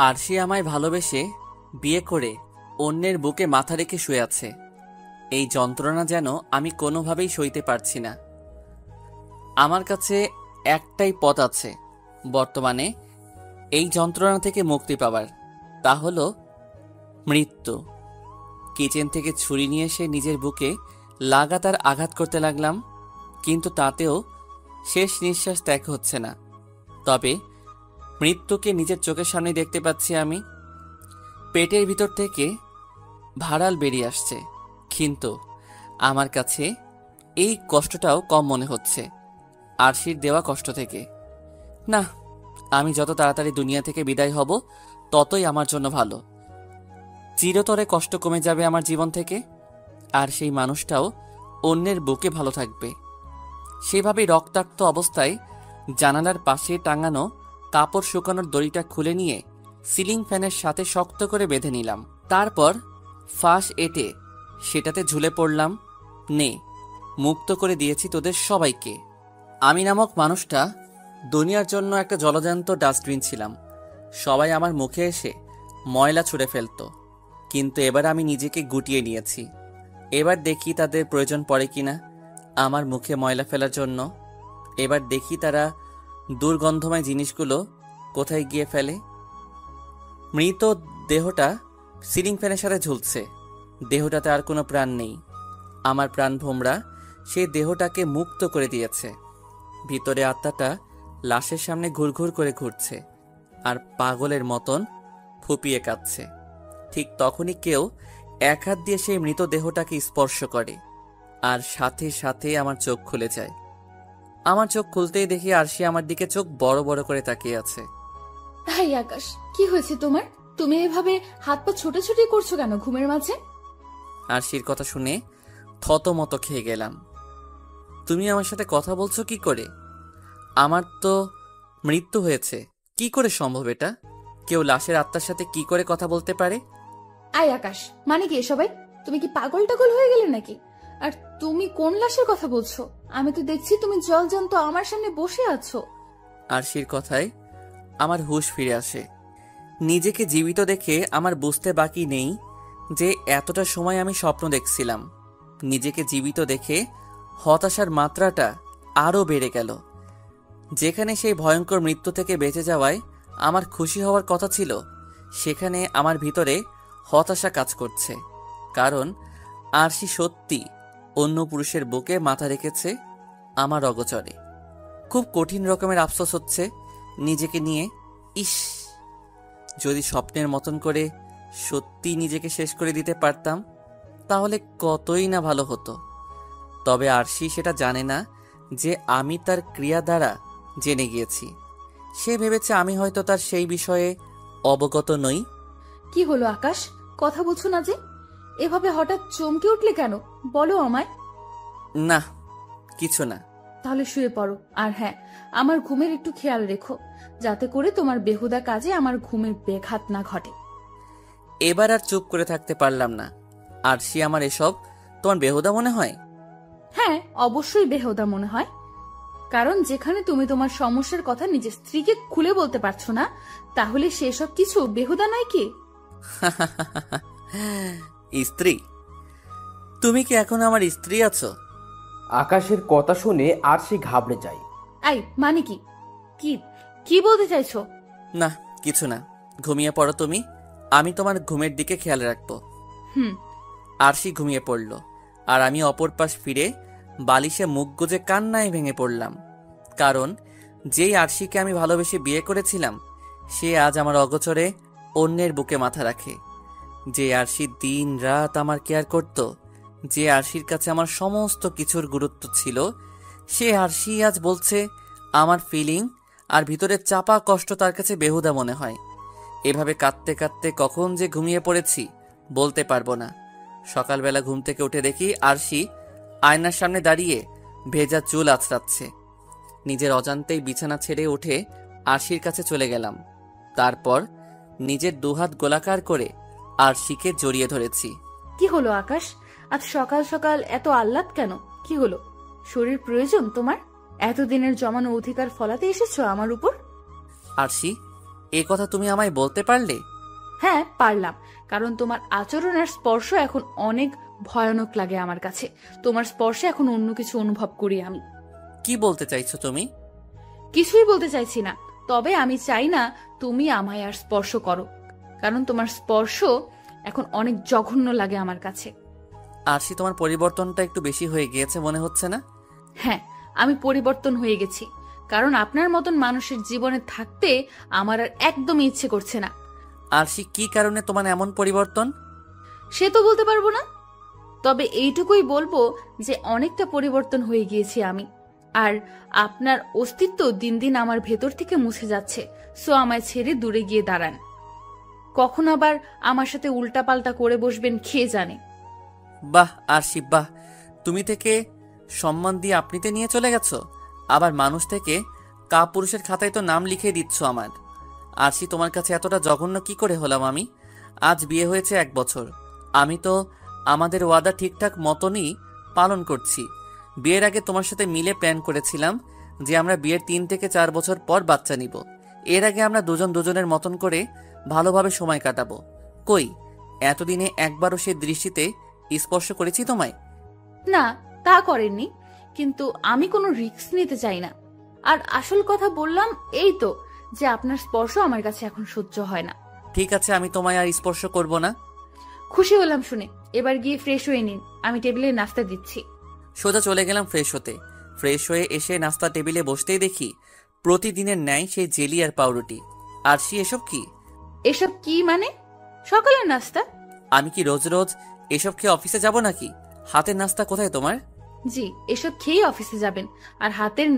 আরশি আমায় ভালোবেসে বিয়ে করে অন্যের বুকে মাথা রেখে শুয়ে আছে। এই যন্ত্রণা যেন আমি কোনোভাবেই সইতে পারছি না। আমার কাছে একটাই পথ আছে বর্তমানে এই যন্ত্রণা থেকে মুক্তি পাবার, তা হলো মৃত্যু। কিচেন থেকে ছুরি নিয়ে এসে নিজের বুকে লাগাতার আঘাত করতে লাগলাম, কিন্তু তাতেও শেষ নিঃশ্বাস ত্যাগ হচ্ছে না। তবে মৃত্যুকে নিজের চোখের সামনে দেখতে পাচ্ছি আমি। পেটের ভিতর থেকে ভাড়াল বেরিয়ে আসছে, কিন্তু আমার কাছে এই কষ্টটাও কম মনে হচ্ছে আরশির দেওয়া কষ্ট থেকে। না, আমি যত তাড়াতাড়ি দুনিয়া থেকে বিদায় হব ততই আমার জন্য ভালো। চিরতরে কষ্ট কমে যাবে আমার জীবন থেকে, আর সেই মানুষটাও অন্যের বুকে ভালো থাকবে। সেভাবেই রক্তাক্ত অবস্থায় জানালার পাশে টাঙানো কাপড় শুকানোর দড়িটা খুলে নিয়ে সিলিং ফ্যানের সাথে শক্ত করে বেঁধে নিলাম। তারপর ফাঁস এঁটে সেটাতে ঝুলে পড়লাম। নে, মুক্ত করে দিয়েছি তোদের সবাইকে। আমি নামক মানুষটা দুনিয়ার জন্য একটা জলজ্যান্ত ডাস্টবিন ছিলাম। সবাই আমার মুখে এসে ময়লা ছুঁড়ে ফেলত, কিন্তু এবার আমি নিজেকে গুটিয়ে নিয়েছি। এবার দেখি তাদের প্রয়োজন পড়ে কিনা আমার মুখে ময়লা ফেলার জন্য। এবার দেখি তারা দুর্গন্ধময় জিনিসগুলো কোথায় গিয়ে ফেলে। মৃত দেহটা সিলিং ফ্যানের সাথে ঝুলছে। দেহটাতে আর কোনো প্রাণ নেই। আমার প্রাণ ভোমরা সেই দেহটাকে মুক্ত করে দিয়েছে। ভিতরে আত্মাটা লাশের সামনে ঘুরঘুর করে ঘুরছে আর পাগলের মতন ফুপিয়ে কাঁদছে। ঠিক তখনই কেউ এক হাত দিয়ে সেই মৃত দেহটাকে স্পর্শ করে, আর সাথে সাথে আমার চোখ খুলে যায়। আমার চোখ খুলতেই দেখি আরশি আমার দিকে চোখ বড় বড় করে তাকিয়ে আছে। হাই আকাশ, কি হয়েছে তোমার? তুমি এভাবে হাত পা ছোটাছুটি করছো কেন ঘুমের মাঝে? আরশির কথা শুনে থতমত খেয়ে গেলাম। তুমি আমার সাথে কথা বলছো কি করে? আমার তো মৃত্যু হয়েছে, কি করে সম্ভব এটা? কেউ লাশের আত্মার সাথে কি করে কথা বলতে পারে? আই আকাশ, মানে কি সবাই? তুমি কি পাগল টাগল হয়ে গেলে নাকি? আর তুমি কোন লাশের কথা বলছো? আমি তো দেখছি তুমি জলজান্ত আমার সামনে বসে আছো। আরশির কথায় আমার হুঁশ ফিরে আসে। নিজেকে জীবিত দেখে আমার বুঝতে বাকি নেই যে এতটা সময় আমি স্বপ্ন দেখছিলাম। নিজেকে জীবিত দেখে হতাশার মাত্রাটা আরও বেড়ে গেল। যেখানে সেই ভয়ঙ্কর মৃত্যু থেকে বেঁচে যাওয়ায় আমার খুশি হওয়ার কথা ছিল, সেখানে আমার ভিতরে হতাশা কাজ করছে। কারণ আরশি সত্যি অন্য পুরুষের বুকে মাথা রেখেছে আমার অগোচরে। খুব কঠিন রকমের আফসোস হচ্ছে নিজেকে নিয়ে। ইস, যদি স্বপ্নের মতন করে সত্যি নিজেকে শেষ করে দিতে পারতাম তাহলে কতই না ভালো হতো। তবে আরশি সেটা জানে না যে আমি তার ক্রিয়া দ্বারা জেনে গিয়েছি। সে ভেবেছে আমি হয়তো তার সেই বিষয়ে অবগত নই। কি হলো আকাশ, কথা বলছো না যে? এভাবে হঠাৎ চমকে উঠলে কেন, বলো আমায়। না, কিছু না। তাহলে শুয়ে পড়ো। আর হ্যাঁ, আমার ঘুমের একটু খেয়াল রেখো, যাতে করে তোমার বেহুদা কাজে আমার ঘুমের ব্যাঘাত না ঘটে। এবার আর চুপ করে থাকতে পারলাম না। আরশি, আমার এসব তোমার বেহুদা মনে হয়? হ্যাঁ, অবশ্যই বেহুদা মনে হয়। কারণ যেখানে তুমি তোমার সমস্যার কথা নিজের স্ত্রীকে খুলে বলতে পারছো না, তাহলে সেসব কিছু বেহুদা নয় কি? স্ত্রী? তুমি কি এখন আমার স্ত্রী আছো? আকাশের কথা শুনে আরশি ঘাবড়ে যায়। আই, মানে কি? কি কি বলতে চাইছো? না, কিছু না। ঘুমিয়ে পড়ো তুমি, আমি তোমার ঘুমের দিকে খেয়াল রাখবো। আরশি ঘুমিয়ে পড়ল, আর আমি অপর পাশ ফিরে বালিশে মুখ গুজে কান্নায় ভেঙে পড়লাম। কারণ যেই আরশিকে আমি ভালোবেসে বিয়ে করেছিলাম, সে আজ আমার অগোচরে অন্যের বুকে মাথা রাখে। যে আরশি দিন রাত আমার কেয়ার করত, যে আরশির কাছে আমার সমস্ত কিছুর গুরুত্ব ছিল, সে আরশি আজ বলছে আমার ফিলিং আর ভিতরের চাপা কষ্ট তার কাছে বেহুদা মনে হয়। এভাবে কাঁদতে কাঁদতে কখন যে ঘুমিয়ে পড়েছি বলতে পারবো না। সকালবেলা ঘুম থেকে উঠে দেখি আরশি আয়নার সামনে দাঁড়িয়ে ভেজা চুল আঁচড়াচ্ছে। নিজের অজান্তেই বিছানা ছেড়ে উঠে আরশির কাছে চলে গেলাম। তারপর নিজের দুহাত গোলাকার করে আরশিকে জড়িয়ে ধরেছি। কি হলো আকাশ, আজ সকাল সকাল এত আহ্লাদ কেন? কি হলো? শরীর প্রয়োজন তোমার? এতদিনের জমানো অধিকার ফলাতে এসেছো আমার উপর? আরশি, এ কথা তুমি আমায় বলতে পারলে? হ্যাঁ, পারলাম, কারণ তোমার আচরণ আর স্পর্শ এখন অনেক ভয়ানক লাগে আমার কাছে। তোমার স্পর্শে এখন অন্য কিছু অনুভব করি আমি। কি বলতে চাইছো তুমি? কিছুই বলতে চাইছি না, তবে আমি চাই না তুমি আমায় আর স্পর্শ করো, কারণ তোমার স্পর্শ এখন অনেক জঘন্য লাগে আমার কাছে। আরশি, তোমার পরিবর্তনটা একটু বেশি হয়ে গিয়েছে মনে হচ্ছে না? হ্যাঁ, আমি পরিবর্তন হয়ে গেছি, কারণ আপনার মতন মানুষের জীবনে থাকতে আমার আর একদমই ইচ্ছে করছে না। আরশি, কি কারণে তোমার এমন পরিবর্তন? সে তো বলতে পারবো না, তবে এইটুকুই বলবো যে অনেকটা পরিবর্তন হয়ে গিয়েছি আমি। আর আপনার অস্তিত্ব দিন দিন আমার ভেতর থেকে মুছে যাচ্ছে। সো আমায় ছেড়ে দূরে গিয়ে দাঁড়ান। কখন আবার আমার সাথে উল্টাপাল্টা করে বসবেন কে জানে। বাহ আরশি, বাহ! তুমি থেকে সম্মান দিয়ে আপনিতে নিয়ে চলে গেছো, আবার মানুষ থেকে কাপুরুষের খাতায় তো নাম লিখে দিচ্ছ আমার। আরশি, তোমার কাছে এতটা জঘন্য কি করে হলাম আমি? আজ বিয়ে হয়েছে 1 বছর, আমি তো আমাদের ওয়াদা ঠিকঠাক মতনই পালন করছি। বিয়ের আগে তোমার সাথে মিলে প্ল্যান করেছিলাম যে আমরা বিয়ের 3 থেকে 4 বছর পর বাচ্চা নিব। এর আগে আমরা দুজন দুজনের মতন করে ভালোভাবে সময় কাটাবো। কই, এতদিনে একবারও সে দৃষ্টিতে স্পর্শ করেছি তোমায়? না, তা করেননি, কিন্তু আমি কোনো রিস্ক নিতে চাই না। আর আসল কথা বললাম এই তো, যে আপনার স্পর্শ আমার কাছে এখন সহ্য হয় না। ঠিক আছে, আমি তোমায় আর স্পর্শ করব না। খুশি হলাম শুনে। এবার গিয়ে ফ্রেশ হয়ে নিন, আমি টেবিলে নাস্তা দিচ্ছি। সোজা চলে গেলাম ফ্রেশ হতে। ফ্রেশ হয়ে এসে নাস্তা টেবিলে বসতেই দেখি প্রতিদিনের ন্যায় সেই জেলি আর পাউরুটি। আরশি, এসব কি? এসব কি মানে? সকালের নাস্তা। আমি কি রোজ রোজ এসব খেয়ে অফিসে যাব নাকি? হাতের নাস্তা কোথায় তোমার? জি, এসব খেয়েই অফিসে যাবেন, আর হাতের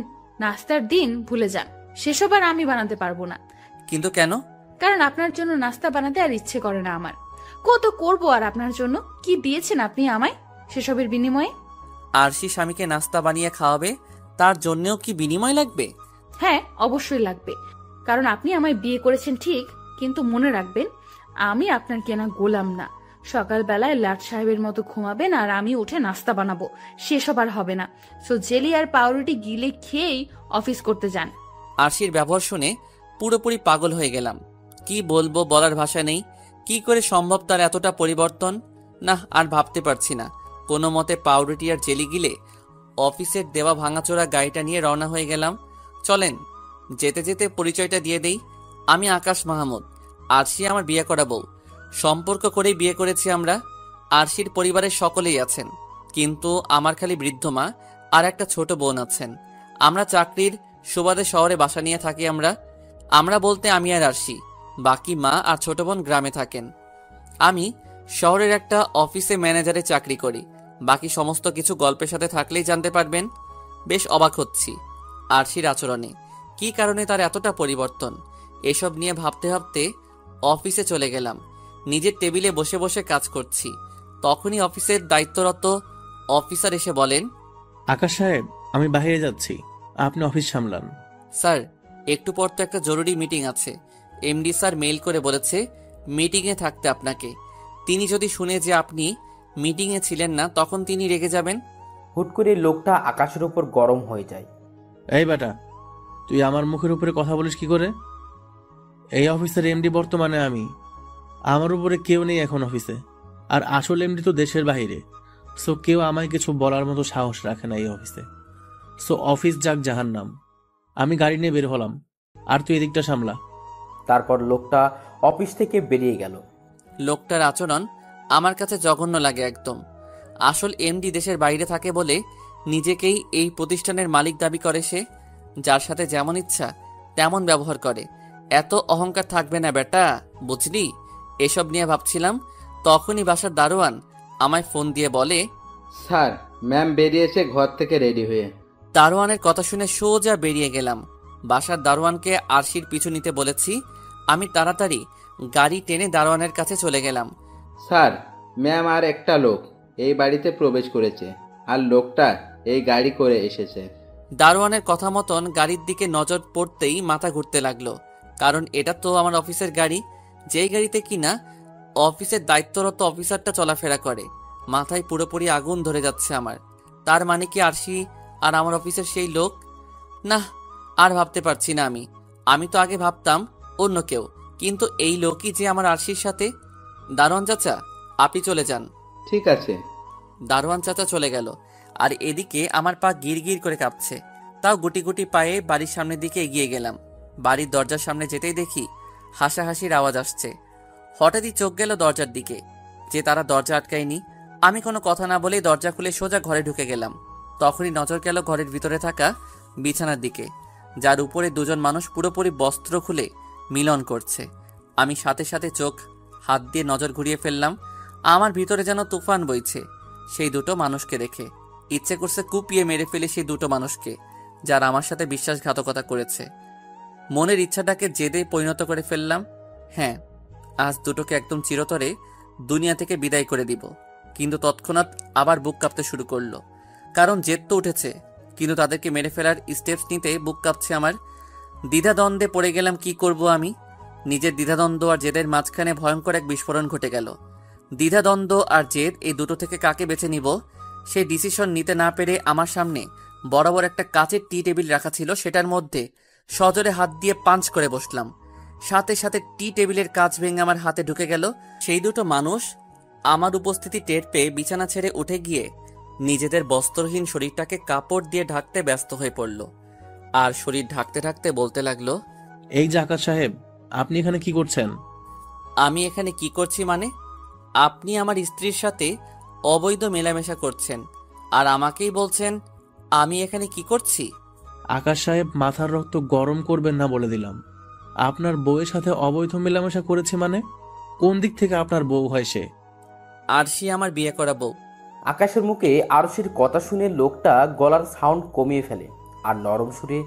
নাস্তার দিন ভুলে যান। সেসব আর আমি বানাতে পারবো না। কিন্তু কেন? কারণ আপনার জন্য নাস্তা বানাতে আর ইচ্ছে করে না আমার। কত করবো আর আপনার জন্য? কি দিয়েছেন আপনি আমায় সেসবের বিনিময়ে? আরশি স্বামীকে নাস্তা বানিয়ে খাওয়াবে, তার জন্যেও কি বিনিময় লাগবে? হ্যাঁ, অবশ্যই লাগবে, কারণ আপনি আমায় বিয়ে করেছেন ঠিক, কিন্তু মনে রাখবেন আমি আপনার কেনা গোলাম না। সকালবেলায় লাট সাহেবের মতো ঘুমাবেন আর আমি উঠে নাস্তা বানাবো, সেসব আর হবে না। সো জেলি আর পাউরুটি গিলে খেয়েই অফিস করতে যান। আরশির ব্যবহার শুনে পুরোপুরি পাগল হয়ে গেলাম। কি বলবো, বলার ভাষা নেই। কি করে সম্ভব তার এতটা পরিবর্তন? না, আর ভাবতে পারছি না। কোনো মতে পাউরুটি আর জেলি গিলে অফিসের দেওয়া ভাঙাচোরা গাড়িটা নিয়ে রওনা হয়ে গেলাম। চলেন, যেতে যেতে পরিচয়টা দিয়ে দেই। আমি আকাশ মাহমুদ, আরশি আমার বিয়ে করা বউ। সম্পর্ক করেই বিয়ে করেছি আমরা। আরশির পরিবারের সকলেই আছেন, কিন্তু আমার খালি বৃদ্ধ মা আর একটা ছোট বোন আছেন। আমরা চাকরির সুবাদে শহরে বাসা নিয়ে থাকি। আমরা বলতে আমি আর আরশি, বাকি মা আর ছোট বোন গ্রামে থাকেন। আমি শহরের একটা অফিসে ম্যানেজারে চাকরি করি। বাকি সমস্ত কিছু গল্পের সাথে থাকলেই জানতে পারবেন। বেশ অবাক হচ্ছি আরশির আচরণে, কি কারণে তার এতটা পরিবর্তন। এসব নিয়ে ভাবতে ভাবতে অফিসে চলে গেলাম। নিজের টেবিলে বসে বসে কাজ করছি। তখনই অফিসের দায়িত্বরত অফিসার এসে বলেন, আকাশ সাহেব, আমি বাইরে যাচ্ছি, আপনি অফিস সামলান। স্যার, একটু পর তো একটা জরুরি মিটিং আছে। এমডি স্যার মেইল করে বলেছে মিটিংয়ে থাকতে আপনাকে। তিনি যদি শুনে যে আপনি মিটিংয়ে ছিলেন না, তখন তিনি রেগে যাবেন। হুট করে লোকটা আকাশের উপর গরম হয়ে যায়। এই বেটা, তুই আমার মুখের উপরে কথা বলিস কি করে? এই অফিসের এমডি বর্তমানে আমি। আমার উপরে কেউ নেই এখন অফিসে, আর আসল এমডি তো দেশের বাইরে। সো কেউ আমায় কিছু বলার মতো সাহস রাখে না এই অফিসে। সো অফিস যাক জাহান্নাম। আমি গাড়ি নিয়ে বের হলাম, আর তুই এদিকটা সামলা। তারপর লোকটা অফিস থেকে বেরিয়ে গেল। লোকটার আচরণ আমার কাছে জঘন্য লাগে একদম। আসল এমডি দেশের বাইরে থাকে বলে নিজেকেই এই প্রতিষ্ঠানের মালিক দাবি করে সে। যার সাথে যেমন ইচ্ছা তেমন ব্যবহার করে। এত অহংকার থাকবে না বেটা, বুঝলি? এসব নিয়ে ভাবছিলাম, তখনই বাসার দারোয়ান আমায় ফোন দিয়ে বলে, স্যার, ম্যাম বেরিয়েছে ঘর থেকে রেডি হয়ে। দারোয়ানের কথা শুনে সোজা বেরিয়ে গেলাম। বাসার দারোয়ানকে আরশির পিছু নিতে বলেছি। আমি তাড়াতাড়ি গাড়ি টেনে দারোয়ানের কাছে চলে গেলাম। স্যার, ম্যাম আর একটা লোক এই বাড়িতে প্রবেশ করেছে, আর লোকটা এই গাড়ি করে এসেছে। দারোয়ানের কথা মতন গাড়ির দিকে নজর পড়তেই মাথা ঘুরতে লাগলো, কারণ এটা তো আমার অফিসের গাড়ি, যেই গাড়িতে কিনা অফিসের দায়িত্বরত অফিসারটা চলাফেরা করে। মাথায় পুরোপুরি আগুন ধরে যাচ্ছে আমার। তার মানে কি আরশি আর আমার অফিসের সেই লোক? না, আর ভাবতে পারছি না আমি। আমি তো আগে ভাবতাম অন্য কেউ, কিন্তু এই লোকই যে আমার আরশির সাথে। দারোয়ান চাচা, আপনি চলে যান। ঠিক আছে। দারোয়ান চাচা চলে গেল, আর এদিকে আমার পা গির গির করে কাঁপছে। তাও গুটি গুটি পায়ে বাড়ির সামনের দিকে এগিয়ে গেলাম। বাড়ির দরজার সামনে যেতেই দেখি হাসাহাসির আওয়াজ আসছে। হঠাৎই চোখ গেল দরজার দিকে, যে তারা দরজা আটকায়নি। আমি কোনো কথা না বলেই দরজা খুলে সোজা ঘরে ঢুকে গেলাম। তখনই নজর গেল ঘরের ভিতরে থাকা বিছানার দিকে, যার উপরে দুজন মানুষ পুরোপুরি বস্ত্র খুলে মিলন করছে। আমি সাথে সাথে চোখ হাত দিয়ে নজর ঘুরিয়ে ফেললাম। আমার ভিতরে যেন তুফান বইছে সেই দুটো মানুষকে দেখে। ইচ্ছে করছে কুপিয়ে মেরে ফেলে সেই দুটো মানুষকে, যারা আমার সাথে বিশ্বাসঘাতকতা করেছে। মনের ইচ্ছাটাকে জেদে পরিণত করে ফেললাম। হ্যাঁ, আজ দুটোকে একদম চিরতরে দুনিয়া থেকে বিদায় করে দিব। কিন্তু তৎক্ষণাৎ আবার বুক কাঁপতে শুরু করলো, কারণ জেদ তো উঠেছে, কিন্তু তাদেরকে মেরে ফেলার স্টেপস নিতে বুক কাঁপছে আমার। দ্বিধাদ্বন্দ্বে পড়ে গেলাম, কি করব আমি। নিজের দ্বিধাদ্বন্দ্ব আর জেদের মাঝখানে ভয়ঙ্কর এক বিস্ফোরণ ঘটে গেল। দ্বিধাদ্বন্দ্ব আর জেদ, এই দুটো থেকে কাকে বেছে নিব সেই ডিসিশন নিতে না পেরে আমার সামনে বরাবর একটা কাচের টি টেবিল রাখা ছিল, সেটার মধ্যে সজোরে হাত দিয়ে পাঞ্চ করে বসলাম। সাথে সাথে টি টেবিলের কাচ ভেঙে আমার হাতে ঢুকে গেল। সেই দুটো মানুষ আমার উপস্থিতি টের পেয়ে বিছানা ছেড়ে উঠে গিয়ে নিজেদের বস্ত্রহীন শরীরটাকে কাপড় দিয়ে ঢাকতে ব্যস্ত হয়ে পড়ল, আর শরীর ঢাকতে ঢাকতে বলতে লাগলো, এই জাকাত সাহেব, আপনি এখানে কি করছেন? আমি এখানে কি করছি মানে? আপনি আমার স্ত্রীর সাথে অবৈধ মেলামেশা করছেন, আর আমাকেই বলছেন আমি এখানে কি করছি? আকাশ সাহেব, মাথার রক্ত গরম করবেন না বলে দিলাম। আপনার বউয়ের সাথে অবৈধ মেলামেশা করেছে মানে? কোন দিক থেকে আপনার বউ হয় সে? আরশি আমার বিয়ে করা বউ। আকাশের মুখে আরশির কথা শুনে লোকটা গলার সাউন্ড কমিয়ে ফেলে আর নরম সুরে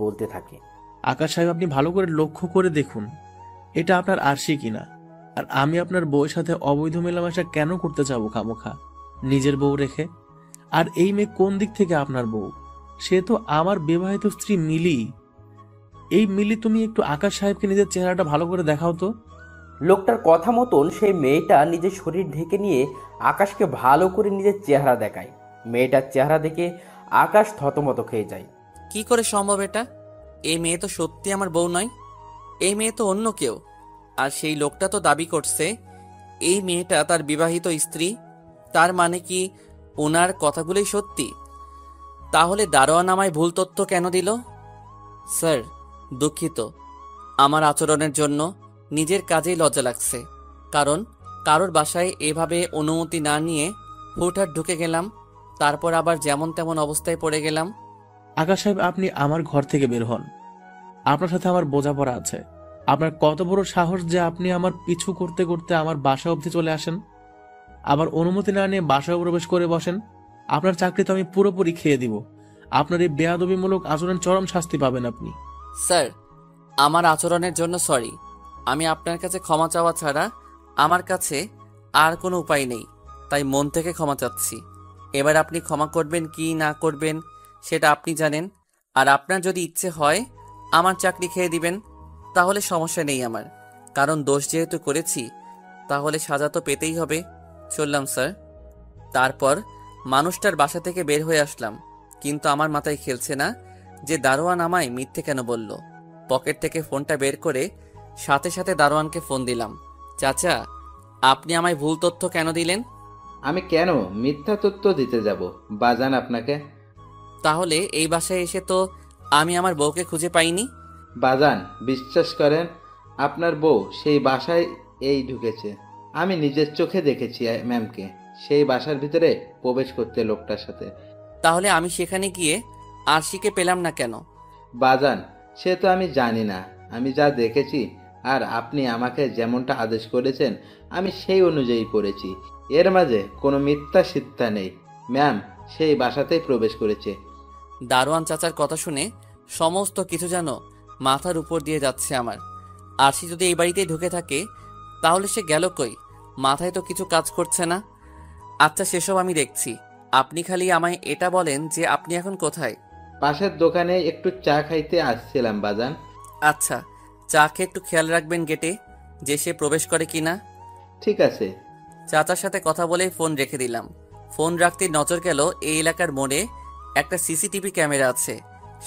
বলতে থাকে, আকাশ সাহেব, আপনি ভালো করে লক্ষ্য করে দেখুন এটা আপনার আরশি কিনা। আর আমি আপনার বউয়ের সাথে অবৈধ মেলামেশা কেন করতে যাবো খামোখা, নিজের বউ রেখে? আর এই মেয়ে কোন দিক থেকে আপনার বউ? সে তো আমার বিবাহিত স্ত্রী মিলি। এই মিলি, তুমি একটু আকাশ সাহেবকে নিজের চেহারাটা ভালো করে দেখাও তো। লোকটার কথা মতন সেই মেয়েটা নিজের শরীর ঢেকে নিয়ে আকাশকে ভালো করে নিজের চেহারা দেখায়। মেয়েটার চেহারা দেখে আকাশ থতমত খেয়ে যায়। কি করে সম্ভব এটা? এই মেয়ে তো সত্যি আমার বউ নয়, এই মেয়ে তো অন্য কেউ। আর সেই লোকটা তো দাবি করছে এই মেয়েটা তার বিবাহিত স্ত্রী। তার মানে কি ওনার কথাগুলোই সত্যি? তাহলে দারোয়ান আমায় ভুল তথ্য কেন দিল? স্যার, দুঃখিত। আমার আচরণের জন্য নিজের কাজেই লজ্জা লাগছে, কারণ কারোর বাসায় এভাবে অনুমতি না নিয়ে হুটহাট ঢুকে গেলাম, তারপর আবার যেমন তেমন অবস্থায় পড়ে গেলাম। আকাশ সাহেব, আপনি আমার ঘর থেকে বের হন। আপনার সাথে আমার বোঝাপড়া আছে। আপনার কত বড় সাহস যে আপনি আমার পিছু করতে করতে আমার বাসা অবধি চলে আসেন, আবার অনুমতি না নিয়ে বাসায় প্রবেশ করে বসেন। আপনার চাকরি তো আমি পুরোপুরি খেয়ে দিব। আপনার এই বেয়াদবিমূলক আচরণ চরম শাস্তি পাবেন আপনি। স্যার, আমার আচরণের জন্য সরি। আমি আপনার কাছে ক্ষমা চাওয়া ছাড়া আমার কাছে আর কোনো উপায় নেই, তাই মন থেকে ক্ষমা চাচ্ছি। এবার আপনি ক্ষমা করবেন কি না করবেন সেটা আপনি জানেন। আর আপনার যদি ইচ্ছে হয় আমার চাকরি খেয়ে দিবেন, তাহলে সমস্যা নেই আমার, কারণ দোষ যেহেতু করেছি তাহলে সাজা তো পেতেই হবে। চললাম স্যার। তারপর মানুষটার বাসা থেকে বের হয়ে আসলাম, কিন্তু আমার মাথায় খেলছে না যে দারোয়ান আমায় মিথ্যে কেন বলল। পকেট থেকে ফোনটা বের করে সাথে সাথে দারোয়ানকে ফোন দিলাম। চাচা, আপনি আমায় ভুল তথ্য কেন দিলেন? আমি কেন মিথ্যা তথ্য দিতে যাব বাজান আপনাকে? তাহলে এই বাসায় এসে তো আমি আমার বউকে খুঁজে পাইনি। বাজান, বিশ্বাস করেন, আপনার বউ সেই বাসায় এই ঢুকেছে। আমি নিজের চোখে দেখেছি ম্যামকে সেই বাসার ভিতরে প্রবেশ করতে লোকটার সাথে। তাহলে আমি সেখানে গিয়ে আরশিকে পেলাম না কেন? বাজান, সে তো আমি জানি না। আমি যা দেখেছি আর আপনি আমাকে যেমনটা আদেশ করেছেন আমি সেই অনুযায়ী করেছি। এর মাঝে কোনো মিথ্যা সিদ্ধা নেই। ম্যাম সেই বাসাতেই প্রবেশ করেছে। দারোয়ান চাচার কথা শুনে সমস্ত কিছু যেন মাথার উপর দিয়ে যাচ্ছে আমার। আরশি যদি এই বাড়িতেই ঢুকে থাকে তাহলে সে গেল কই? মাথায় তো কিছু কাজ করছে না। আচ্ছা, সেসব আমি দেখছি। আপনি খালি আমায় এটা বলেন যে আপনি এখন কোথায়? পাশের দোকানে একটু চা খাইতে আসছিলাম বাজান। আচ্ছা, চা খেয়ে একটু খেয়াল রাখবেন গেটে যে সে প্রবেশ করে কিনা। ঠিক আছে। চাচার সাথে কথা বলেই ফোন রেখে দিলাম। ফোন রাখতেই নজর গেল এই এলাকার মোড়ে একটা সিসিটিভি ক্যামেরা আছে,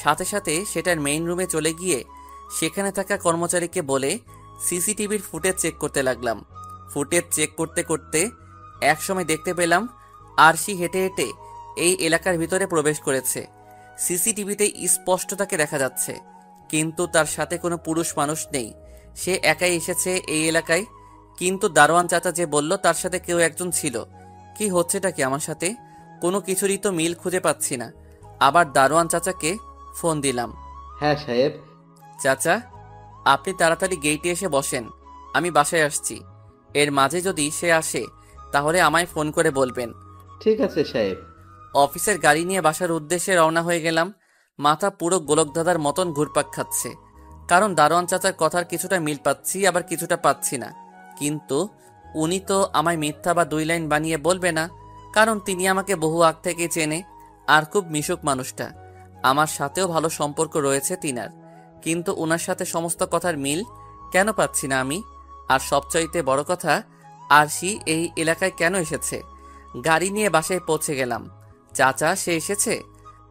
সাথে সাথে সেটার মেইন রুমে চলে গিয়ে সেখানে থাকা কর্মচারীকে বলে সিসিটিভির ফুটেজ চেক করতে লাগলাম। ফুটেজ চেক করতে করতে একসময় দেখতে পেলাম আরশি হেঁটে হেঁটে এই এলাকার ভিতরে প্রবেশ করেছে। সিসিটিভিতে স্পষ্ট তাকে দেখা যাচ্ছে, কিন্তু তার সাথে কোনো পুরুষ মানুষ নেই। সে একাই এসেছে এই এলাকায়। কিন্তু দারোয়ান চাচা যে বলল তার সাথে কেউ একজন ছিল। কি হচ্ছেটা কি আমার সাথে? কোনো কিছুরই তো মিল খুঁজে পাচ্ছি না। আবার দারোয়ান চাচাকে ফোন দিলাম। হ্যাঁ সাহেব। চাচা, আপনি তাড়াতাড়ি গেইটে এসে বসেন, আমি বাসায় আসছি। এর মাঝে যদি সে আসে তাহলে আমায় ফোন করে বলবেন। ঠিক আছে সাহেব। অফিসের গাড়ি নিয়ে বাসার উদ্দেশ্যে রওনা হয়ে গেলাম। মাথা পুরো গোলকধাঁধার মতন ঘুরপাক খাচ্ছে, কারণ দারোয়ান চাচার কথার কিছুটা মিল পাচ্ছি, আবার কিছুটা পাচ্ছি না। কিন্তু উনি তো আমায় মিথ্যা বা 2 লাইন বানিয়ে বলবে না, কারণ তিনি আমাকে বহু আগ থেকে চেনে আর খুব মিশুক মানুষটা। আমার সাথেও ভালো সম্পর্ক রয়েছে তিনার, কিন্তু ওনার সাথে সমস্ত কথার মিল কেন পাচ্ছি না আমি? আর সবচাইতে বড় কথা, আরশি এই এলাকায় কেন এসেছে? গাড়ি নিয়ে বাসায় পৌঁছে গেলাম। চাচা, সে এসেছে?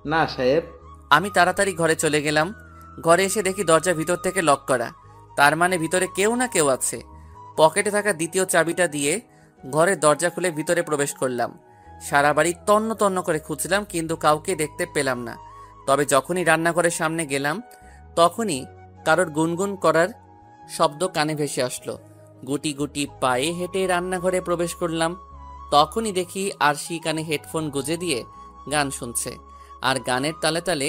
না সাহেব। আমি তাড়াতাড়ি ঘরে চলে গেলাম। ঘরে এসে দেখি দরজা ভিতর থেকে লক করা, তার মানে ভিতরে কেউ না কেউ আছে। পকেটে থাকা দ্বিতীয় চাবিটা দিয়ে ঘরের দরজা খুলে ভিতরে প্রবেশ করলাম। সারা বাড়ি তন্ন তন্ন করে খুঁজলাম, কিন্তু কাউকে দেখতে পেলাম না। তবে যখনই রান্নাঘরের সামনে গেলাম তখনই কারোর গুনগুন করার শব্দ কানে ভেসে আসলো। গুটি গুটি পায়ে হেঁটে রান্নাঘরে প্রবেশ করলাম। তখনই দেখি আরশি কানে হেডফোন গুজে দিয়ে গান শুনছে, আর গানের তালে তালে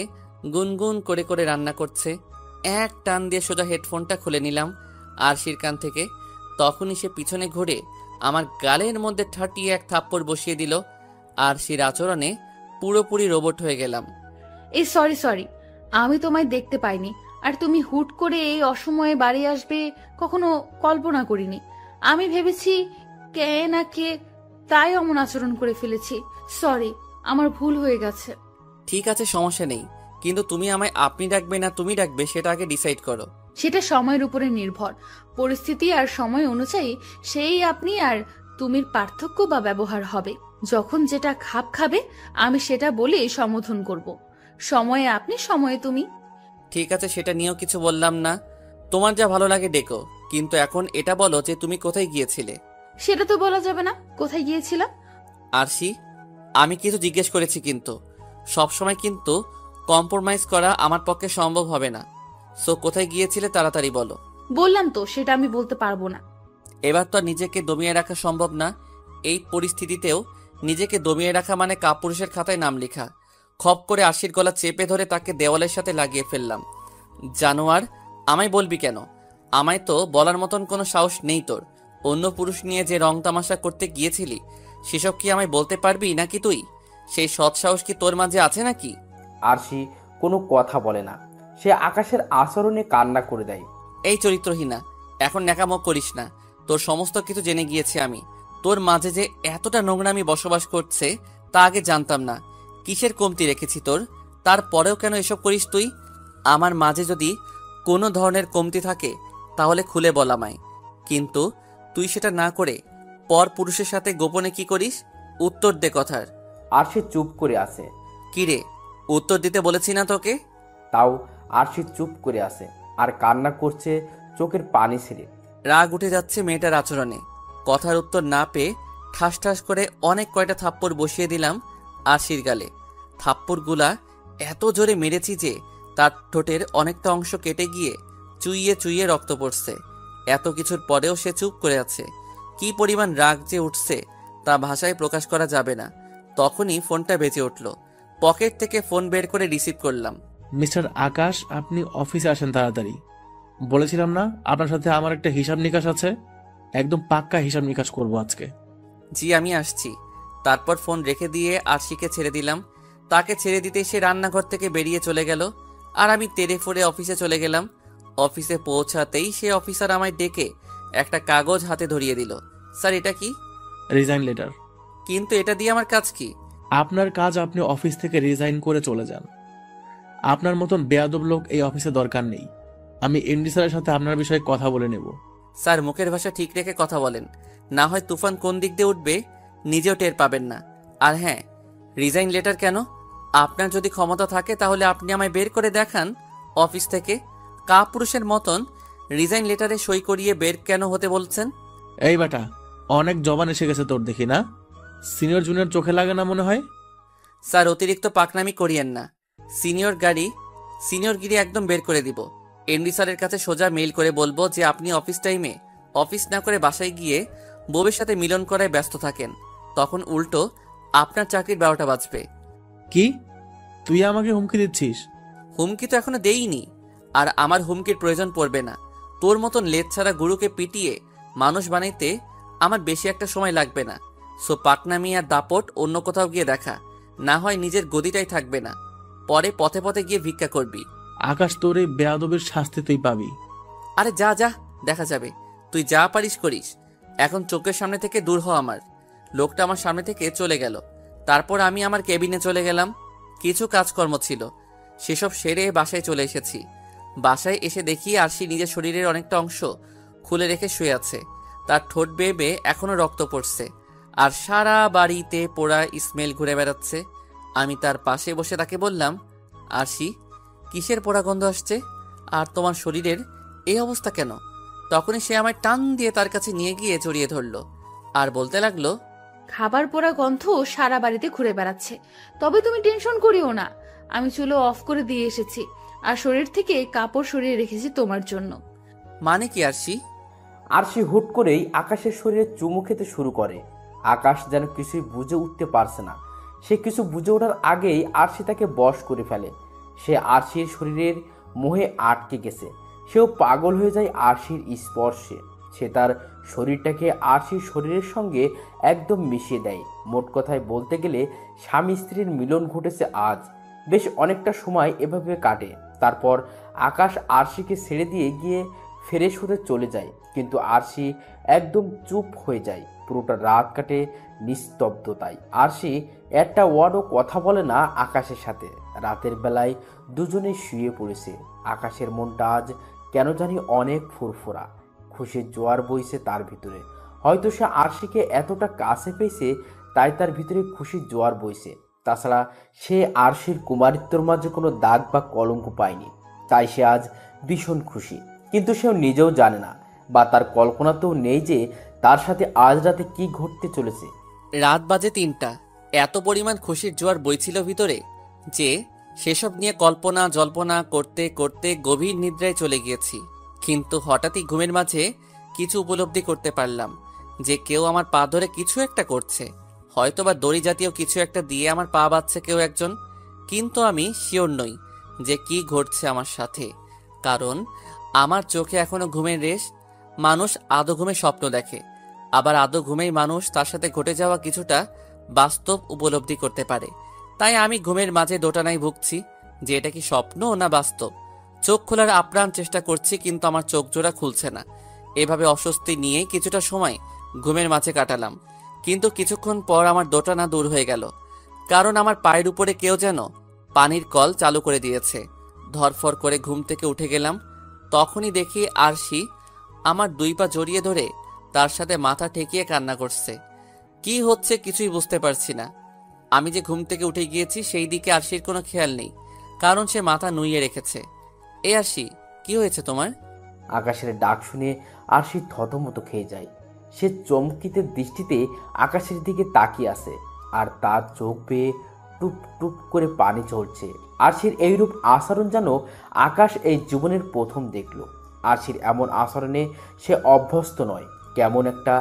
গুনগুন করে করে রান্না করছে। এক টান দিয়ে সোজা হেডফোনটা খুলে নিলাম আরশির কান থেকে। তখনই সে পিছনে ঘুরে আমার গালের মধ্যে 31 থাপ্পড় বসিয়ে দিল। আরশির আচরণে পুরোপুরি রোবট হয়ে গেলাম। এই সরি, আমি তোমায় দেখতে পাইনি, আর তুমি হুট করে এই অসময়ে বাড়ি আসবে কখনো কল্পনা করিনি। আমি ভেবেছি কে না কে, তাই অমন আচরণ করে ফেলেছি। সরি, আমার ভুল হয়ে গেছে। ঠিক আছে, সমস্যা নেই, কিন্তু তুমি আমায় আপনি ডাকবে না তুমি ডাকবে সেটা আগে ডিসাইড করো। সেটা সময়ের উপরে নির্ভর, পরিস্থিতি আর সময় অনুযায়ী সেই আপনি আর তুমির পার্থক্য বা ব্যবহার হবে। যখন যেটা খাপ খাবে আমি সেটা বলে সম্বোধন করব। সময়ে আপনি, সময়ে তুমি। ঠিক আছে, সেটা নিয়েও কিছু বললাম না। তোমার যা ভালো লাগে ডেকো, কিন্তু এখন এটা বলো যে তুমি কোথায় গিয়েছিলে। সেটা তো বলা যাবে না। কোথায় গিয়েছিলাম? আরশি, আমি কিছু জিজ্ঞেস করেছি, কিন্তু সবসময় কিন্তু কম্প্রোমাইজ করা আমার পক্ষে সম্ভব হবে না। সো কোথায় গিয়েছিলে তাড়াতাড়ি বলো। বললাম তো, সেটা আমি বলতে পারবো না। এবার তো আর নিজেকে দমিয়ে রাখা সম্ভব না। এই পরিস্থিতিতেও নিজেকে দমিয়ে রাখা মানে কাপুরুষের খাতায় নাম লেখা। খপ করে আরশির গলা চেপে ধরে তাকে দেওয়ালের সাথে লাগিয়ে ফেললাম। জানোয়ার, আমায় বলবি কেন? আমায় তো বলার মতন কোনো সাহস নেই তোর। অন্য পুরুষ নিয়ে যে রং তামাশা করতে গিয়েছিলি সেসব কি আমায় বলতে পারবি নাকি তুই? সেই সৎ সাহস কি তোর মাঝে আছে নাকি? আরশি কোনো কথা বলে না, সে আকাশের আচরণে কান্না করে দেয়। এই চরিত্রহীনা, এখন ন্যাকামো করিস না। তোর সমস্ত কিছু জেনে গিয়েছি আমি। তোর মাঝে যে এতটা নোংরামি বসবাস করছে তা আগে জানতাম না। কিসের কমতি রেখেছি তোর? তারপরেও কেন এসব করিস তুই? আমার মাঝে যদি কোনো ধরনের কমতি থাকে তাহলে খুলে বল আমায়, কিন্তু তুই সেটা না করে পর পুরুষের সাথে গোপনে কি করিস? উত্তর দে কথার। আরশি চুপ করে আছে। কিরে, উত্তর দিতে বলেছি না তোকে? তাও আরশি চুপ করে আছে আর কান্না করছে চোখের পানি ছেড়ে। রাগ উঠে যাচ্ছে মেয়েটার আচরণে। কথার উত্তর না পেয়ে ঠাস ঠাস করে অনেক কয়টা থাপ্পড় বসিয়ে দিলাম আরশির গালে। থাপ্পড়গুলা এত জোরে মেরেছি যে তার ঠোঁটের অনেকটা অংশ কেটে গিয়ে চুইয়ে চুইয়ে রক্ত পড়ছে। এত কিছুর পরেও সে চুপ করে আছে। কি পরিমাণ রাগ যে উঠছে তা ভাষায় প্রকাশ করা যাবে না। তখনই ফোনটা বেজে উঠল। পকেট থেকে ফোন বের করে রিসিভ করলাম। মিস্টার আকাশ, আপনি অফিসে আসেন তাড়াতাড়ি। বলেছিলাম না আপনার সাথে আমার একটা হিসাব নিকাশ আছে? একদম পাক্কা হিসাব নিকাশ করবো আজকে। জি, আমি আসছি। তারপর ফোন রেখে দিয়ে আরশিকে ছেড়ে দিলাম। তাকে ছেড়ে দিতে সে রান্নাঘর থেকে বেরিয়ে চলে গেল, আর আমি তেড়ে ফুড়ে অফিসে চলে গেলাম। অফিসে পৌঁছাতেই সে অফিসার আমায় ডেকে একটা কাগজ হাতে ধরিয়ে দিল। স্যার, এটা কি? Resign letter. কিন্তু এটা দিয়ে আমার কাজ কি? আপনার কাজ আপনি অফিস থেকে রিজাইন করে চলে যান। আপনার মতন বেয়াদব লোক এই অফিসে দরকার নেই। আমি এমডি স্যারের সাথে আপনার বিষয়ে কথা বলে নেব। স্যার, মুখের ভাষা ঠিক রেখে কথা বলেন, না হয় তুফান কোন দিক দিয়ে উঠবে নিজেও টের পাবেন না। আর হ্যাঁ, রিজাইন লেটার কেন? আপনার যদি ক্ষমতা থাকে তাহলে আপনি আমায় বের করে দেখান অফিস থেকে। কাপুরুষের মতন রিজাইন লেটারে সই করিয়ে বের কেন হতে বলছেন? এই বেটা, অনেক জবান এসে গেছে তোর, দেখি না? সিনিয়র জুনিয়র চোখে লাগে না মনে হয়? স্যার, অতিরিক্ত পাকনামি করিয়েন না। সিনিয়রগিরি একদম বের করে দিব। এমডি স্যারের কাছে সোজা মেইল করে বলবো যে আপনি অফিস টাইমে অফিস না করে বাসায় গিয়ে বউয়ের সাথে মিলন করায় ব্যস্ত থাকেন। তখন উল্টো আপনার চাকরির 12টা বাজবে। কি, তুই আমাকে হুমকি দিচ্ছিস? হুমকি তো এখনো দেইনি, আর আমার হুমকির প্রয়োজন পড়বে না। তোর মতন লেজ ছাড়া গুরুকে পিটিয়ে মানুষ বানাইতে আমার বেশি একটা সময় লাগবে না। সো পাকনামি আর দাপট অন্য কোথাও গিয়ে দেখা, না হয় নিজের গদিটাই থাকবে না, পরে পথে পথে গিয়ে ভিক্ষা করবি। আকাশ, তোর এই বেয়াদবের শাস্তি তুই পাবি। আরে যা যা, দেখা যাবে। তুই যা পারিস করিস। এখন চোখের সামনে থেকে দূর হ আমার। লোকটা আমার সামনে থেকে চলে গেল। তারপর আমি আমার কেবিনে চলে গেলাম। কিছু কাজকর্ম ছিল, সেসব সেরে বাসায় চলে এসেছি। বাসায় এসে দেখি আরশি নিজের শরীরের অনেকটা অংশ খুলে রেখে শুয়ে আছে। তার ঠোঁট বেয়ে বেয়ে এখনো রক্ত পড়ছে, আর সারা বাড়িতে পোড়া স্মেল ঘুরে বেড়াচ্ছে। আমি তার পাশে বসে তাকে বললাম, আরশি, কিসের পোড়া গন্ধ আসছে? আর তোমার শরীরের এই অবস্থা কেন? তখনই সে আমায় টান দিয়ে তার কাছে নিয়ে গিয়ে জড়িয়ে ধরলো আর বলতে লাগলো, খাবার পোড়া গন্ধ সারা বাড়িতে ঘুরে বেড়াচ্ছে। তবে তুমি টেনশন করিও না, আমি চুলো অফ করে দিয়ে এসেছি, আর শরীর থেকে কাপড় সরিয়ে রেখেছি তোমার জন্য। মানে কি আরশি? আরশি হুট করেই আকাশের শরীরে চুমু খেতে শুরু করে। আকাশ যেন কিছুই বুঝে উঠতে পারছে না। সে কিছু বুঝে ওঠার আগেই আরশি তাকে বশ করে ফেলে। সে আরশির শরীরের মোহে আটকে গেছে। সেও পাগল হয়ে যায় আরশির স্পর্শে। সে তার শরীরটাকে আরশির শরীরের সঙ্গে একদম মিশিয়ে দেয়। মোট কথায় বলতে গেলে স্বামী স্ত্রীর মিলন ঘটেছে আজ। বেশ অনেকটা সময় এভাবে কাটে। তারপর আকাশ আরশিকে ছেড়ে দিয়ে গিয়ে ফ্রেশ হতে চলে যায়, কিন্তু আরশি একদম চুপ হয়ে যায়। পুরোটা রাত কাটে নিস্তব্ধতায়। আরশি একটা ওয়ার্ডও কথা বলে না আকাশের সাথে। রাতের বেলায় দুজনেই শুয়ে পড়েছে। আকাশের মনটা আজ কেন জানি অনেক ফুরফুরা। খুশির জোয়ার বইছে তার ভিতরে। হয়তো সে আরশিকে এতটা কাছে পেয়েছে, তাই তার ভিতরে খুশির জোয়ার বইছে। তাছাড়া সে আরশির কুমারিত্বর মাঝে কোনো দাগ বা কলঙ্ক পায়নি, তাই সে আজ ভীষণ খুশি। কিন্তু সেও নিজেও জানে না, বা তার কল্পনাতেও নেই যে তার সাথে আজ রাতে কি ঘটতে চলেছে। রাত বাজে 3টা। এত পরিমাণ খুশির জোয়ার বইছিল ভিতরে যে সেসব নিয়ে কল্পনা জল্পনা করতে করতে গভীর নিদ্রায় চলে গিয়েছি। কিন্তু হঠাৎই ঘুমের মাঝে কিছু উপলব্ধি করতে পারলাম যে কেউ আমার পা ধরে কিছু একটা করছে, হয়তো বা দড়ি জাতীয় কিছু একটা দিয়ে আমার পা বাঁধছে কেউ একজন। কিন্তু আমি শিওর নই যে কি ঘটছে আমার সাথে, কারণ আমার চোখে এখনো ঘুমের রেশ। মানুষ আদো ঘুমে স্বপ্ন দেখে, আবার আদো ঘুমেই মানুষ তার সাথে ঘটে যাওয়া কিছুটা বাস্তব উপলব্ধি করতে পারে। তাই আমি ঘুমের মাঝে দোটানায় ভুগছি যে এটা কি স্বপ্ন না বাস্তব। চোখ খোলার আপ্রাণ চেষ্টা করছি, কিন্তু আমার চোখ জোড়া খুলছে না। এভাবে অস্বস্তি নিয়ে কিছুটা সময় ঘুমের মাঝে কাটালাম, কিন্তু কিছুক্ষণ পর আমার দোটানা দূর হয়ে গেল, কারণ আমার পায়ের উপরে কেউ যেন পানির কল চালু করে দিয়েছে। ধরফর করে ঘুম থেকে উঠে গেলাম। তখনই দেখি আরশি আমার 2 পা জড়িয়ে ধরে তার সাথে মাথা ঠেকিয়ে কান্না করছে। কি হচ্ছে কিছুই বুঝতে পারছি না। আমি যে ঘুম থেকে উঠে গিয়েছি সেই দিকে আরশির কোনো খেয়াল নেই, কারণ সে মাথা নুইয়ে রেখেছে। এ আরশি, কি হয়েছে তোমার? আকাশের ডাক শুনে আরশি থতমত খেয়ে যায়। সে চমকিতে দৃষ্টিতে আকাশের দিকে তাকিয়ে আছে, আর তার চোখ বেয়ে টুপ টুপ করে পানি ঝরছে। আরশির এইরূপ আচরণ যেন আকাশ এই জীবনের প্রথম দেখল। আরশির এমন আচরণে সে অভ্যস্ত নয়। কেমন একটা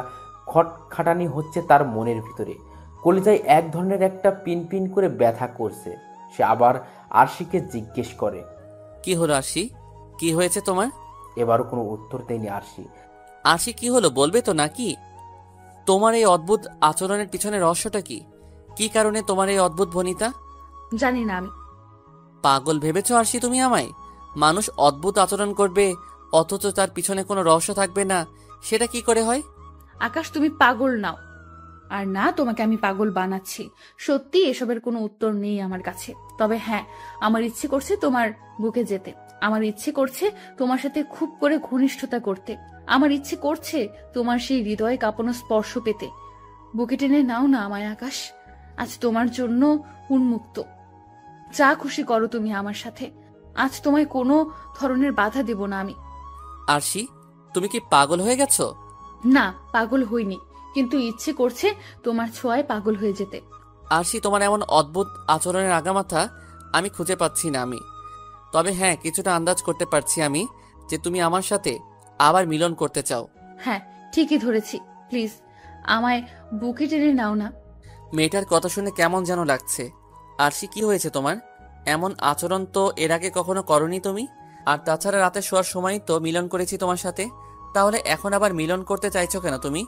খটখাটানি হচ্ছে তার মনের ভিতরে। কলিজায় এক ধরনের একটা পিন পিন করে ব্যথা করছে। সে আবার আরশিকে জিজ্ঞেস করে, কি হলো আরশি, কি হয়েছে তোমার? এবারও কোনো উত্তর দেয়নি আরশি। আরশি, কি হলো বলবে তো নাকি? তোমার এই অদ্ভুত আচরণের পিছনে রহস্যটা কি? কি কারণে তোমার এই অদ্ভুত ভনিতা? জানি না আমি। পাগল ভেবেছো আরশি তুমি আমায়? মানুষ অদ্ভুত আচরণ করবে অথচ তার পিছনে কোনো রহস্য থাকবে না, সেটা কি করে হয়? আকাশ, তুমি পাগল নাও, আর না তোমাকে আমি পাগল বানাচ্ছি। সত্যি এসবের কোনো উত্তর নেই আমার কাছে। তবে হ্যাঁ, আমার ইচ্ছে করছে তোমার বুকে যেতে। আমার ইচ্ছে করছে তোমার সাথে খুব করে ঘনিষ্ঠতা করতে। আমার ইচ্ছে করছে তোমার সেই হৃদয়ে কাঁপানো স্পর্শ পেতে। বুকে টেনে নাও না আমায় আকাশ, আজ তোমার জন্য উন্মুক্ত। যা খুশি করো তুমি আমার সাথে। আজ তোমায় কোনো ধরনের বাধা দেব না আমি। আরশি, তুমি কি পাগল হয়ে গেছো? না, পাগল হইনি, কিন্তু ইচ্ছে করছে তোমার ছোঁয়ায় পাগল হয়ে যেতে। আরশি, তোমার এমন অদ্ভুত আচরণের আগামাথা আমি খুঁজে পাচ্ছি না আমি। তবে হ্যাঁ, কিছুটা আন্দাজ করতে পারছি আমি যে তুমি আমার সাথে আবার মিলন করতে চাও। হ্যাঁ, ঠিকই ধরেছি। প্লিজ আমায় বুকে টেনে নাও না। মেয়েটার কথা শুনে কেমন যেন লাগছে। আরশি, কি হয়েছে তোমার? এমন আচরণ তো এর আগে কখনো করনি তুমি। আর তাছাড়া রাতে শোয়ার সময় তো মিলন করেছি তোমার সাথে, তাহলে এখন আবার মিলন করতে চাইছো কেন তুমি?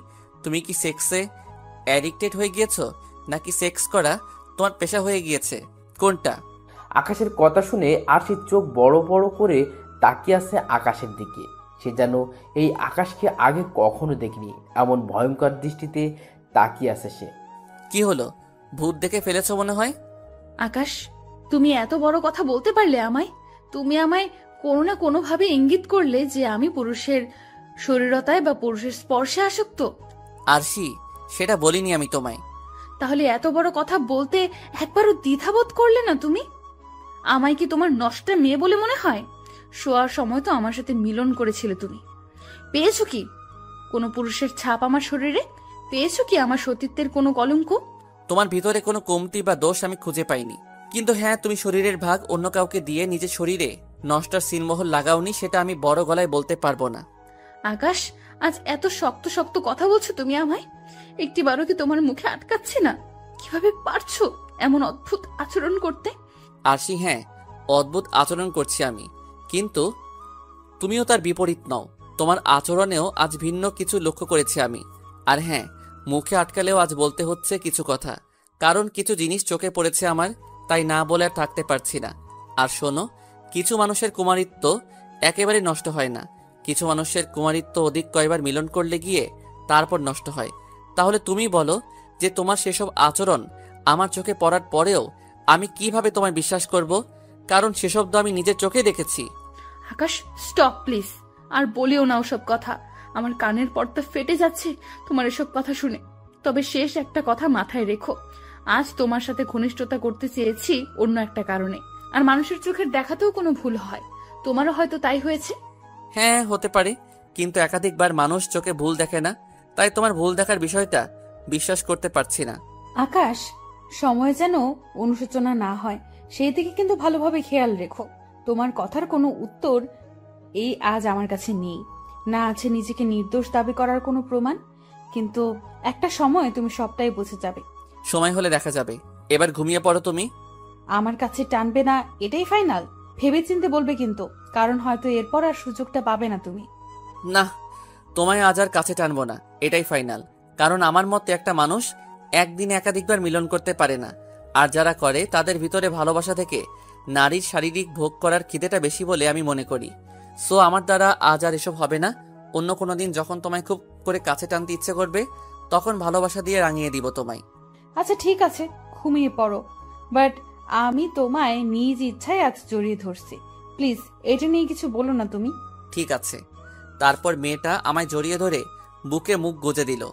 তুমি কি সেক্সে অ্যাডিক্টেড হয়ে গিয়েছো, নাকি সেক্স করা তোমার পেশা হয়ে গিয়েছে? কোনটা? আকাশের কথা শুনে আরশির চোখ বড় বড় করে তাকিয়ে আছে আকাশের দিকে। সে যেন এই আকাশকে আগে কখনো দেখেনি, এমন ভয়ঙ্কর দৃষ্টিতে তাকিয়ে আছে সে। কি হলো, ভূত দেখে ফেলেছো মনে হয়? আকাশ, তুমি এত বড় কথা বলতে পারলে আমায়? তুমি আমায় কোনো না কোনো ভাবে ইঙ্গিত করলে যে আমি পুরুষের শরীরতায় বা পুরুষের স্পর্শে আসক্ত। আরশি, সেটা বলিনি আমি তোমায়। তাহলে এত বড় কথা বলতে একবারও দ্বিধাবোধ করলে না তুমি? আমায় কি তোমার নষ্ট মেয়ে বলে মনে হয়? শোয়ার সময় তো আমার সাথে মিলন করেছিলে তুমি। পেয়েছো কি কোনো পুরুষের ছাপ আমার শরীরে? পেয়েছো কি আমার সতীত্বের কোনো কলঙ্ক? তোমার ভিতরে কোনো কমতি বা দোষ আমি খুঁজে পাইনি। কিন্তু হ্যাঁ, তুমি শরীরের ভাগ অন্য কাউকে দিয়ে নিজের শরীরে নষ্টার সিনমোহর লাগাওনি, সেটা আমি বড় গলায় বলতে পারবো না। আকাশ, আজ এত শক্ত শক্ত কথা বলছো তুমি আমায়। একটিবারও কি তোমার মুখে আটকাচ্ছে না? কিভাবে পারছো এমন অদ্ভুত আচরণ করতে? আরশি, হ্যাঁ, অদ্ভুত আচরণ করছি আমি, কিন্তু তুমিও তার বিপরীত নও। তোমার আচরণেও আজ ভিন্ন কিছু লক্ষ্য করেছি আমি। আর হ্যাঁ, মুখে আটকালেও আজ বলতে হচ্ছে কিছু কথা, কারণ কিছু জিনিস চোখে পড়েছে আমার, তাই না বলে আর থাকতে পারছি না। আর শোনো, কিছু মানুষের কুমারিত্ব একেবারে নষ্ট হয় না। কিছু মানুষের কুমারিত্ব অধিক কয়বার মিলন করলে গিয়ে তারপর নষ্ট হয়। তাহলে তুমি বলো যে তোমার সেসব আচরণ আমার চোখে পড়ার পরেও আমি কিভাবে তোমায় বিশ্বাস করব? কারণ সেসব তো আমি নিজের চোখে দেখেছি। আকাশ, স্টপ প্লিজ। আর বলিও না ওসব কথা। আমার কানের পর্দা ফেটে যাচ্ছে তোমার এসব কথা শুনে। তবে শেষ একটা কথা মাথায় রেখো, আজ তোমার সাথে ঘনিষ্ঠতা করতে চেয়েছি অন্য একটা কারণে। আর মানুষের চোখের দেখাতেও কোনো ভুল হয়, তোমারও হয়তো তাই হয়েছে। হ্যাঁ, হতে পারে, কিন্তু একাধিকবার মানুষ চোখে ভুল দেখে না, তাই তোমার ভুল দেখার বিষয়টা বিশ্বাস করতে পারছি না। আকাশ, সময় যেন অনুশোচনা না হয় সেই দিকে কিন্তু ভালোভাবে খেয়াল রেখো। তোমার কথার কোনো উত্তর এই আজ আমার কাছে নেই, না আছে নিজেকে নির্দোষ দাবি করার কোনো প্রমাণ। কিন্তু একটা সময় তুমি সবটাই বুঝে যাবে। সময় হলে দেখা যাবে। এবার ঘুমিয়ে পড়ো তুমি। আমার কাছে টানবে না এটাই ফাইনাল? ভেবেচিন্তে বলবে কিন্তু, কারণ হয়তো এরপর আর সুযোগটা পাবে না তুমি। না, তোমায় আজ আর কাছে টানবো না, এটাই ফাইনাল। কারণ আমার মতে একটা মানুষ একদিনে একাধিকবার মিলন করতে পারে না, আর যারা করে তাদের ভিতরে ভালোবাসা থেকে নারীর শারীরিক ভোগ করার খিদেটা বেশি বলে আমি মনে করি। সো আমার দ্বারা আজ আর এসব হবে না। অন্য কোনো দিন যখন তোমায় খুব করে কাছে টানতে ইচ্ছে করবে, তখন ভালোবাসা দিয়ে রাঙিয়ে দিব তোমায়। আচ্ছা ঠিক আছে, ঘুমিয়ে পড়ো। বাট আমি তোমায় নিজ ইচ্ছায় আজ জড়িয়ে ধরছি। প্লিজ এটা নিয়ে কিছু বলো না তুমি। ঠিক আছে। তারপর মেয়েটা আমায় জড়িয়ে ধরে বুকে মুখ গুজে দিল।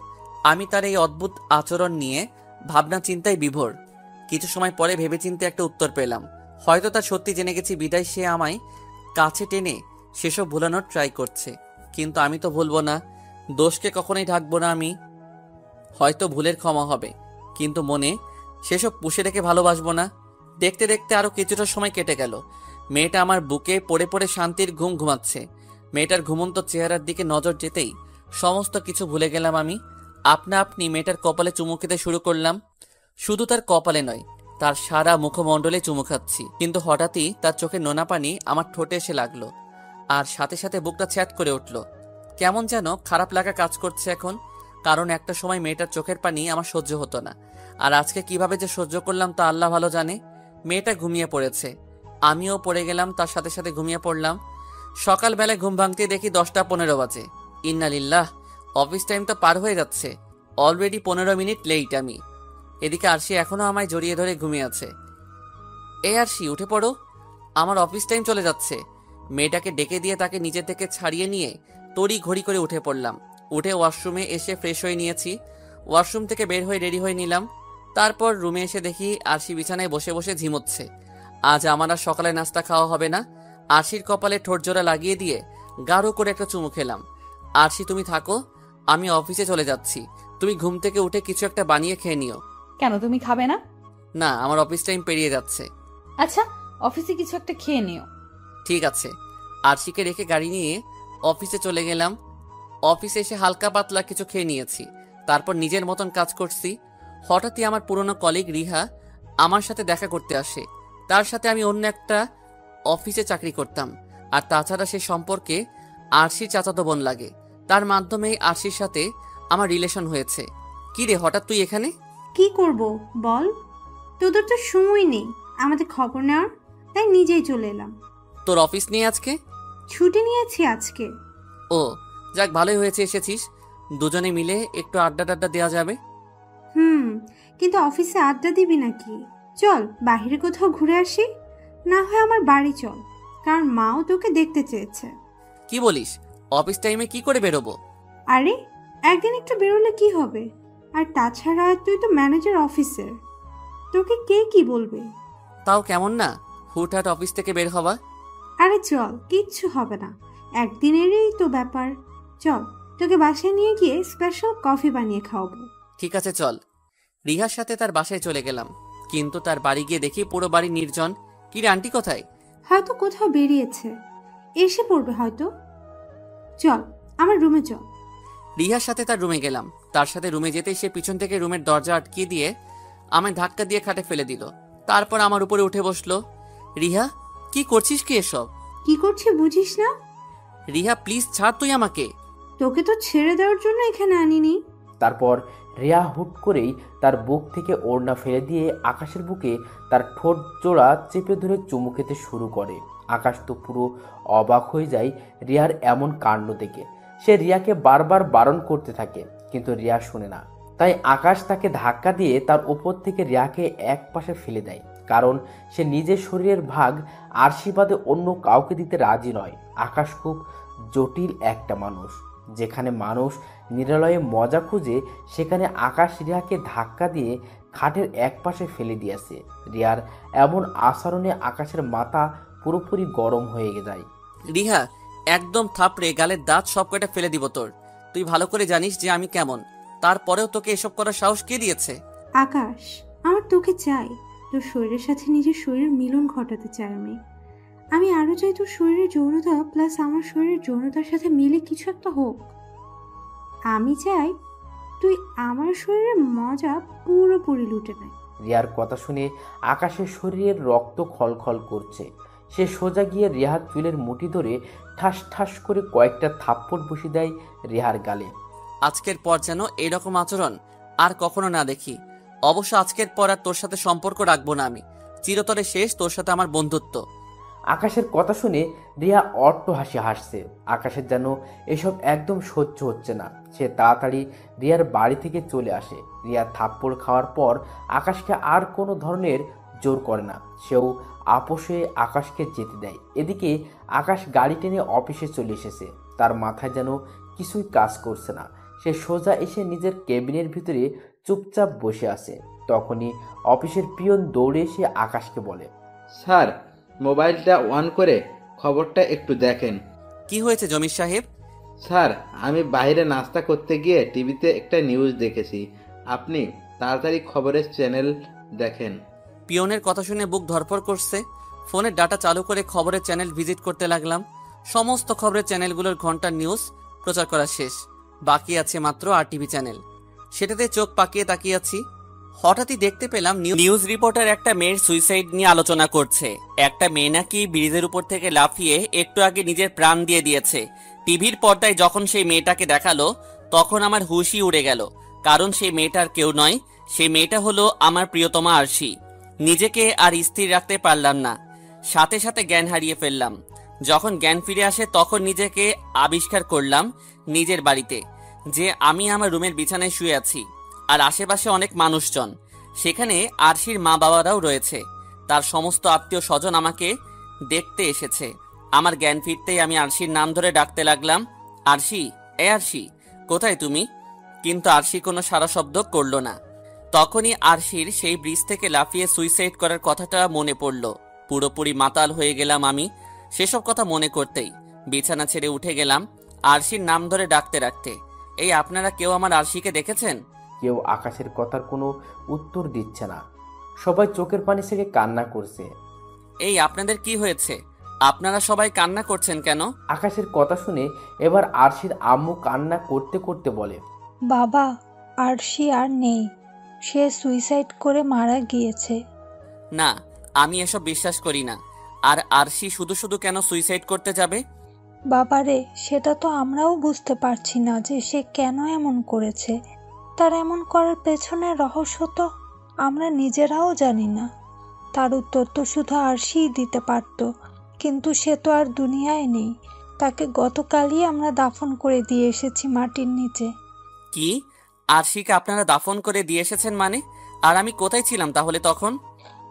আমি তার এই অদ্ভুত আচরণ নিয়ে ভাবনা চিন্তায় বিভোর। কিছু সময় পরে ভেবেচিন্তে একটা উত্তর পেলাম। হয়তো তার সত্যি জেনে গেছি বিদায় সে আমায় কাছে টেনে সেসব ভুলানোর ট্রাই করছে। কিন্তু আমি তো ভুলবো না, দোষকে কখনোই ঢাকবো না আমি। হয়তো ভুলের ক্ষমা হবে, কিন্তু মনে সেসব পুষে রেখে ভালোবাসবো না। দেখতে দেখতে আরো কিছুটা সময় কেটে গেল। মেয়েটা আমার বুকে পড়ে পড়ে শান্তির ঘুম ঘুমাচ্ছে। মেয়েটার ঘুমন্ত চেহারার দিকে নজর যেতেই সমস্ত কিছু ভুলে গেলাম আমি। আপনা আপনি মেয়েটার কপালে চুমু খেতে শুরু করলাম। শুধু তার কপালে নয়, তার সারা মুখমণ্ডলে চুমু খাচ্ছি। কিন্তু হঠাৎই তার চোখে নোনা পানি আমার ঠোঁটে এসে লাগলো, আর সাথে সাথে বুকটা ছ্যাঁত করে উঠল। কেমন যেন খারাপ লাগা কাজ করছে এখন, কারণ একটা সময় মেয়েটার চোখের পানি আমার সহ্য হতো না। আর আজকে কিভাবে যে সহ্য করলাম তা আল্লাহ ভালো জানে। মেয়েটা ঘুমিয়ে পড়েছে, আমিও পড়ে গেলাম, তার সাথে সাথে ঘুমিয়ে পড়লাম। সকালবেলায় ঘুম ভাঙতে দেখি 10টা 15 বাজে। ইন্নালিল্লাহ, অফিস টাইম তো পার হয়ে যাচ্ছে। অলরেডি 15 মিনিট লেট আমি। এদিকে আরশি এখনো আমায় জড়িয়ে ধরে ঘুমিয়ে আছে। আরশি, উঠে পড়ো, আমার অফিস টাইম চলে যাচ্ছে। মেয়েটাকে ডেকে দিয়ে তাকে নিজে থেকে ছাড়িয়ে নিয়ে তড়ি ঘড়ি করে উঠে পড়লাম। উঠে ওয়াশরুমে এসে ফ্রেশ হয়ে নিয়েছি। ওয়াশরুম থেকে বের হয়ে রেডি হয়ে নিলাম। তারপর রুমে এসে দেখি আরশি বিছানায় বসে বসে ঝিমোচ্ছে। আজ আমার আর সকালে নাস্তা খাওয়া হবে না। আরশির কপালে ঠোঁট জোড়া লাগিয়ে দিয়ে গাঢ় করে একটা চুমু খেলাম। আরশি তুমি থাকো, আমি অফিসে চলে যাচ্ছি। তুমি ঘুম থেকে উঠে কিছু একটা বানিয়ে খেয়ে নিও। কেন, তুমি খাবে না? না, আমার অফিস টাইম পেরিয়ে যাচ্ছে। আচ্ছা, অফিসে কিছু একটা খেয়ে নিও। ঠিক আছে। আরশিকে রেখে গাড়ি নিয়ে অফিসে চলে গেলাম। অফিসে এসে হালকা পাতলা কিছু খেয়ে নিয়েছি, তারপর নিজের মতন কাজ করছি। হঠাৎই আমার পুরনো কলিগ রিহা আমার সাথে দেখা করতে আসে। তার সাথে আমি অন্য একটা অফিসে চাকরি করতাম, আর তাছাড়া সে সম্পর্কে আরশির চাচাতো বোন লাগে। তার মাধ্যমেই আরশির সাথে আমার রিলেশন হয়েছে। কি রে, হঠাৎ তুই এখানে? কি করব বল, তোদের তো সময় নেই আমাদের খবর নেওয়ার, তাই নিজেই চলে এলাম। তোর অফিস নিয়ে আজকে ছুটি নিয়েছি আজকে। ও যাক, ভালোই হয়েছে এসেছিস। দুজনে মিলে একটু আড্ডা টাড্ডা দেওয়া যাবে। কিন্তু অফিসে আড্ডা দিবি নাকি? চল বাইরে কোথাও ঘুরে আসি, না হয় আমার বাড়ি চল, কারণ মাও তোকে দেখতে চেয়েছে। কি বলিস? অফিস টাইমে কি করে বেরোবো? আরে একদিন একটু বেরোলে কি হবে? আর তাছাড়া তুই তো ম্যানেজার অফিসের, তোকে কে কি বলবে? তাও কেমন না হুটহাট অফিস থেকে বের হওয়া। আরে চল, কিচ্ছু হবে না, একদিনেরই তো ব্যাপার। চল তোকে বাসায় নিয়ে গিয়ে স্পেশাল কফি বানিয়ে খাওয়াবো। ঠিক আছে চল। রিহার সাথে তার বাসায় চলে গেলাম, কিন্তু তার বাড়ি গিয়ে দেখি পুরো বাড়ি নির্জন। কি রে, আন্টি কোথায়? হয়তো কোথাও বেরিয়েছে, এসে পড়বে হয়তো। চল আমার রুমে চল। রিহার সাথে তার রুমে গেলাম। তার সাথে রুমে যেতেই সে পিছন থেকে রুমের দরজা আটকিয়ে দিয়ে আমায় ধাক্কা দিয়ে খাটে ফেলে দিল। তারপর আমার উপরে উঠে বসলো। রিহা, কি করছিস কি এসব? কি করছি বুঝিস না? রিহা প্লিজ ছাড় তুই আমাকে। তোকে তো ছেড়ে দেওয়ার জন্য এখানে আনিনি। তারপর রিয়া হুট করেই তার বুক থেকে ওড়না ফেলে দিয়ে আকাশের বুকে তার ঠোঁট জোড়া চেপে ধরে চুমু খেতে শুরু করে। আকাশ তো পুরো অবাক হয়ে যায় রিয়ার এমন কাণ্ড দেখে। সে রিয়াকে বারবার বারণ করতে থাকে, কিন্তু রিয়া শুনে না। তাই আকাশ তাকে ধাক্কা দিয়ে তার উপর থেকে রিয়াকে এক পাশে ফেলে দেয়, কারণ সে নিজের শরীরের ভাগ আশীর্বাদে অন্য কাউকে দিতে রাজি নয়। আকাশ খুব জটিল একটা মানুষ। যেখানে মানুষ নিরালয়ে মজা খুঁজে, সেখানে আকাশ রিয়াকে ধাক্কা দিয়ে খাটের এক পাশে ফেলে দিয়েছে। রিয়ার এমন আচরণে আকাশের মাথা পুরোপুরি গরম হয়ে যায়। রিহা, একদম থাপড়ে গালের দাঁত সব কটা ফেলে দিব তোর। তুই ভালো করে জানিস যে আমি কেমন, তারপরেও তোকে এসব করার সাহস কে দিয়েছে? আকাশ, আমার তোকে চাই। তোর শরীরের সাথে নিজের শরীরের মিলন ঘটাতে চাই আমি আরো চাই তোর শরীরের যৌনতা প্লাস আমার শরীরের যৌনতার সাথে মিলে কিছু একটা হোক। আমি চাই তুই আমার শরীরের মজা পুরোপুরি লুটে নেয়। রিয়ার কথা শুনে আকাশের শরীরের রক্ত খলখল করছে। সে সোজা গিয়ে রিহার চুলের মুঠি ধরে ঠাস ঠাস করে কয়েকটা থাপ্পড় বসিয়ে দেয় রিহার গালে। আজকের পর যেন এরকম আচরণ আর কখনো না দেখি। অবশ্য আজকের পর আর তোর সাথে সম্পর্ক রাখবো না আমি। চিরতরে শেষ তোর সাথে আমার বন্ধুত্ব। আকাশের কথা শুনে রিয়া অট্ট হাসি হাসছে। আকাশের যেন এসব একদম সহ্য হচ্ছে না। সে তাড়াতাড়ি রিয়ার বাড়ি থেকে চলে আসে। রিয়া থাপ্পড় খাওয়ার পর আকাশকে আর কোনো ধরনের জোর করে না। সেও আপোষে আকাশকে যেতে দেয়। এদিকে আকাশ গাড়ি টেনে অফিসে চলে এসেছে। তার মাথায় যেন কিছুই কাজ করছে না। সে সোজা এসে নিজের কেবিনের ভিতরে চুপচাপ বসে আছে। তখনই অফিসের পিয়ন দৌড়ে এসে আকাশকে বলে, স্যার, মোবাইলটা অন করে খবরটা একটু দেখেন। কি হয়েছে জমির সাহেব? স্যার, আমি বাইরে নাস্তা করতে গিয়ে টিভিতে একটা নিউজ দেখেছি। আপনি তাড়াতাড়ি খবরের চ্যানেল দেখেন। পিয়নের কথা শুনে বুক ধরপড় করছে। ফোনের ডাটা চালু করে খবরের চ্যানেল ভিজিট করতে লাগলাম। সমস্ত খবরের চ্যানেলগুলোর ঘন্টার নিউজ প্রচার করা শেষ। বাকি আছে মাত্র আরটিভি চ্যানেল। সেটাতে চোখ পাকিয়ে তাকিয়ে আছি। হঠাৎই দেখতে পেলাম নিউজ রিপোর্টার একটা মেয়ের সুইসাইড নিয়ে আলোচনা করছে। একটা মেয়ে নাকি ব্রিজের উপর থেকে লাফিয়ে একটু আগে নিজের প্রাণ দিয়ে দিয়েছে। টিভির পর্দায় যখন সেই মেয়েটাকে দেখালো, তখন আমার হুশই উড়ে গেল। কারণ সেই মেয়েটার কেউ নয়, সেই মেয়েটা হলো আমার প্রিয়তমা আরশি। নিজেকে আর স্থির রাখতে পারলাম না, সাথে সাথে জ্ঞান হারিয়ে ফেললাম। যখন জ্ঞান ফিরে আসে তখন নিজেকে আবিষ্কার করলাম নিজের বাড়িতে, যে আমি আমার রুমের বিছানায় শুয়ে আছি, আর আশেপাশে অনেক মানুষজন। সেখানে আরশির মা বাবারাও রয়েছে। তার সমস্ত আত্মীয় স্বজন আমাকে দেখতে এসেছে। আমার জ্ঞান ফিরতেই আমি আরশির নাম ধরে ডাকতে লাগলাম, আরশি, এ আরশি, কোথায় তুমি? কিন্তু আরশি কোনো সাড়া শব্দ করলো না। তখনই আরশির সেই ব্রিজ থেকে লাফিয়ে সুইসাইড করার কথাটা মনে পড়ল। পুরোপুরি মাতাল হয়ে গেলাম আমি সেসব কথা মনে করতেই। বিছানা ছেড়ে উঠে গেলাম আরশির নাম ধরে ডাকতে ডাকতে। এই আপনারা কেউ আমার আরশিকে দেখেছেন? কেউ আকাশের কথার কোনো উত্তর দিচ্ছে না। সবাই চোখের পানি ছেড়ে কান্না করছে। এই আপনাদের কি হয়েছে? আপনারা সবাই কান্না করছেন কেন? আকাশের কথা শুনে এবার আরশির আম্মু কান্না করতে করতে বলে, বাবা, আরশি আর নেই, সে সুইসাইড করে মারা গিয়েছে। না, আমি এসব বিশ্বাস করি না। আর আরশি শুধু শুধু কেন সুইসাইড করতে যাবে? বাবারে, সেটা তো আমরাও বুঝতে পারছি না যে সে কেন এমন করেছে। তার এমন করার পেছনে রহস্য তো আমরা নিজেরাও জানি না। তার উত্তর তো শুধু আরশিই দিতে পারত, কিন্তু সে তো আর দুনিয়ায় নেই। তাকে গতকালই আমরা দাফন করে দিয়ে এসেছি মাটির নিচে। কি? আরশিকে আপনারা দাফন করে দিয়ে এসেছেন মানে? আর আমি কোথায় ছিলাম তাহলে তখন?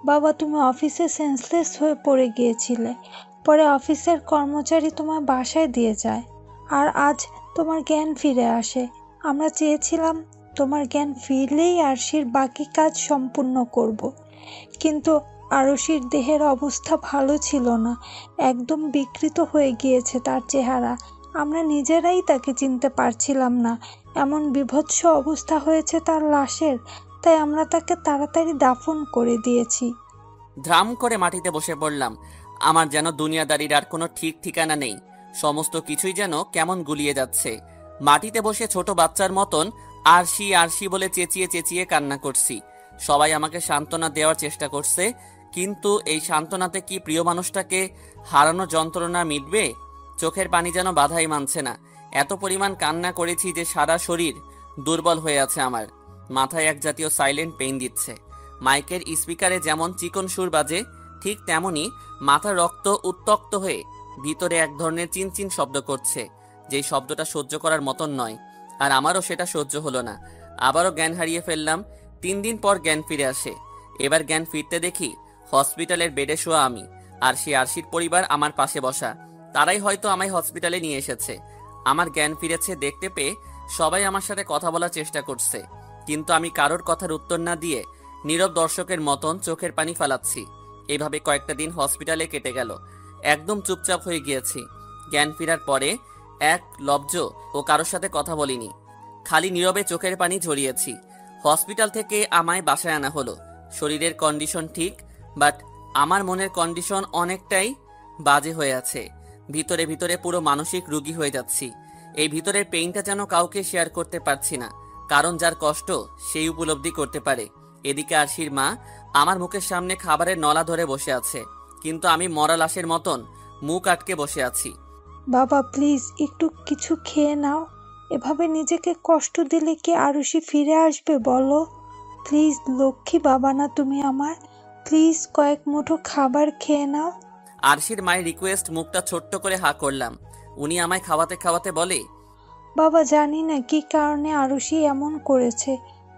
বাবা, তুমি অফিসে সেন্সলেস হয়ে পড়ে গিয়েছিলে। পরে অফিসের কর্মচারী তোমার বাসায় দিয়ে যায়, আর আজ তোমার জ্ঞান ফিরে আসে। আমরা চেয়েছিলাম তোমার জ্ঞান ফিরলেই আরশির বাকি কাজ সম্পূর্ণ করব, কিন্তু আরশির দেহের অবস্থা ভালো ছিল না, একদম বিকৃত হয়ে গিয়েছে তার চেহারা। আমরা নিজেরাই তাকে চিনতে পারছিলাম না, এমন বিভৎস অবস্থা হয়েছে তার লাশের। তাই আমরা তাকে তাড়াতাড়ি দাফন করে দিয়েছি। ধ্রাম করে মাটিতে বসে পড়লাম। আমার যেন দুনিয়াদারির আর কোনো ঠিক ঠিকানা নেই। সমস্ত কিছুই যেন কেমন গুলিয়ে যাচ্ছে। মাটিতে বসে ছোট বাচ্চার মতন আরশি আরশি বলে চেঁচিয়ে চেঁচিয়ে কান্না করছি। সবাই আমাকে সান্ত্বনা দেওয়ার চেষ্টা করছে, কিন্তু এই সান্ত্বনাতে কি প্রিয় মানুষটাকে হারানো যন্ত্রণা মিটবে? চোখের পানি যেন বাধাই মানছে না। এত পরিমাণ কান্না করেছি যে সারা শরীর দুর্বল হয়ে আছে আমার। মাথায় এক জাতীয় সাইলেন্ট পেইন দিচ্ছে। মাইকের স্পিকারে যেমন চিকন সুর বাজে, ঠিক তেমনি মাথার রক্ত উত্তক্ত হয়ে ভিতরে এক ধরনের চিনচিন শব্দ করছে, যেই শব্দটা সহ্য করার মতন নয়। আর আমারও সেটা সহ্য হলো না। আবারও জ্ঞান হারিয়ে ফেললাম। 3 দিন পর জ্ঞান ফিরে আসে। এবার জ্ঞান ফিরতে দেখি হসপিটালের বেডে শোয়া আমি, আর সে আরশির পরিবার আমার পাশে বসা। তারাই হয়তো আমায় হসপিটালে নিয়ে এসেছে। আমার জ্ঞান ফিরেছে দেখতে পেয়ে সবাই আমার সাথে কথা বলার চেষ্টা করছে, কিন্তু আমি কারোর কথার উত্তর না দিয়ে নীরব দর্শকের মতন চোখের পানি ফেলাচ্ছি। এভাবে কয়েকটা দিন হসপিটালে কেটে গেল। একদম চুপচাপ হয়ে গিয়েছি। জ্ঞান ফেরার পরে এক লব্জ ও কারোর সাথে কথা বলিনি, খালি নীরবে চোখের পানি ঝরিয়েছি। হসপিটাল থেকে আমায় বাসায় আনা হলো। শরীরের কন্ডিশন ঠিক, বাট আমার মনের কন্ডিশন অনেকটাই বাজে হয়ে আছে। ভিতরে ভিতরে পুরো মানসিক রোগী হয়ে যাচ্ছি। এই ভিতরের পেইনটা যেন কাউকে শেয়ার করতে পারছি না, কারণ যার কষ্ট সেই উপলব্ধি করতে পারে। এদিকে আরশির মা আমার মুখের সামনে খাবারের নলা ধরে বসে আছে, কিন্তু আমি মরা লাশের মতন মুখ আটকে বসে আছি। বাবা, প্লিজ একটু কিছু খেয়ে নাও। এভাবে নিজেকে কষ্ট দিলে কি আরশি ফিরে আসবে বলো? প্লিজ লক্ষ্মী বাবা না তুমি আমার, প্লিজ কয়েক মুঠো খাবার খেয়ে নাও। আরশির মায়ের রিকোয়েস্ট মুখটা ছোট্ট করে হা করলাম। উনি আমায় খাওয়াতে খাওয়াতে বলে, বাবা, জানি না কি কারণে আরশি এমন করেছে,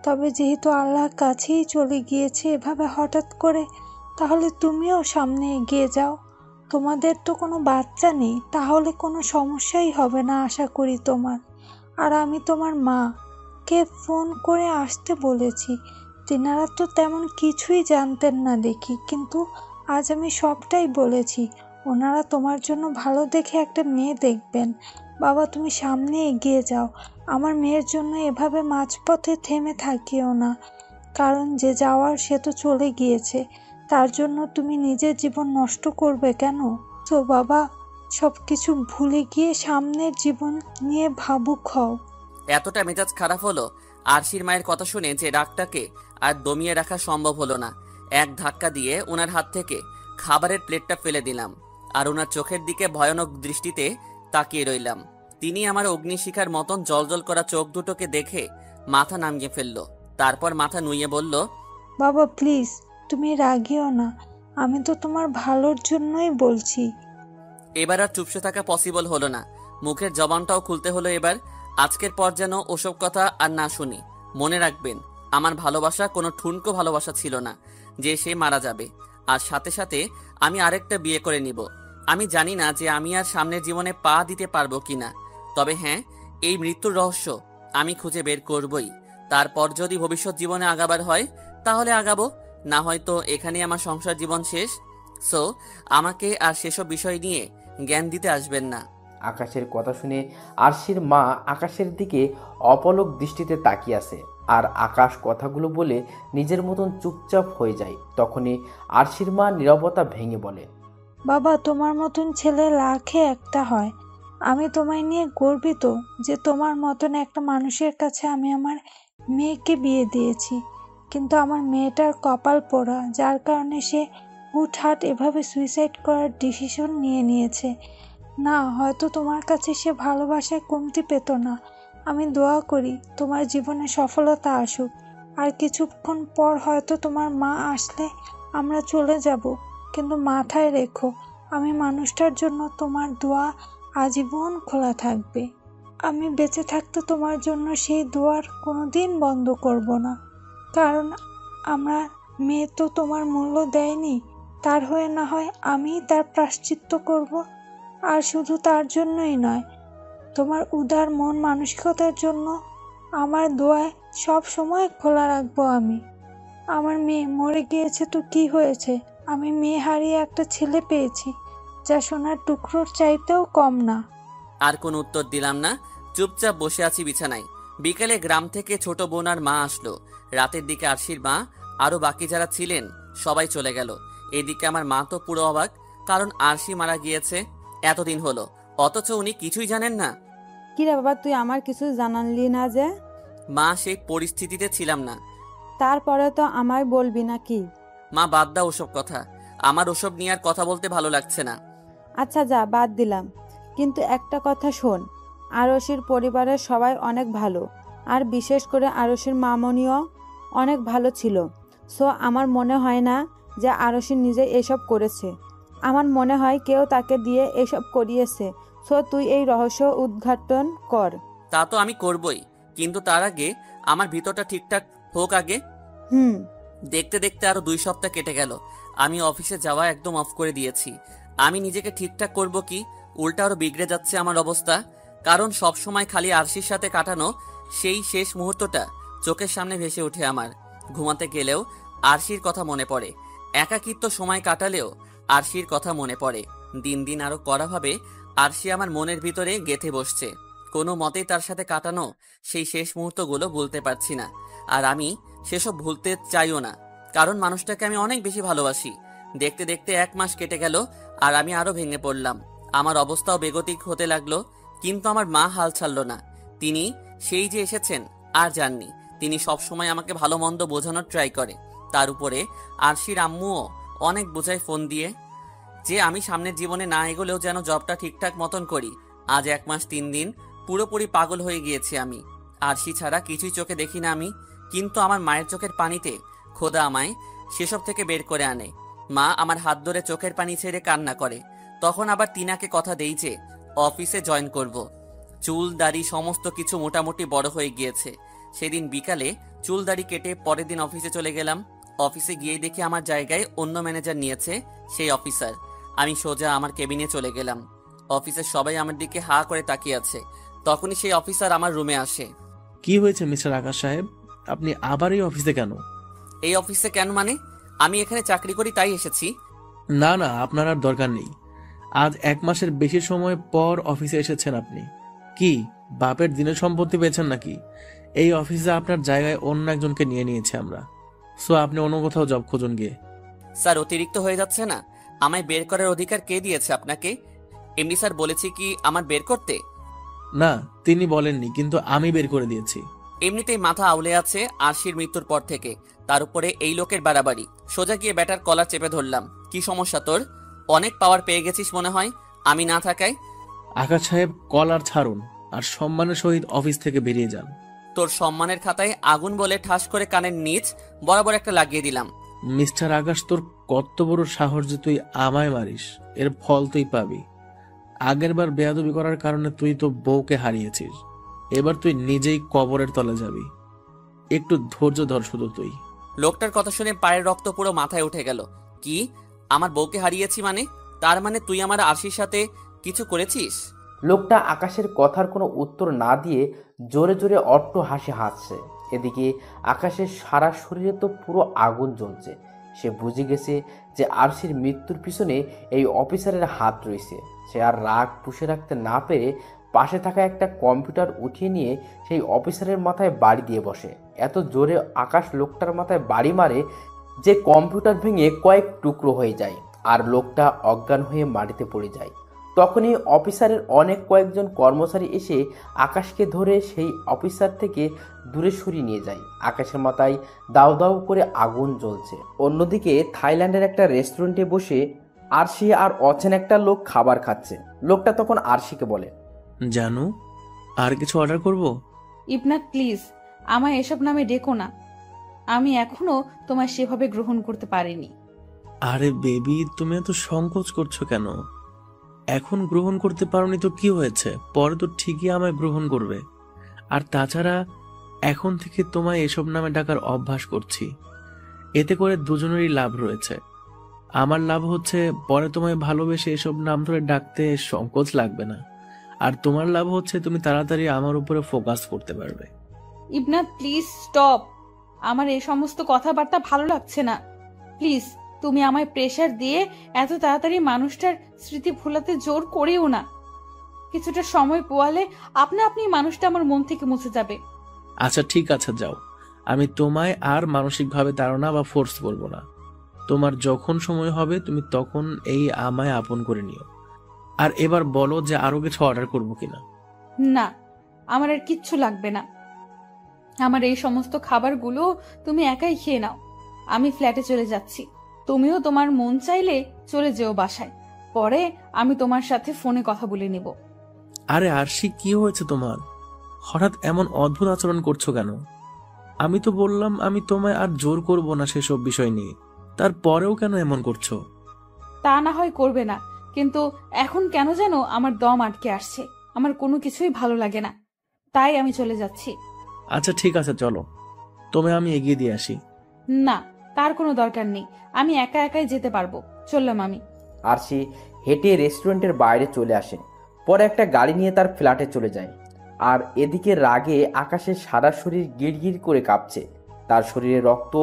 তবে যেহেতু আল্লাহর কাছেই চলে গিয়েছে এভাবে হঠাৎ করে, তাহলে তুমিও সামনে এগিয়ে যাও। তোমাদের তো কোনো বাচ্চা নেই, তাহলে কোনো সমস্যাই হবে না আশা করি তোমার। আর আমি তোমার মা কে ফোন করে আসতে বলেছি। তিনারা তো তেমন কিছুই জানতেন না দেখি, কিন্তু আজ আমি সবটাই বলেছি। ওনারা তোমার জন্য ভালো দেখে একটা মেয়ে দেখবেন। বাবা, তুমি সামনে এগিয়ে যাও। আমার মেয়ের জন্য এভাবে মাঝপথে থেমে থাকিও না, কারণ যে যাওয়ার সে তো চলে গিয়েছে। তার জন্য তুমি নিজের জীবন নষ্ট করবে কেন? তো বাবা, সব কিছু ভুলে গিয়ে সামনের জীবন নিয়ে ভাবুক হও। এতটা মেজাজ খারাপ হলো আরশির মায়ের কথা শুনে যে রাগটাকে আর দমিয়ে রাখা সম্ভব হলো না। এক ধাক্কা দিয়ে ওনার হাত থেকে খাবারের প্লেটটা ফেলে দিলাম, আর ওনার চোখের দিকে ভয়ানক দৃষ্টিতে তাকিয়ে রইলাম। তিনি আমার অগ্নিশিখার মতন জলজল করা চোখ দুটোকে দেখে মাথা নামিয়ে ফেললো। তারপর মাথা নুইয়ে বলল, বাবা প্লিজ, তুমি রাগিও না, আমি তো তোমার ভালোর জন্যই বলছি। এবার আর চুপসে থাকা পসিবল হলো না। মুখের জবানটাও খুলতে হলো এবার। আজকের পর যেন ওসব কথা আর না শুনি। মনে রাখবেন, আমার ভালোবাসা কোনো ঠুনকো ভালোবাসা ছিল না যে সে মারা যাবে, আর সাথে সাথে আমি আরেকটা বিয়ে করে নিব। আমি জানি না যে আমি আর সামনের জীবনে পা দিতে পারবো কিনা, তবে হ্যাঁ, এই মৃত্যুর রহস্য আমি খুঁজে বের করবই। তারপর যদি ভবিষ্যৎ জীবনে আগাবার হয় তাহলে আগাবো, না হয়তো এখানেই আমার সংসার জীবন শেষ। সো আমাকে আর সেসব বিষয় নিয়ে জ্ঞান দিতে আসবেন না। আকাশের কথা শুনে আরশির মা আকাশের দিকে অপলক দৃষ্টিতে তাকিয়ে আছে। আর আকাশ কথাগুলো বলে নিজের মতন চুপচাপ হয়ে যায়। তখনই আরশির মা নীরবতা ভেঙে বলে, বাবা, তোমার মতন ছেলে লাখে একটা হয়। আমি তোমায় নিয়ে গর্বিত যে তোমার মতন একটা মানুষের কাছে আমি আমার মেয়েকে বিয়ে দিয়েছি। কিন্তু আমার মেয়েটার কপাল পোড়া, যার কারণে সে হুটহাট এভাবে সুইসাইড করার ডিসিশন নিয়েছে। না, হয়তো তোমার কাছে সে ভালোবাসায় কমতি পেত না। আমি দোয়া করি তোমার জীবনে সফলতা আসুক। আর কিছুক্ষণ পর হয়তো তোমার মা আসলে আমরা চলে যাব, কিন্তু মাথায় রেখো, আমি মানুষটার জন্য তোমার দোয়া আজীবন খোলা থাকবে। আমি বেঁচে থাকতে তোমার জন্য সেই দোয়ার কোনোদিন বন্ধ করব না। কারণ আমার মেয়ে তো তোমার মূল্য দেয়নি, তার হয়ে না হয় আমি তার প্রায়শ্চিত্ত করব। আর শুধু তার জন্যই নয়, তোমার উদার মন মানসিকতার জন্য আমার দোয়ায় সব সময় খোলা রাখবো আমি। আমার মেয়ে মরে গিয়েছে তো কি হয়েছে, আমি মেয়ে হারিয়ে একটা ছেলে পেয়েছি, যা সোনার টুকরোর চাইতেও কম না। আর কোনো উত্তর দিলাম না, চুপচাপ বসে আছি বিছানায়। বিকেলে গ্রাম থেকে ছোট বোন আর মা আসলো। রাতের দিকে আরশির মা আরো বাকি যারা ছিলেন সবাই চলে গেল। এদিকে আমার মা তো পুরো অবাক, কারণ আরশি মারা গিয়েছে এতদিন হলো, অথচ উনি কিছুই জানেন না। কিরে বাবা, তুই আমার কিছু জানালি না যে? মা সেই পরিস্থিতিতে ছিলাম না। তারপরে তো আমায় বলবি না কি? মা বাদ দাও ওসব কথা, আমার ওসব নিয়ে আর কথা বলতে ভালো লাগছে না। আচ্ছা যা, বাদ দিলাম, কিন্তু একটা কথা শোন, আরশির পরিবারের সবাই অনেক ভালো, আর বিশেষ করে আরশির মামনিও অনেক ভালো ছিল। সো আমার মনে হয় না যে আরশি নিজে এসব করেছে। আমার মনে হয় কেউ তাকে দিয়ে এসব করিয়েছে। সো তুই এই রহস্য উদ্ঘাটন কর। তা তো আমি করবই, কিন্তু তার আগে আমার ভিতরটা ঠিকঠাক হোক আগে। দেখতে দেখতে আরো 2 সপ্তাহ কেটে গেল। আমি অফিসে যাওয়া একদম অফ করে দিয়েছি। আমি নিজেকে ঠিকঠাক করব কি, উল্টা আরো বিগড়ে যাচ্ছে আমার অবস্থা। কারণ সব সময় খালি আরশির সাথে কাটানো সেই শেষ মুহূর্তটা চোখের সামনে ভেসে ওঠে আমার। ঘুমাতে গেলেও আরশির কথা মনে পড়ে, একাকিত্ব সময় কাটালেও আরশির কথা মনে পড়ে। দিন দিন আরো কড়াভাবে আরশি আমার মনের ভিতরে গেঁথে বসছে। কোনো মতেই তার সাথে কাটানো সেই শেষ মুহূর্তগুলো ভুলতে পারছি না। আর আমি সেসব ভুলতে চাইও না, কারণ মানুষটাকে আমি অনেক বেশি ভালোবাসি। দেখতে দেখতে 1 মাস কেটে গেল আর আমি আরো ভেঙে পড়লাম। আমার অবস্থাও বেগতিক হতে লাগলো। কিন্তু আমার মা হাল ছাড়লো না। তিনি সেই যে এসেছেন আর যাননি। তিনি সবসময় আমাকে ভালো মন্দ বোঝানোর ট্রাই করে। তার উপরে আরশির আম্মুও অনেক বোঝায় ফোন দিয়ে যে আমি সামনের জীবনে না এগোলেও যেন জবটা ঠিকঠাক মতন করি। আজ 1 মাস 3 দিন পুরোপুরি পাগল হয়ে গিয়েছি আমি। আরশি ছাড়া কিছুই চোখে দেখি না আমি। কিন্তু আমার মায়ের চোখের পানিতে খোদা আমায় সেসব থেকে বের করে আনে। মা আমার হাত ধরে চোখের পানি ছেড়ে কান্না করে। তখন আবার তিনাকে কথা দেই যে অফিসে জয়েন করব। চুল দাড়ি সমস্ত কিছু মোটামুটি বড় হয়ে গিয়েছে। সেদিন বিকালে চুল দাড়ি কেটে পরের দিন অফিসে চলে গেলাম। অফিসে গিয়ে দেখি আমার জায়গায় অন্য ম্যানেজার নিয়েছে সেই অফিসার। আমি সোজা আমার কেবিনে চলে গেলাম। অফিসের সবাই আমার দিকে হা করে তাকিয়ে আছে। তখনই সেই অফিসার আমার রুমে আসে। কি হয়েছে মিস্টার আকাশ সাহেব, আপনি আবার এই অফিসে কেন? এই অফিসে কেন মানে? আমি এখানে চাকরি করি তাই এসেছি। না না, আপনার আর দরকার নেই। আজ 1 মাসের বেশি সময় পর অফিসে এসেছেন আপনি। কি বাপের দিনের সম্পত্তি পেয়েছেন নাকি? এই অফিসে আপনার জায়গায় অন্য একজনকে নিয়ে নিয়েছে আমরা। সো আপনি অন্য কোথাও জব খুঁজুন গিয়ে। স্যার, অতিরিক্ত হয়ে যাচ্ছে না? আমায় বের করার অধিকার কে দিয়েছে আপনাকে? এমডি স্যার বলেছি কি আমার বের করতে? না, তিনি বলেননি, কিন্তু আমি বের করে দিয়েছি। এমনিতেই মাথা আউলে আছে আরশির মৃত্যুর পর থেকে, তার উপরে এই লোকের বাড়াবাড়ি। সোজা গিয়ে ব্যাটার কলার চেপে ধরলাম। কি সমস্যা তোর? অনেক পাওয়ার পেয়ে গেছিস মনে হয় আমি না থাকায়। আকাশ সাহেব, কলার ছাড়ুন আর সম্মানের সহিত অফিস থেকে বেরিয়ে যান। তোর সম্মানের খাতায় আগুন বলে ঠাস করে কানের নিচ বরাবর একটা লাগিয়ে দিলাম। মিস্টার আকাশ, তোর কত বড় সাহস যে তুই আমায় মারিস। এর ফল তুই পাবি। আগের বার বেয়াদবি করার কারণে তুই তো বউকে হারিয়েছিস। এবার তুই নিজেই কবরের তলে যাবি। একটু ধৈর্য ধর শুধু তুই। লোকটার কথা শুনে পায়ের রক্ত পুরো মাথায় উঠে গেল। কি, আমার বউকে হারিয়েছি মানে? তার মানে তুই আমার আরশির সাথে কিছু করেছিস? লোকটা আকাশের কথার কোনো উত্তর না দিয়ে জোরে জোরে অট্ট হাসি হাসছে। এদিকে আকাশের সারা শরীরে তো পুরো আগুন জ্বলছে। সে বুঝে গেছে যে আরশির মৃত্যুর পিছনে এই অফিসারের হাত রয়েছে। সে আর রাগ পুষে রাখতে না পেরে পাশে থাকা একটা কম্পিউটার উঠিয়ে নিয়ে সেই অফিসারের মাথায় বাড়ি দিয়ে বসে। এত জোরে আকাশ লোকটার মাথায় বাড়ি মারে যে কম্পিউটার ভেঙে কয়েক টুকরো হয়ে যায় আর লোকটা অজ্ঞান হয়ে মাটিতে পড়ে যায়। তখনই অফিসারের কয়েকজন কর্মচারী এসে আকাশকে ধরে সেই অফিসার থেকে দূরে সরিয়ে নিয়ে যায়। আকাশের মাথায় দাউ দাউ করে আগুন জ্বলছে। অন্যদিকে থাইল্যান্ডের একটা রেস্টুরেন্টে বসে আরশি আর অচেনা একটা লোক খাবার খাচ্ছে। লোকটা তখন আরশিকে বলে, জানু, আর কিছু অর্ডার করব? ইবনাথ প্লিজ, আমায় এসব নামে ডেকো না। আমি এখনো তোমায় সেভাবে গ্রহণ করতে পারিনি। আরে বেবি, তুমি এত সংকোচ করছো কেন? এখন গ্রহণ করতে পারোনি তো কি হয়েছে? পরে তো ঠিকই আমায় গ্রহণ করবে। আর তাছাড়া এখন থেকে তোমায় এসব নামে ডাকার অভ্যাস করছি। এতে করে দুজনেরই লাভ রয়েছে। আমার লাভ হচ্ছে পরে তোমায় ভালোবেসে এসব নাম ধরে ডাকতে সংকোচ লাগবে না, আর তোমার লাভ হচ্ছে তুমি তাড়াতাড়ি আমার উপরে ফোকাস করতে পারবে। ইবনাথ প্লিজ স্টপ, আমার এই সমস্ত কথাবার্তা ভালো লাগছে না। প্লিজ তুমি আমায় প্রেশার দিয়ে এত তাড়াতাড়ি মানুষটার স্মৃতি ভোলাতে জোর করেও না। কিছুটা সময় পোয়ালে আপনা আপনি মানুষটা আমার মন থেকে মুছে যাবে। আচ্ছা ঠিক আছে, যাও। আমি তোমায় আর মানসিকভাবে তাড়না বা ফোর্স করবো না। তোমার যখন সময় হবে তুমি তখন এই আমায় আপন করে নিও। আর এবার বলো যে আরো কিছু অর্ডার করবো কিনা। না, আমার আর কিচ্ছু লাগবে না। আমার এই সমস্ত খাবারগুলো তুমি একাই খেয়ে নাও। আমি ফ্ল্যাটে চলে যাচ্ছি। তুমিও তোমার মন চাইলে চলে যেও বাসায়। পরে আমি তোমার সাথে ফোনে কথা বলে নিব। আরে আরশি, কি হয়েছে তোমার? হঠাৎ এমন অদ্ভুত আচরণ করছো কেন? আমি তো বললাম আমি তোমায় আর জোর করব না সেসব বিষয় নিয়ে, তারপরেও কেন এমন করছো? তা না হয় করবে না, কিন্তু এখন কেন যেন আমার দম আটকে আসছে। আমার কোনো কিছুই ভালো লাগে না, তাই আমি চলে যাচ্ছি। আচ্ছা ঠিক আছে, চলো। তোমায় আমি এগিয়ে দিয়ে আসি। না, তার কোনো দরকার নেই। আমি একা একাই যেতে পারবো। চললাম আমি। আরশি হেঁটে রেস্টুরেন্টের বাইরে চলে আসে। পরে একটা গাড়ি নিয়ে তার ফ্ল্যাটে চলে যায়। আর এদিকে রাগে আকাশের সারা শরীর গিড়গিড় করে কাঁপছে। তার শরীরে রক্ত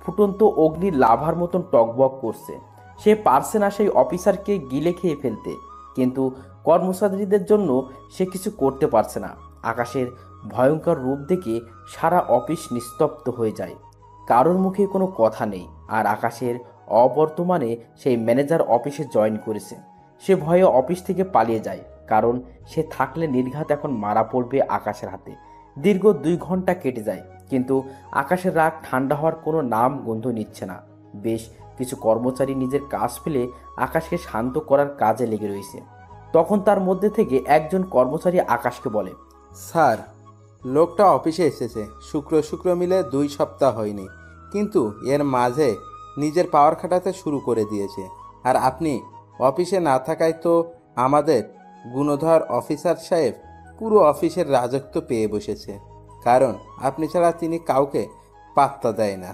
ফুটন্ত অগ্নির লাভার মতন টকবক করছে। সে পারছে না সেই অফিসারকে গিলে খেয়ে ফেলতে, কিন্তু কর্মচারীদের জন্য সে কিছু করতে পারছে না। আকাশের ভয়ঙ্কর রূপ দেখে সারা অফিস নিস্তব্ধ হয়ে যায়। কারোর মুখে কোনো কথা নেই। আর আকাশের অবর্তমানে সেই ম্যানেজার অফিসে জয়েন করেছে। সে ভয়ে অফিস থেকে পালিয়ে যায়, কারণ সে থাকলে নির্ঘাত এখন মারা পড়বে আকাশের হাতে। দীর্ঘ 2 ঘন্টা কেটে যায়, কিন্তু আকাশের রাগ ঠান্ডা হওয়ার কোনো নাম গন্ধ নিচ্ছে না। বেশ কিছু কর্মচারী নিজের কাজ ফেলে আকাশকে শান্ত করার কাজে লেগে রয়েছে। তখন তার মধ্যে থেকে একজন কর্মচারী আকাশকে বলে, স্যার, লোকটা অফিসে এসেছে শুক্র মিলে 2 সপ্তাহ হয়নি, কিন্তু এর মাঝে নিজের পাওয়ার খাটাতে শুরু করে দিয়েছে। আর আপনি অফিসে না থাকায় তো আমাদের গুণধর অফিসার সাহেব পুরো অফিসের রাজত্ব পেয়ে বসেছে, কারণ আপনি ছাড়া তিনি কাউকে পাত্তা দেয় না।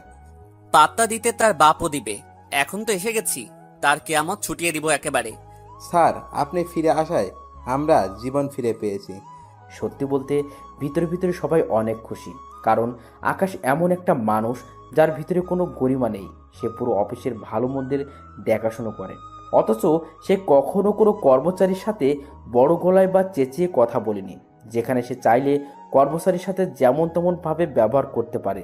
পাত্তা দিতে তার বাপও দিবে। এখন তো এসে গেছি, তার কেয়ামত ছুটিয়ে দিব একেবারে। স্যার, আপনি ফিরে আসায় আমরা জীবন ফিরে পেয়েছি। সত্যি বলতে ভিতরে ভিতরে সবাই অনেক খুশি, কারণ আকাশ এমন একটা মানুষ যার ভিতরে কোনো গরিমা নেই। সে পুরো অফিসের ভালো মন্দের দেখাশুনো করে, অথচ সে কখনো কোনো কর্মচারীর সাথে বড় গলায় বা চেঁচিয়ে কথা বলেনি। যেখানে সে চাইলে কর্মচারীর সাথে যেমন তেমনভাবে ব্যবহার করতে পারে,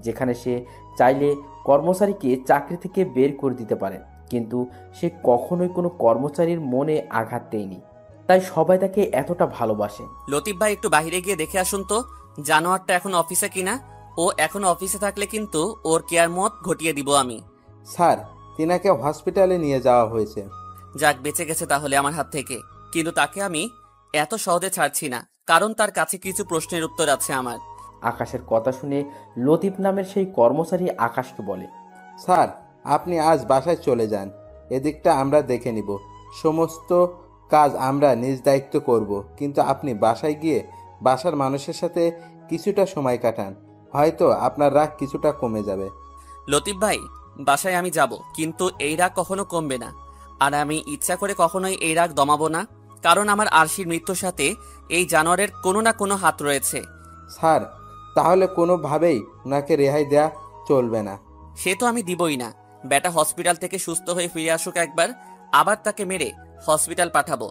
যেখানে সে চাইলে কর্মচারীকে চাকরি থেকে বের করে দিতে পারে, কিন্তু সে কখনোই কোনো কর্মচারীর মনে আঘাত দেয়নি। তাই সবাই তাকে এতটা ভালোবাসে। লতিফ ভাই, একটু বাইরে গিয়ে দেখে আসুন তো জানোয়ারটা এখন অফিসে কিনা। ও এখন অফিসে থাকলে কিন্তু ওর কেয়ামত ঘটিয়ে দিব আমি। স্যার, তিনাকে হসপিটালে নিয়ে যাওয়া হয়েছে। যাক, বেঁচে গেছে তাহলে আমার হাত থেকে। কিন্তু তাকে আমি এত সহজে ছাড়ছি না, কারণ তার কাছে কিছু প্রশ্নের উত্তর আছে আমার। আকাশের কথা শুনে লতিফ নামের সেই কর্মচারী আকাশকে বলে, স্যার, আপনি আজ বাসায় চলে যান, এদিকটা আমরা দেখে নিব। সমস্ত কাজ আমরা নিজ দায়িত্ব করব, কিন্তু আপনি বাসায় গিয়ে বাসার মানুষের সাথে কিছুটা সময় কাটান, হয়তো আপনার রাগ কিছুটা কমে যাবে। লতিফ ভাই, বাসায় আমি যাব, কিন্তু এই রাগ কখনো কমবে না। আর আমি ইচ্ছা করে কখনোই এই রাগ দমাবো না, কারণ আমার আরশির মৃত্যুর সাথে এই জানোয়ারের কোনো না কোনো হাত রয়েছে। স্যার, তাহলে কোনোভাবেই ওনাকে রেহাই দেয়া চলবে না। সে তো আমি দিবই না, বেটা হসপিটাল থেকে সুস্থ হয়ে ফিরে আসুক একবার, আবার তাকে মেরে হসপিটাল পাঠাবো।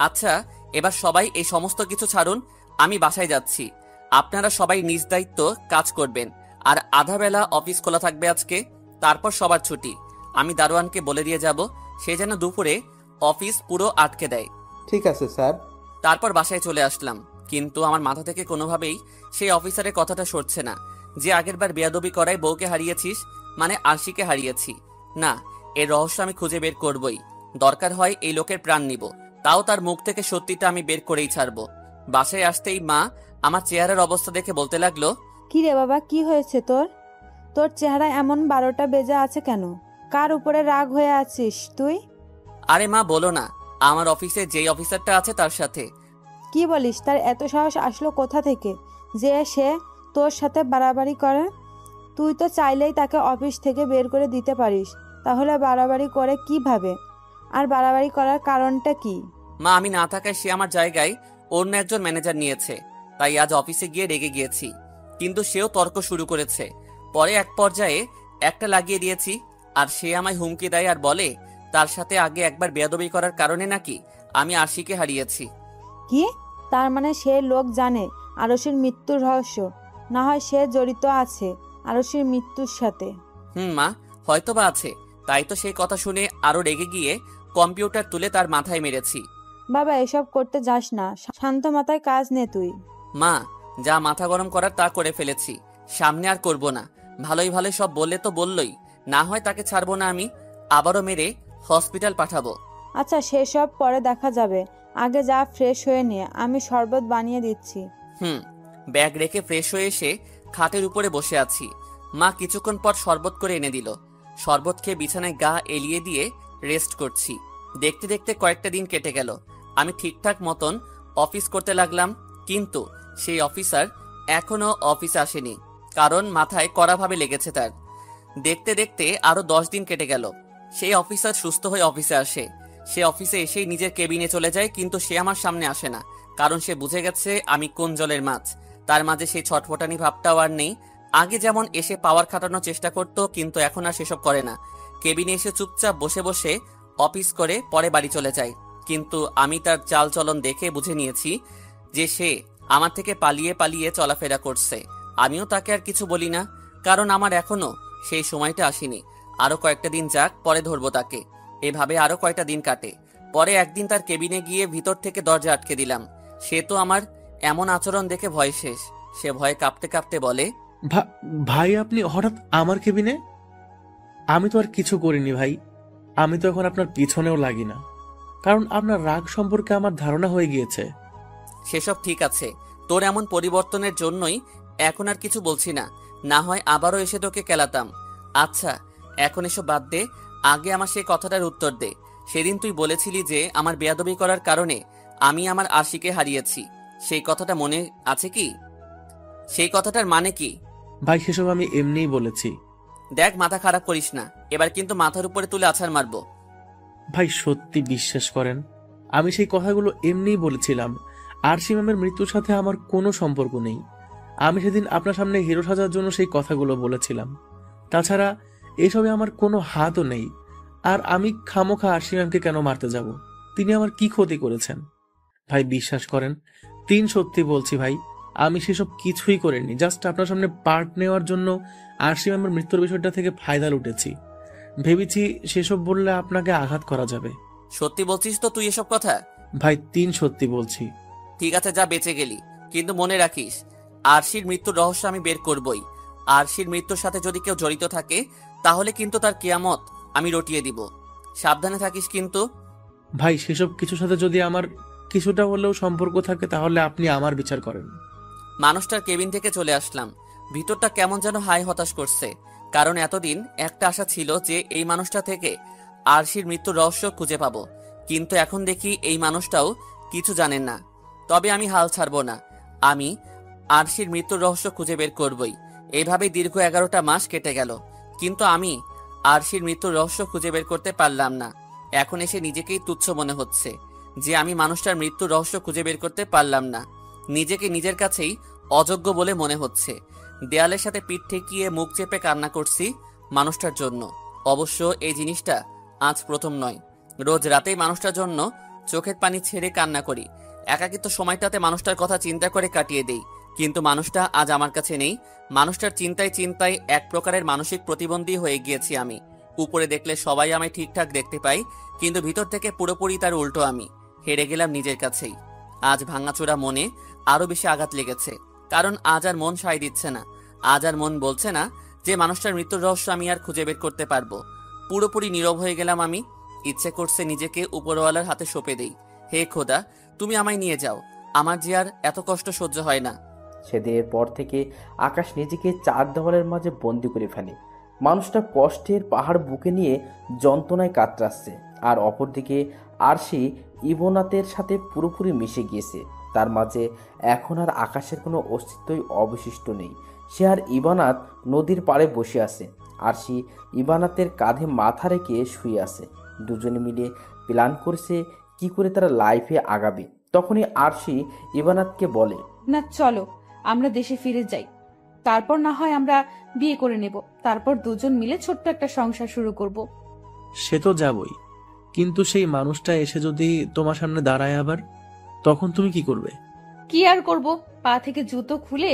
আচ্ছা, এবার সবাই এই সমস্ত কিছু ছাড়ুন, আমি বাসায় যাচ্ছি। আপনারা সবাই নিজ দায়িত্ব কাজ করবেন, আর আধা বেলা অফিস খোলা থাকবে আজকে, তারপর সবার ছুটি। আমি দারোয়ানকে বলে দিয়ে যাব, সে যেন দুপুরে অফিস পুরো আটকে দেয়। ঠিক আছে স্যার। তারপর বাসায় চলে আসলাম, কিন্তু আমার মাথা থেকে কোনোভাবেই সেই অফিসারের কথাটা সরছে না যে আগেরবার বেয়াদবি করায় বউকে হারিয়েছিস, মানে আরশিকে হারিয়েছি। না, এর রহস্য আমি খুঁজে বের করবই, দরকার হয় এই লোকের প্রাণ নিব, তাও তার মুখ থেকে সত্যিটা আমি বের করেই ছাড়বো। বাসায় আসতেই মা আমার চেহারার অবস্থা দেখে বলতে লাগলো, কি রে বাবা, কি হয়েছে তোর? তোর চেহারা এমন 12টা বেজে আছে কেন? কার উপরে রাগ হয়ে আছিস তুই? আরে মা বলো না, আমার অফিসে যেই অফিসারটা আছে তার সাথে। কি বলিস? তার এত সাহস আসলো কোথা থেকে যে সে তোর সাথে বাড়াবাড়ি করে? তুই তো চাইলেই তাকে অফিস থেকে বের করে দিতে পারিস, তাহলে বাড়াবাড়ি করে কিভাবে? আর বাড়াবাড়ি করার কারণটা কি? মা আমি না থাকায় সে আমার জায়গায় অন্য একজন ম্যানেজার নিয়েছে, তাই আজ অফিসে গিয়ে রেগে গিয়েছি। কিন্তু সেও তর্ক শুরু করেছে, পরে এক পর্যায়ে একটা লাগিয়ে দিয়েছি, আর সে আমায় হুমকি দেয় আর বলে তার সাথে আগে একবার বেয়াদবি করার কারণে নাকি আমি আরশিকে হারিয়েছি। কি? তার মানে সে লোক জানে আরশির মৃত্যুর রহস্য? না হয় সে জড়িত আছে আরশির মৃত্যুর সাথে? মা, হয়তোবা আছে, তাই তো সেই কথা শুনে আরো রেগে গিয়ে কম্পিউটার তুলে তার মাথায় মেরেছি। বাবা, এসব করতে যাস না, শান্ত মাথায় কাজ নে তুই। মা, যা মাথা গরম করার তা করে ফেলেছি, সামনে আর করব না। ভালোই ভালোই সব বললে তো বললই, না হয় তাকে ছাড়বো না, আমি আবারও মেরে হসপিটাল পাঠাবো। আচ্ছা, সেসব পরে দেখা যাবে, আগে যা ফ্রেশ হয়ে নিয়ে, আমি শরবত বানিয়ে দিচ্ছি। ব্যাগ রেখে ফ্রেশ হয়ে এসে খাটের উপরে বসে আছি। মা কিছুক্ষণ পর শরবত করে এনে দিল। শরবত খেয়ে বিছানায় গা এলিয়ে দিয়ে রেস্ট করছি। দেখতে দেখতে কয়েকটা দিন কেটে গেল। আমি ঠিকঠাক মতন অফিস করতে লাগলাম, কিন্তু সেই অফিসার এখনো অফিসে আসেনি, কারণ মাথায় কড়াভাবে লেগেছে তার। দেখতে দেখতে আরো 10 দিন কেটে গেল। সেই অফিসার সুস্থ হয়ে অফিসে আসে। সে অফিসে এসেই নিজের কেবিনে চলে যায়, কিন্তু সে আমার সামনে আসে না, কারণ সে বুঝে গেছে আমি কোন জলের মাছ। তার মাঝে সেই ছটফটানি ভাবটাও আর নেই। আগে যেমন এসে পাওয়ার খাটানোর চেষ্টা করত, কিন্তু এখন আর সেসব করে না। কেবিনে এসে চুপচাপ বসে বসে অফিস করে পরে বাড়ি চলে যায়। কিন্তু আমি তার চাল চলন দেখে বুঝে নিয়েছি যে সে আমার থেকে পালিয়ে পালিয়ে চলাফেরা করছে। আমিও তাকে আর কিছু বলি না, কারণ আমার এখনো সেই সময়টা আসেনি। আরো কয়েকটা দিন যাক, পরে ধরবো তাকে। এভাবে আরো কয়েকটা দিন কাটে। পরে একদিন তার কেবিনে গিয়ে ভিতর থেকে দরজা আটকে দিলাম। সে তো আমার এমন আচরণ দেখে ভয় শেষ। সে ভয়ে কাঁপতে কাঁপতে বলে, ভাই আপনি হঠাৎ আমার কেবিনে? আমি তো আর কিছু করিনি ভাই, আমি তো এখন আপনার পিছনেও লাগি না, কারণ আপনার রাগ সম্পর্কে আমার ধারণা হয়ে গিয়েছে। সেসব ঠিক আছে, তোর এমন পরিবর্তনের জন্যই এখন আর কিছু বলছি না, না হয় আবারও এসে তোকে কেলাতাম। আচ্ছা এখন এসব বাদ দে, আগে আমার সেই কথাটার উত্তর দে। সেদিন তুই বলেছিলি যে আমার বেয়াদবি করার কারণে আমি আমার আশিকে হারিয়েছি, সেই কথাটা মনে আছে কি? সেই কথাটার মানে কি? ভাই সেসব আমি এমনিই বলেছি। দেখ মাথা খারাপ করিস না, এবার কিন্তু মাথার উপরে তুলে আছাড় মারবো। ভাই সত্যি বিশ্বাস করেন, আমি সেই কথাগুলো এমনিই বলেছিলাম। আরশি ম্যামের মৃত্যুর সাথে আমার কোনো সম্পর্ক নেই। আমি সেদিন আপনার সামনে হিরো সাজার জন্য সেই কথাগুলো বলেছিলাম। তাছাড়া এসবে আমার কোনো হাতও নেই। আর আমি খামোখা আরশি ম্যামকে কেন মারতে যাব? তিনি আমার কি ক্ষতি করেছেন? ভাই বিশ্বাস করেন, সত্যি বলছি ভাই, আমি সেসব কিছুই করিনি। জাস্ট আপনার সামনে পার্ট নেওয়ার জন্য আরশি ম্যামের মৃত্যুর বিষয়টা থেকে ফায়দা লুটেছি। ভেবেছি সেসব বললে আপনাকে আঘাত করা যাবে। সত্যি বলছিস তো তুই এসব কথা? ভাই সত্যি বলছি। ঠিক আছে, যা বেঁচে গেলি, কিন্তু মনে রাখিস আরশির মৃত্যুর রহস্য আমি বের করবই। আরশির মৃত্যুর সাথে যদি কেউ জড়িত থাকে তাহলে কিন্তু তার কিয়ামত আমি রটিয়ে দিব। সাবধানে থাকিস কিন্তু। ভাই সেসব কিছুর সাথে যদি আমার কিছুটা হলেও সম্পর্ক থাকে তাহলে আপনি আমার বিচার করেন। মানুষটার কেবিন থেকে চলে আসলাম। ভিতরটা কেমন যেন হাই হতাশ করছে, কারণ এতদিন একটা আশা ছিল যে এই মানুষটা থেকে আরশির মৃত্যুর রহস্য খুঁজে পাবো, কিন্তু এখন দেখি এই মানুষটাও কিছু জানেন না। তবে আমি হাল ছাড়বো না, আমি আরশির মৃত্যুর রহস্য খুঁজে বের করবই। এইভাবেই দীর্ঘ 11টা মাস কেটে গেল, কিন্তু আমি আরশির মৃত্যুর রহস্য খুঁজে বের করতে পারলাম না। এখন এসে নিজেকেই তুচ্ছ মনে হচ্ছে যে আমি মানুষটার মৃত্যুর রহস্য খুঁজে বের করতে পারলাম না। নিজেকে নিজের কাছেই অযোগ্য বলে মনে হচ্ছে। দেয়ালের সাথে পিঠ ঠেকিয়ে মুখ চেপে কান্না করছি মানুষটার জন্য। অবশ্য এই জিনিসটা আজ প্রথম নয়। রোজ রাতেই মানুষটার জন্য চোখের পানি ছেড়ে কান্না করি। একাকিত্ব সময়টাতে মানুষটার কথা চিন্তা করে কাটিয়ে দেই, কিন্তু মানুষটা আজ আমার কাছে নেই। মানুষটার চিন্তায় চিন্তায় এক প্রকারের মানসিক প্রতিবন্ধী হয়ে গিয়েছি আমি। উপরে দেখলে সবাই আমায় ঠিকঠাক দেখতে পাই, কিন্তু ভিতর থেকে পুরোপুরি তার উল্টো। আমি হেরে গেলাম নিজের কাছেই। আজ ভাঙাচোরা মনে আরো বেশি আঘাত লেগেছে, কারণ আজ আর মন সায় দিচ্ছে না। আজ আর মন বলছে না যে মানুষটার মৃত্যুর রহস্য আমি আর খুঁজে বের করতে পারবো। পুরোপুরি নীরব হয়ে গেলাম আমি। ইচ্ছে করছে নিজেকে উপরওয়ালার হাতে সঁপে দেই। হে খোদা, তুমি আমায় নিয়ে যাও, আমার যে আর এত কষ্ট সহ্য হয় না। সেদিনের পর থেকে আকাশ নিজেকে চার দেওয়ালের মাঝে বন্দি করে ফেলে। মানুষটা কষ্টের পাহাড় বুকে নিয়ে যন্ত্রণায় কাতরাচ্ছে, আর অপরদিকে আরশি ইবনাতের সাথে পুরোপুরি মিশে গিয়েছে। তার মাঝে এখন আর আকাশের কোনো অস্তিত্বই অবশিষ্ট নেই। সে আর ইবানাত নদীর পাড়ে বসে আছে। আরশি ইবানাতের কাঁধে মাথা রেখে শুয়ে আছে। দুজনে মিলে প্ল্যান করছে কি করে তারা লাইফে আগাবে। তখনই আরশি ইবানাতকে বলে, না চলো আমরা দেশে ফিরে যাই, তারপর না হয় আমরা বিয়ে করে নেব, তারপর দুজন মিলে ছোট্ট একটা সংসার শুরু করব। সে তো যাবই, কিন্তু সেই মানুষটা এসে যদি তোমার সামনে দাঁড়ায় আবার, তখন তুমি কি করবে? কি আর করব, পা থেকে জুতো খুলে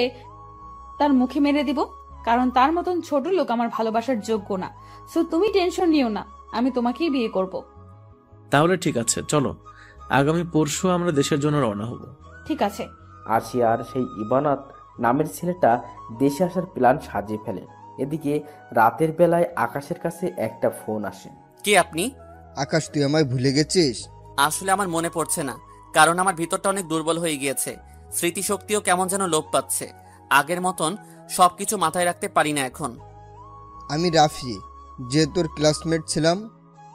তার মুখে মেরে দিব, কারণ তার মতন ছোট লোক আমার ভালোবাসার যোগ্য না। সো তুমি টেনশন নিও না, আমি তোমাকেই বিয়ে করব। তাহলে ঠিক আছে, চলো আগামী পরশু আমরা দেশের জন্য রওনা হব। ঠিক আছে। আরশি আর সেই ইবানাত নামের ছেলেটা দেশে আসার প্ল্যান সাজিয়ে ফেলে। এদিকে রাতের বেলায় আকাশের কাছে একটা ফোন আসে। কে আপনি? আকাশ, তুই আমায় ভুলে গেছিস? আসলে আমার মনে পড়ছে না, কারণ আমার ভিতরটা অনেক দুর্বল হয়ে গিয়েছে। স্মৃতিশক্তিও কেমন যেন লোপ পাচ্ছে। আগের মতন সবকিছু মাথায় রাখতে পারি না এখন। আমি রাফি, যে তোর ক্লাসমেট ছিলাম।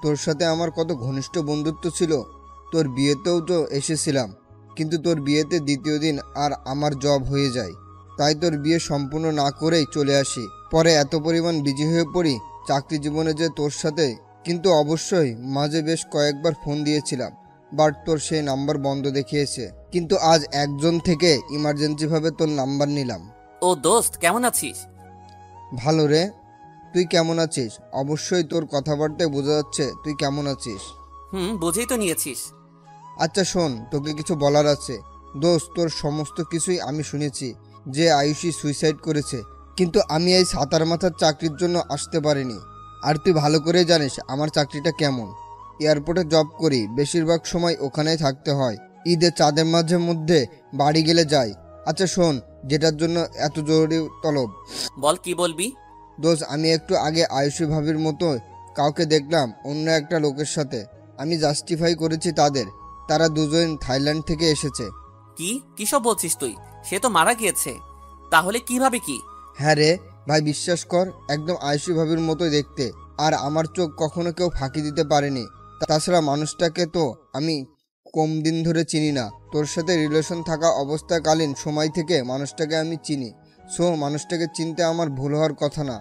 তোর সাথে আমার কত ঘনিষ্ঠ বন্ধুত্ব ছিল। তোর বিয়েতেও তো এসেছিলাম, কিন্তু তোর বিয়েতে দ্বিতীয় দিন আর আমার জব হয়ে যায়, তাই তোর বিয়ে সম্পূর্ণ না করেই চলে আসি। পরে এত পরিমাণ বিজি হয়ে পড়ি চাকরি জীবনে যে তোর সাথে, কিন্তু অবশ্যই মাঝে বেশ কয়েকবার ফোন দিয়েছিলাম, বাট তোর সেই নাম্বার বন্ধ দেখিয়েছে। কিন্তু আজ একজন থেকে ইমার্জেন্সিভাবে তোর নাম্বার নিলাম। ও দোস্ত, কেমন আছিস? ভালো রে, তুই কেমন আছিস? অবশ্যই তোর কথাবার্তায় বোঝা যাচ্ছে তুই কেমন আছিস। বুঝেই তো নিয়েছিস। আচ্ছা শোন, তোকে কিছু বলার আছে। দোস্ত, তোর সমস্ত কিছুই আমি শুনেছি, যে আয়ুষী সুইসাইড করেছে, কিন্তু আমি এই সাতার মাথার চাকরির জন্য আসতে পারিনি। আর তুই ভালো করে জানিস আমার চাকরিটা কেমন। এয়ারপোর্টে জব করি, বেশিরভাগ সময় ওখানেই থাকতে হয়। ঈদে চাঁদের মাঝে মধ্যে বাড়ি গেলে যাই। আচ্ছা শোন, যেটার জন্য এত জরুরি তলব। বল, কি বলবি? দোস্ত, আমি একটু আগে আয়ুষী ভাবির মতো কাউকে দেখলাম অন্য একটা লোকের সাথে। আমি জাস্টিফাই করেছি তাদের, তারা দুজন থাইল্যান্ড থেকে এসেছে। কি সব বলছিস তুই? সে তো মারা গিয়েছে। তাহলে কিভাবে কি? হ্যাঁ রে ভাই, বিশ্বাস কর, একদম আয়ুষী ভাবির মতোই দেখতে। আর আমার চোখ কখনো কেউ ফাঁকি দিতে পারেনি। তাছাড়া মানুষটাকে তো আমি কম দিন ধরে চিনি না। তোর সাথে রিলেশন থাকা অবস্থাকালীন সময় থেকে মানুষটাকে আমি চিনি। সো মানুষটাকে চিনতে আমার ভুল হওয়ার কথা না।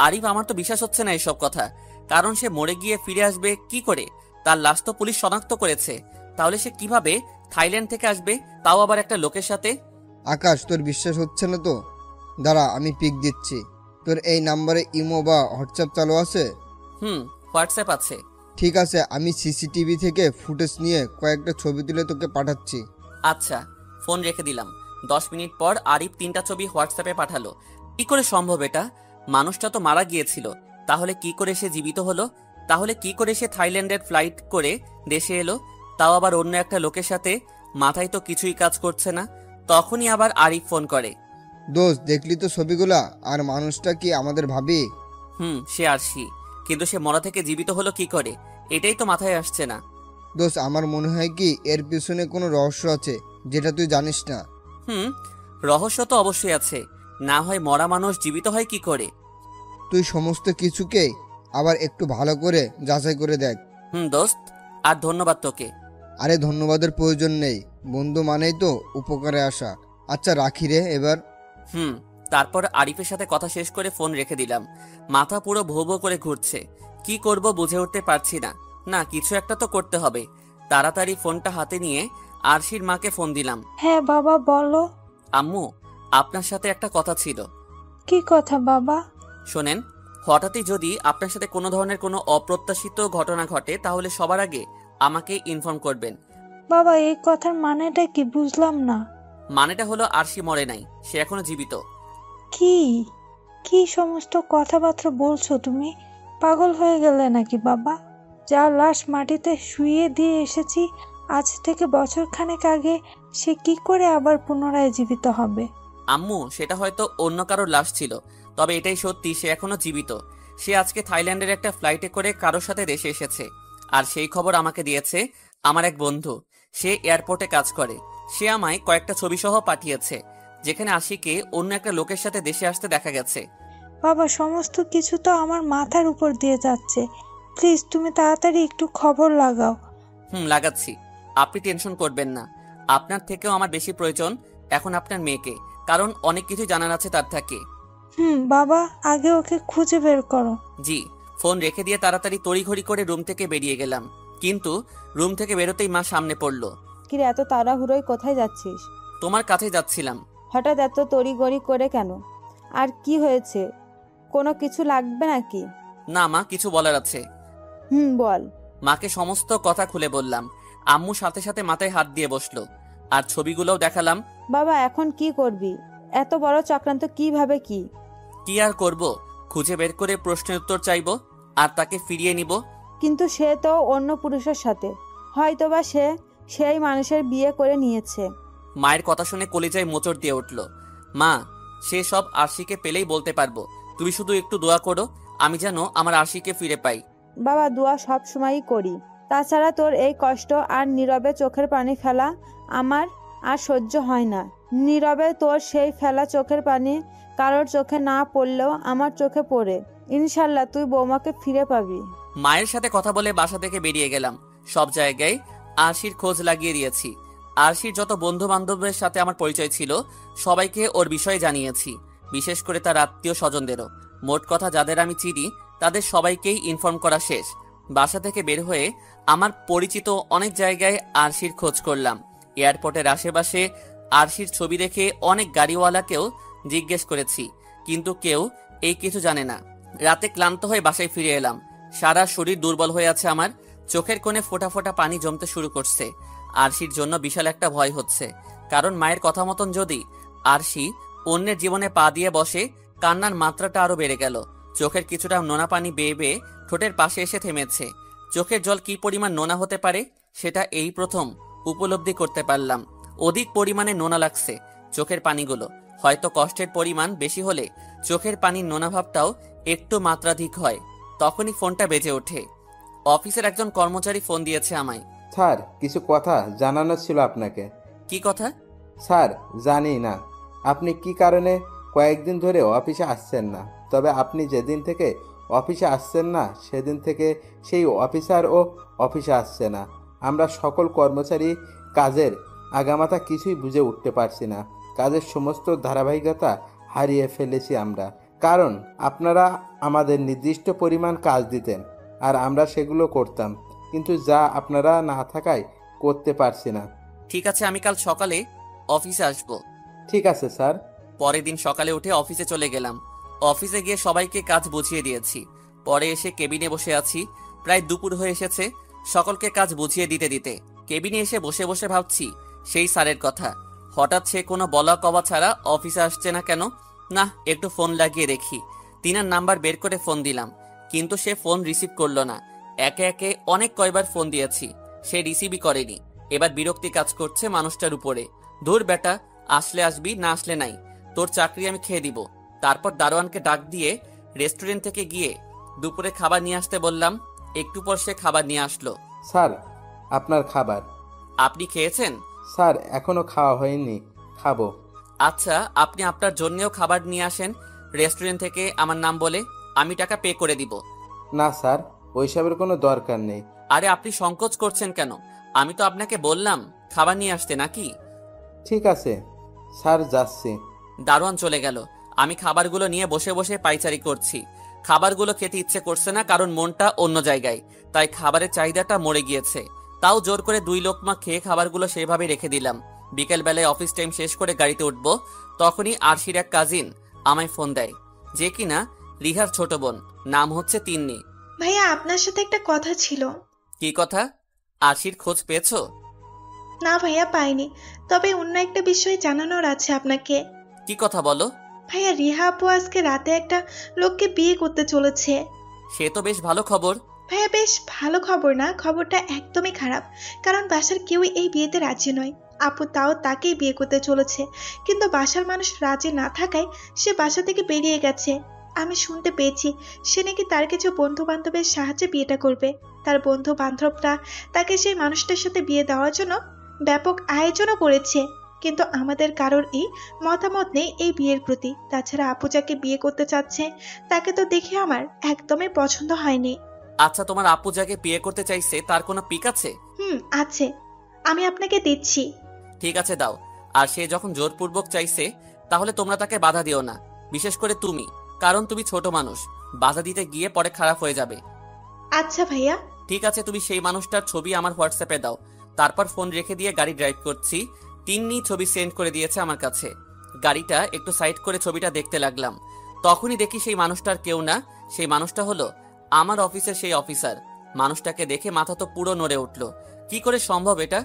আরিফ, আমার তো বিশ্বাস হচ্ছে না এসব কথা, কারণ সে মরে গিয়ে ফিরে আসবে কি করে? তার লাশ তো পুলিশ শনাক্ত করেছে। তাহলে সে কিভাবে থাইল্যান্ড থেকে আসবে, তাও আবার একটা লোকের সাথে? আকাশ, তোর বিশ্বাস হচ্ছে না তো দাঁড়া, আমি পিক দিচ্ছি। তোর এই নাম্বারে ইমো বা হোয়াটসঅ্যাপ চালু আছে? হোয়াটসঅ্যাপ আছে। ঠিক আছে, আমি সিসিটিভি থেকে ফুটেজ নিয়ে কয়েকটা ছবি তুলে তোকে পাঠাচ্ছি। আচ্ছা, ফোন রেখে দিলাম। 10 মিনিট পর আরিফ 3টা ছবি হোয়াটসঅ্যাপে পাঠালো। কি করে সম্ভব এটা? মানুষটা তো মারা গিয়েছিল, তাহলে কি করে সে জীবিত হলো? তাহলে কি করে সে থাইল্যান্ডের ফ্লাইট করে দেশে এলো, তাও আবার অন্য একটা লোকের সাথে? মাথায় তো কিছুই কাজ করছে না। তখনই আবার আরিফ ফোন করে। দোস্ত, দেখলি তো ছবিগুলা? আর মানুষটা কি আমাদের ভাবি? সে আরশি, কিন্তু সে মরা থেকে জীবিত হলো কি করে? এটাই তো মাথায় আসছে না। দোস্ত, আমার মনে হয় কি এর পিছনে কোনো রহস্য আছে, যেটা তুই জানিস না। রহস্য তো অবশ্যই আছে, না হয় মরা মানুষ জীবিত হয় কি করে? তুই সমস্ত কিছুকে আবার একটু ভালো করে যাচাই করে দেখ। দোস্ত, আর ধন্যবাদ তোকে। আরে ধন্যবাদের প্রয়োজন নেই, বন্ধু মানেই তো উপকারে আসা। আচ্ছা রাখি রে এবার। তারপর আরিফের সাথে কথা শেষ করে ফোন রেখে দিলাম। মাথা পুরো ভো ভো করে ঘুরছে। কি করব বুঝে উঠতে পারছি না। না, কিছু একটা তো করতে হবে। তাড়াতাড়ি ফোনটা হাতে নিয়ে আরশির মাকে ফোন দিলাম। হ্যাঁ বাবা, বলো। আম্মু, আপনার সাথে একটা কথা ছিল। কি কথা বাবা? শোনেন, হঠাৎই যদি আপনার সাথে কোনো ধরনের কোনো অপ্রত্যাশিত ঘটনা ঘটে তাহলে সবার আগে আমাকে ইনফর্ম করবেন। বাবা এই কথার মানেটা কি বুঝলাম না। মানেটা হলো আরশি মরে নাই, সে এখনো জীবিত। কি কি সমস্ত কথাবার্তা বলছো তুমি? পাগল হয়ে গেলে নাকি বাবা? যার লাশ মাটিতে শুইয়ে দিয়ে এসেছি আজ থেকে বছর খানেক আগে, সে কি করে আবার পুনরায় জীবিত হবে? আম্মু, সেটা হয়তো অন্য কারোর লাশ ছিল, তবে এটাই সত্যি, সে এখনো জীবিত। সে আজকে থাইল্যান্ডের একটা ফ্লাইটে করে কারোর সাথে দেশে এসেছে। আর সেই খবর আমাকে দিয়েছে আমার এক বন্ধু, সে এয়ারপোর্টে কাজ করে। সে আমায় কয়েকটা ছবি সহ পাঠিয়েছে, যেখানে আশিকে অন্য একটা লোকের সাথে দেশে আসতে দেখা গেছে। বাবা সমস্ত কিছু তো আমার মাথার উপর দিয়ে যাচ্ছে। প্লিজ তুমি তাড়াতাড়ি একটু খবর লাগাও। লাগাচ্ছি, আপনি টেনশন করবেন না। আপনার থেকেও আমার বেশি প্রয়োজন এখন আপনার মেয়েকে, কারণ অনেক কিছু জানার আছে তার থেকে। বাবা আগে ওকে খুঁজে বের করো। জি। ফোন রেখে দিয়ে তাড়াতাড়ি তড়িঘড়ি করে রুম থেকে বেরিয়ে গেলাম, কিন্তু রুম থেকে বেরোতেই মা সামনে পড়লো। কিরে এত তাড়াহুড়োয় কোথায় যাচ্ছিস? তোমার কাছে যাচ্ছিলাম। হঠাৎ এত তড়িগড়ি করে কেন? আর কি হয়েছে? কোনো কিছু লাগবে নাকি? না মা, কিছু বলার আছে। বল। মাকে সমস্ত কথা খুলে বললাম। আম্মু সাথে সাথে মাথায় হাত দিয়ে বসলো, আর ছবিগুলোও দেখালাম। বাবা এখন কি করবি? এত বড় চক্রান্ত কিভাবে? কি আর করব, খুঁজে বের করে প্রশ্নের উত্তর চাইবো আর তাকে ফিরিয়ে নিব। কিন্তু সে তো অন্য পুরুষের সাথে, হয়তোবা সে সেই মানুষের বিয়ে করে নিয়েছে। মায়ের কথা শুনে কলিজায় মোচড় দিয়ে উঠল। মা, সে সব আরশিকে পেলেই বলতে পারবো। তুমি শুধু একটু দোয়া করো, আমি যেন আমার আরশিকে ফিরে পাই। বাবা দোয়া সব সময়ই করি, তাছাড়া তোর এই কষ্ট আর নীরবে চোখের পানি ফেলা আমার আর সহ্য হয় না। নীরবে তোর সেই ফেলা চোখের পানি কারোর চোখে না পড়লেও আমার চোখে পড়ে। ইনশাল্লাহ তুই বৌমাকে ফিরে পাবি। মায়ের সাথে কথা বলে বাসা থেকে বেরিয়ে গেলাম। সব জায়গায় আরশির খোঁজ লাগিয়ে দিয়েছি। আরশির যত বন্ধু বান্ধবের সাথে আমার পরিচয় ছিল সবাইকে ওর বিষয়ে জানিয়েছি, বিশেষ করে তার আত্মীয় স্বজনদেরও। মোট কথা যাদের আমি চিনি তাদের সবাইকেই ইনফর্ম করা শেষ। বাসা থেকে বের হয়ে আমার পরিচিত অনেক জায়গায় আরশির খোঁজ করলাম। এয়ারপোর্টের আশেপাশে আরশির ছবি দেখে অনেক গাড়িওয়ালাকেও জিজ্ঞেস করেছি, কিন্তু কেউ এই কিছু জানে না। রাতে ক্লান্ত হয়ে বাসায় ফিরে এলাম। সারা শরীর দুর্বল হয়ে আছে আমার, চোখের কোণে ফোঁটা ফোঁটা পানি জমতে শুরু করছে। আরশির জন্য বিশাল একটা ভয় হচ্ছে, কারণ মায়ের কথা মতন যদি আরশি অন্যের জীবনে পা দিয়ে বসে, কান্নার মাত্রাটা আরো বেড়ে গেল। চোখের কিছুটা নোনা পানি বেয়ে বেয়ে ঠোঁটের পাশে এসে থেমেছে। চোখের জল কি পরিমাণ নোনা হতে পারে সেটা এই প্রথম উপলব্ধি করতে পারলাম। অধিক পরিমাণে নোনা লাগছে চোখের পানিগুলো। হয়তো কষ্টের পরিমাণ বেশি হলে চোখের পানির নোনা ভাবটাও একটু মাত্রাধিক হয়। তখনই ফোনটা বেজে ওঠে। অফিসের একজন কর্মচারী ফোন দিয়েছে আমায়। স্যার, কিছু কথা জানানোর ছিল আপনাকে। কি কথা? স্যার, জানি না আপনি কি কারণে কয়েকদিন ধরে অফিসে আসছেন না, তবে আপনি যেদিন থেকে অফিসে আসছেন না সেদিন থেকে সেই অফিসারও অফিসে আসছে না। আমরা সকল কর্মচারী কাজের আগামাথা কিছুই বুঝে উঠতে পারছি না। কাজের সমস্ত ধারাবাহিকতা হারিয়ে ফেলেছি আমরা, কারণ আপনারা আমাদের নির্দিষ্ট পরিমাণ কাজ দিতেন আর আমরা সেগুলো করতাম, কিন্তু যা আপনারা না থাকায় করতে পারছি না। ঠিক আছে, আমি কাল সকালে অফিসে আসবো। ঠিক আছে স্যার। পরের দিন সকালে উঠে অফিসে চলে গেলাম। অফিসে গিয়ে সবাইকে কাজ বুঝিয়ে দিয়েছি। পরে এসে কেবিনে বসে আছি। প্রায় দুপুর হয়ে এসেছে। সকলকে কাজ বুঝিয়ে দিতে দিতে কেবিনে এসে বসে বসে ভাবছি সেই স্যারের কথা। হঠাৎ সে কোনো বলা কওয়া ছাড়া অফিসে আসছে না কেন? না, একটু ফোন লাগিয়ে দেখি। তিনার নাম্বার বের করে ফোন দিলাম, কিন্তু সে ফোন রিসিভ করলো না। একে একে অনেক কয়বার ফোন দিয়েছি, সে রিসিভই করেনি। এবার বিরক্তি কাজ করছে মানুষটার উপরে। ধুর বেটা, আসলে আসবি, না আসলে নাই, তোর চাকরি আমি খেয়ে দিব। তারপর দারোয়ানকে ডাক দিয়ে রেস্টুরেন্ট থেকে গিয়ে দুপুরে খাবার নিয়ে আসতে বললাম। একটু পর সে খাবার নিয়ে আসলো। স্যার, আপনার খাবার। আপনি খেয়েছেন? স্যার, এখনো খাওয়া হয়নি, খাবো। আচ্ছা, আপনি আপনার জন্যেও খাবার নিয়ে আসেন রেস্টুরেন্ট থেকে, আমার নাম বলে, আমি টাকা পে করে দিব। না স্যার, ওইসবের কোনো দরকার নেই। আরে আপনি সংকোচ করছেন কেন? আমি তো আপনাকে বললাম খাবার নিয়ে আসতে, নাকি? ঠিক আছে স্যার, যাচ্ছি। দারোয়ান চলে গেল। আমি খাবারগুলো নিয়ে বসে বসে পাইচারি করছি। খাবারগুলো খেতে ইচ্ছে করছে না, কারণ মনটা অন্য জায়গায়, তাই খাবারের চাহিদাটা মরে গিয়েছে। তাও জোর করে 2 লোকমা খেয়ে খাবারগুলো সেভাবে রেখে দিলাম। বিকেলবেলায় অফিস টাইম শেষ করে গাড়িতে উঠবো, তখনই আরশির এক কাজিন আমায় ফোন দেয়, যে কিনা রিহার ছোট বোন, নাম হচ্ছে তিন্নি। ভাইয়া আপনার সাথে একটা কথা ছিল। কি কথা? আরশির খোঁজ পেয়েছো? না ভাইয়া পাইনি, তবে অন্য একটা বিষয় জানানোর আছে আপনাকে। কি কথা বলো? ভাইয়া রিহা আপু আজকে রাতে একটা লোককে বিয়ে করতে চলেছে। সে তো বেশ ভালো খবর। ভাইয়া বেশ ভালো খবর না, খবরটা একদমই খারাপ। কারণ বাসার কেউই এই বিয়েতে রাজি নয়। আপু তাও তাকেই বিয়ে করতে চলেছে, কিন্তু বাসার মানুষ রাজি না থাকায় সে বাসা থেকে বেরিয়ে গেছে। আমি শুনতে পেয়েছি সে নাকি তার কিছু বন্ধু বান্ধবের সাহায্যে বিয়েটা করবে। তার বন্ধু বান্ধবরা তাকে সেই মানুষটার সাথে বিয়ে দেওয়ার জন্য ব্যাপক আয়োজনও করেছে, কিন্তু আমাদের কারোর এই মতামত নেই এই বিয়ের প্রতি। তাছাড়া আপু যাকে বিয়ে করতে চাচ্ছে তাকে তো দেখে আমার একদমই পছন্দ হয়নি। আচ্ছা, তোমার আপু যাকে বিয়ে করতে চাইছে তার কোনো পিক আছে? আছে, আমি আপনাকে দিচ্ছি। ঠিক আছে, দাও। আর সে যখন জোরপূর্বক চাইছে তাহলে তোমরা তাকে বাধা দিও না, বিশেষ করে তুমি, কারণ তুমি ছোট মানুষ। বাধা দিতে গিয়ে পরে খারাপ হয়ে যাবে। আচ্ছা ভাইয়া। ঠিক আছে, তুমি সেই মানুষটার ছবি আমার হোয়াটসঅ্যাপে দাও। তারপর ফোন রেখে দিয়ে গাড়ি ড্রাইভ করছি। তিন্নি ছবি সেন্ড করে দিয়েছে আমার কাছে। গাড়িটা একটু সাইড করে ছবিটা দেখতে লাগলাম। তখনই দেখি সেই মানুষটার কেউ না, সেই মানুষটা হলো আমার অফিসের সেই অফিসার। মানুষটাকে দেখে মাথা তো পুরো নড়ে উঠল। কি করে সম্ভব এটা?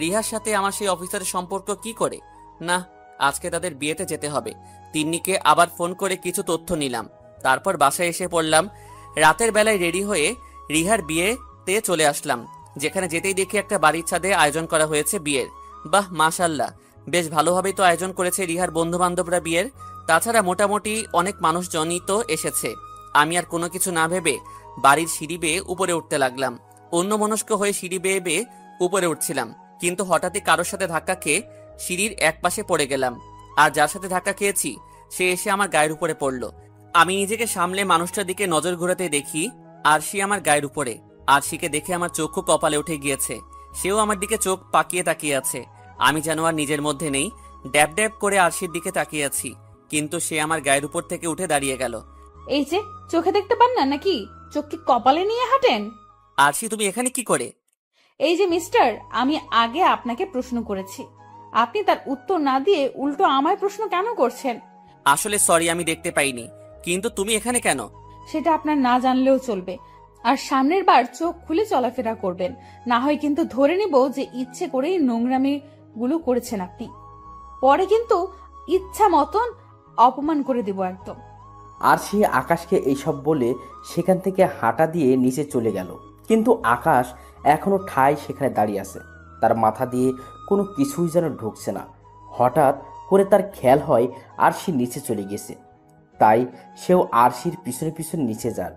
রিহার সাথে আমার সেই অফিসারের সম্পর্ক কি করে? না, আজকে তাদের বিয়েতে যেতে হবে। তিন্নিকে আবার ফোন করে কিছু তথ্য নিলাম। তারপর বাসায় এসে পড়লাম। রাতের বেলায় রেডি হয়ে রিহার বিয়েতে চলে আসলাম, যেখানে যেতেই দেখি একটা বাড়ির ছাদে আয়োজন করা হয়েছে বিয়ের। বাহ, মাশাল্লাহ, বেশ ভালোভাবেই তো আয়োজন করেছে রিহার বন্ধু বান্ধবরা বিয়ের। তাছাড়া মোটামুটি অনেক মানুষজনই তো এসেছে। আমি আর কোনো কিছু না ভেবে বাড়ির সিঁড়ি বেয়ে উপরে উঠতে লাগলাম। অন্যমনস্ক হয়ে সিঁড়ি বেয়ে বেয়ে উপরে উঠছিলাম, কিন্তু হঠাৎই কারোর সাথে ধাক্কা খেয়ে সিঁড়ির এক পাশে পড়ে গেলাম। আর যার সাথে ধাক্কা খেয়েছি সে এসে আমার গায়ের উপরে পড়ল। আমি নিজেকে সামলে মানুষটার দিকে নজর ঘোরাতে দেখি আরশি আমার গায়ের উপরে। আরশিকে দেখে আমার চক্ষু কপালে উঠে গিয়েছে। সেও আমার দিকে চোখ পাকিয়ে তাকিয়ে আছে। আমি যেন আর নিজের মধ্যে নেই, ড্যাব ড্যাব করে আরশির দিকে তাকিয়ে আছি, কিন্তু সে আমার গায়ের উপর থেকে উঠে দাঁড়িয়ে গেল। এই যে চোখে দেখতে পান না নাকি? চোখ কি কপালে নিয়ে হাঁটেন? আরশি, তুমি এখানে কি করে? এই যে মিস্টার, আমি আগে আপনাকে প্রশ্ন করেছি, আপনি তার উত্তর না দিয়ে উল্টো আমায় প্রশ্ন কেন করছেন? আসলে সরি, আমি দেখতে পাইনি। কিন্তু তুমি এখানে কেন? সেটা আপনার না জানলেও চলবে। আর সামনের বার চোখ খুলে চলাফেরা করবেন, না হয় কিন্তু ধরে নিব যে ইচ্ছে করেই নোংরামি গুলো করেছেন আপনি। পরে কিন্তু ইচ্ছা মতন অপমান করে দেব একদম। আরশি আকাশকে এইসব বলে সেখান থেকে হাঁটা দিয়ে নিচে চলে গেল, কিন্তু আকাশ এখনো ঠায় সেখানে দাঁড়িয়ে আছে। তার মাথা দিয়ে কোনো কিছুই যেন ঢুকছে না। হঠাৎ করে তার খেয়াল হয় আরশি নিচে চলে গেছে, তাই সেও আরশির পিছনে পিছনে নিচে যায়।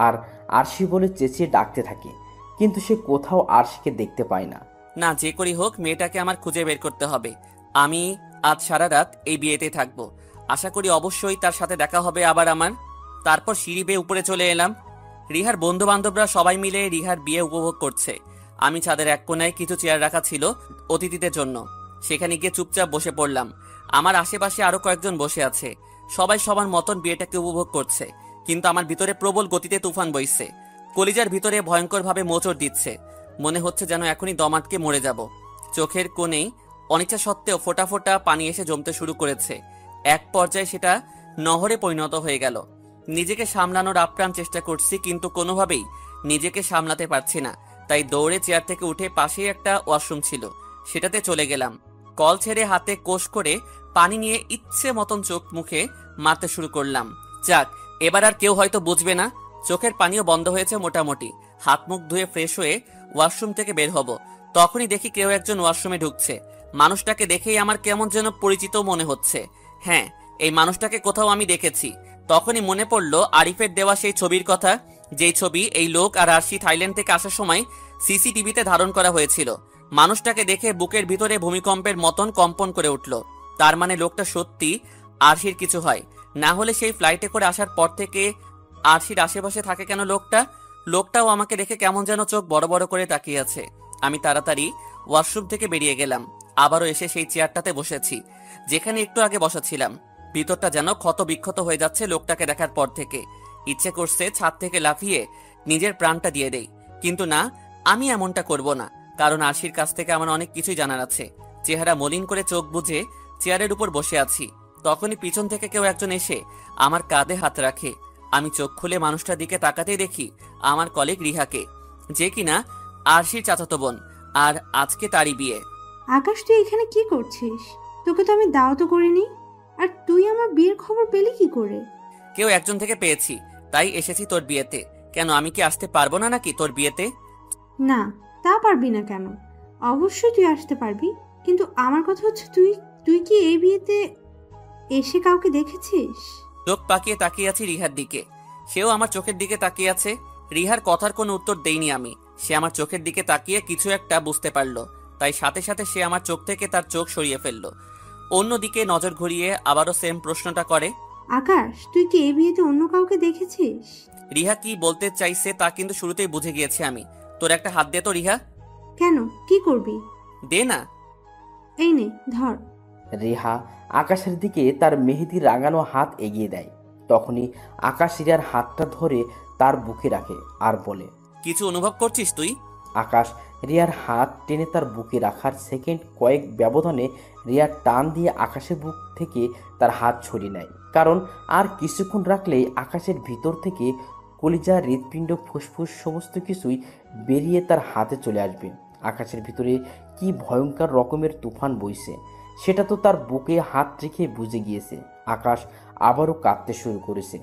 আর আরশি বলে চেঁচিয়ে ডাকতে থাকে, কিন্তু সে কোথাও আরশিকে দেখতে পায় না। না, যে করি হোক মেয়েটাকে আমার খুঁজে বের করতে হবে। আমি আজ সারা রাত এই বিয়েতে থাকবো। আশা করি অবশ্যই তার সাথে দেখা হবে আবার আমার। তারপর সিঁড়ি বেয়ে উপরে চলে এলাম। রিহার বন্ধু বান্ধবরা সবাই মিলে রিহার বিয়ে উপভোগ করছে। আমি ছাদের এক কোনায় কিছু চেয়ার রাখা ছিল অতিথিদের জন্য, সেখানে গিয়ে চুপচাপ বসে পড়লাম। আমার আশেপাশে আরো কয়েকজন বসে আছে, সবাই সবার মতন বিয়েটাকে উপভোগ করছে, কিন্তু আমার ভিতরে প্রবল গতিতে তুফান বইছে। কলিজার ভিতরে ভয়ঙ্করভাবে মোচড় দিচ্ছে। মনে হচ্ছে যেন এখনই দম আটকে মরে যাব। চোখের কোণেই অনিচ্ছা সত্ত্বেও ফোঁটা ফোঁটা পানি এসে জমতে শুরু করেছে। এক পর্যায়ে সেটা নহরে পরিণত হয়ে গেল। নিজেকে সামলানোর আপ্রাণ চেষ্টা করছি, কিন্তু কোনোভাবেই নিজেকে সামলাতে পারছি না। তাই দৌড়ে চেয়ার থেকে উঠে পাশেই একটা ওয়াশরুম ছিল, সেটাতে চলে গেলাম। কল ছেড়ে হাতে কোষ করে পানি নিয়ে ইচ্ছে মতন চোখ মুখে মারতে শুরু করলাম। যাক, এবার আর কেউ হয়তো বুঝবে না। চোখের পানিও বন্ধ হয়েছে মোটামুটি। হাত মুখ ধুয়ে ফ্রেশ হয়ে ওয়াশরুম থেকে বের হব, তখনই দেখি কেউ একজন ওয়াশরুমে ঢুকছে। মানুষটাকে দেখেই আমার কেমন যেন পরিচিত মনে হচ্ছে। হ্যাঁ, এই মানুষটাকে কোথাও আমি দেখেছি। তখনই মনে পড়ল আরিফের দেওয়া সেই ছবির কথা, যেই ছবি এই লোক আর আরশি থাইল্যান্ড থেকে আসার সময় সিসিটিভিতে ধারণ করা হয়েছিল। মানুষটাকে দেখে বুকের ভিতরে ভূমিকম্পের মতন কম্পন করে উঠল। তার মানে লোকটা সত্যি আরশির কিছু হয়, না হলে সেই ফ্লাইটে করে আসার পর থেকে আরশির আশেপাশে থাকে কেন লোকটাও আমাকে দেখে কেমন যেন চোখ বড় বড় করে তাকিয়ে আছে। আমি তাড়াতাড়ি ওয়াশরুম থেকে বেরিয়ে গেলাম। আবারও এসে সেই চেয়ারটাতে বসেছি যেখানে একটু আগে বসা ছিলাম। ভিতরটা যেন ক্ষত বিক্ষত হয়ে যাচ্ছে লোকটাকে দেখার পর থেকে। ইচ্ছে করছে ছাদ থেকে লাফিয়ে নিজের প্রাণটা দিয়ে দেই, কিন্তু না, আমি এমনটা করব না, কারণ আরশির কাছ থেকে আমার অনেক কিছুই জানার আছে। চেহারা মলিন করে চোখ বুজে চেয়ারের উপর বসে আছি, তখনই পিছন থেকে কেউ একজন এসে আমার কাঁধে হাত রাখে। আমি চোখ খুলে মানুষটার দিকে তাকাতেই দেখি আমার কলিগ রিহাকে, যে কিনা আরশির চাচাতো বোন, আর আজকে তারই বিয়ে। আকাশ, তুই এখানে কি করছিস? তোকে তো আমি দাওয়াতও করিনি। আর তুই আমার বিয়ের খবর পেলি কি করে? কেউ একজন থেকে পেয়েছি, তাই এসেছি তোর বিয়েতে। কেন, আমি কি আসতে পারবো না নাকি তোর বিয়েতে? না, তা পারবি না কেন? অবশ্যই তুই আসতে পারবি, কিন্তু আমার কথা হচ্ছে তুই কি এই বিয়েতে এসে কাউকে দেখেছিস? চোখ পাকিয়ে তাকিয়ে আছি রিহার দিকে, সেও আমার চোখের দিকে তাকিয়ে আছে। রিহার কথার কোনো উত্তর দেইনি আমি। সে আমার চোখের দিকে তাকিয়ে কিছু একটা বুঝতে পারলো, তাই সাথে সাথে সে আমার চোখ থেকে তার চোখ সরিয়ে ফেললো। অন্যদিকে নজর ঘুরিয়ে আবারও সেম প্রশ্নটা করে। আকাশ, তুই কি এই বিয়েতে অন্য কাউকে দেখেছিস? রিহা কি বলতে চাইছে তা কিন্তু শুরুতেই বুঝে গিয়েছি আমি। তোর একটা হাত দে তো রিহা। কেন, কি করবি? দে না। এই নে, ধর। রিহা আকাশের দিকে তার মেহেদি রাঙানো হাত এগিয়ে দেয়। তখনই আকাশ রিয়ার হাতটা ধরে তার বুকে রাখে আর বলে, কিছু অনুভব করছিস তুই? আকাশ রিয়ার হাত টেনে তার বুকে রাখার সেকেন্ড কয়েক ব্যবধানে রিয়ার টান দিয়ে আকাশের বুক থেকে তার হাত ছড়িয়ে নেয়। কারণ আর কিছুক্ষণ রাখলেই আকাশের ভিতর থেকে কলিজা, হৃৎপিণ্ড, ফুসফুস সমস্ত কিছুই বেরিয়ে তার হাতে চলে আসবে। আকাশের ভিতরে কি ভয়ঙ্কর রকমের তুফান বইছে সেটা তো তার বুকে হাত রেখে বুঝে গিয়েছে। আকাশ আবারও কাঁদতে শুরু করেছে।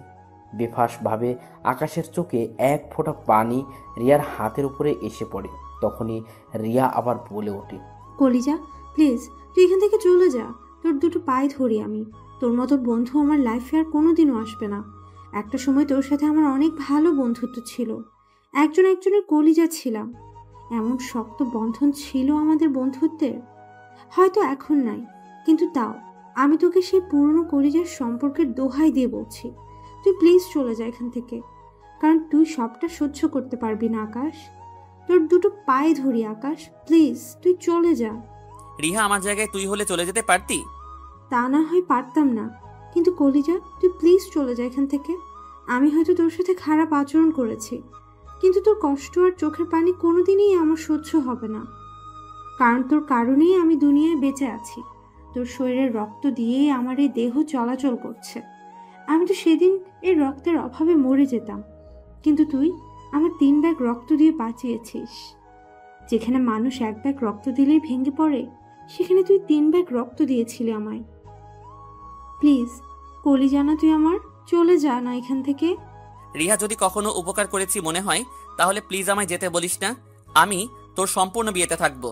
বেফাসভাবে আকাশের চোখে এক ফোঁটা পানি রিয়ার হাতের উপরে এসে পড়ে। তখনই রিয়া আবার বলে ওঠে, কলিজা, প্লিজ তুই এখান থেকে চলে যা। তোর দুটো পায়ে ধরি আমি। তোর মতো বন্ধু আমার লাইফে আর কোনোদিনও আসবে না। একটা সময় তোর সাথে আমার অনেক ভালো বন্ধুত্ব ছিল। একজনের কলিজা ছিলাম। এমন শক্ত বন্ধন ছিল আমাদের বন্ধুত্বের। হয়তো এখন নাই, কিন্তু তাও আমি তোকে সেই পুরনো কলিজার সম্পর্কের দোহাই দিয়ে বলছি, তুই প্লিজ চলে যা এখান থেকে। কারণ তুই সবটা সহ্য করতে পারবি না আকাশ। তোর দুটো পায়ে ধরি আকাশ, প্লিজ তুই চলে যা। রিহা, আমার জায়গায় তুই হলে চলে যেতে পারতি? তা না হয় পারতাম না, কিন্তু কলিজা তুই প্লিজ চলে যা এখান থেকে। আমি হয়তো তোর সাথে খারাপ আচরণ করেছি, কিন্তু তোর কষ্ট আর চোখের পানি কোনোদিনই আমার সহ্য হবে না। কারণ তোর কারণেই আমি দুনিয়ায় বেঁচে আছি। তোর শরীরের রক্ত দিয়েই আমার এই দেহ চলাচল করছে। আমি তো সেদিন এই রক্তের অভাবে মরে যেতাম, কিন্তু তুই আমার 3 ব্যাগ রক্ত দিয়ে বাঁচিয়েছিস। যেখানে মানুষ 1 ব্যাগ রক্ত দিলেই ভেঙে পড়ে, সেখানে তুই 3 ব্যাগ রক্ত দিয়েছিলি আমায়। প্লিজ কলিজা না, তুই আমার, চলে যা না এখান থেকে। রিহা, যদি কখনো উপকার করেছি মনে হয় তাহলে প্লিজ আমায় যেতে বলিস না। আমি তোর সম্পূর্ণ বিয়েতে থাকবো।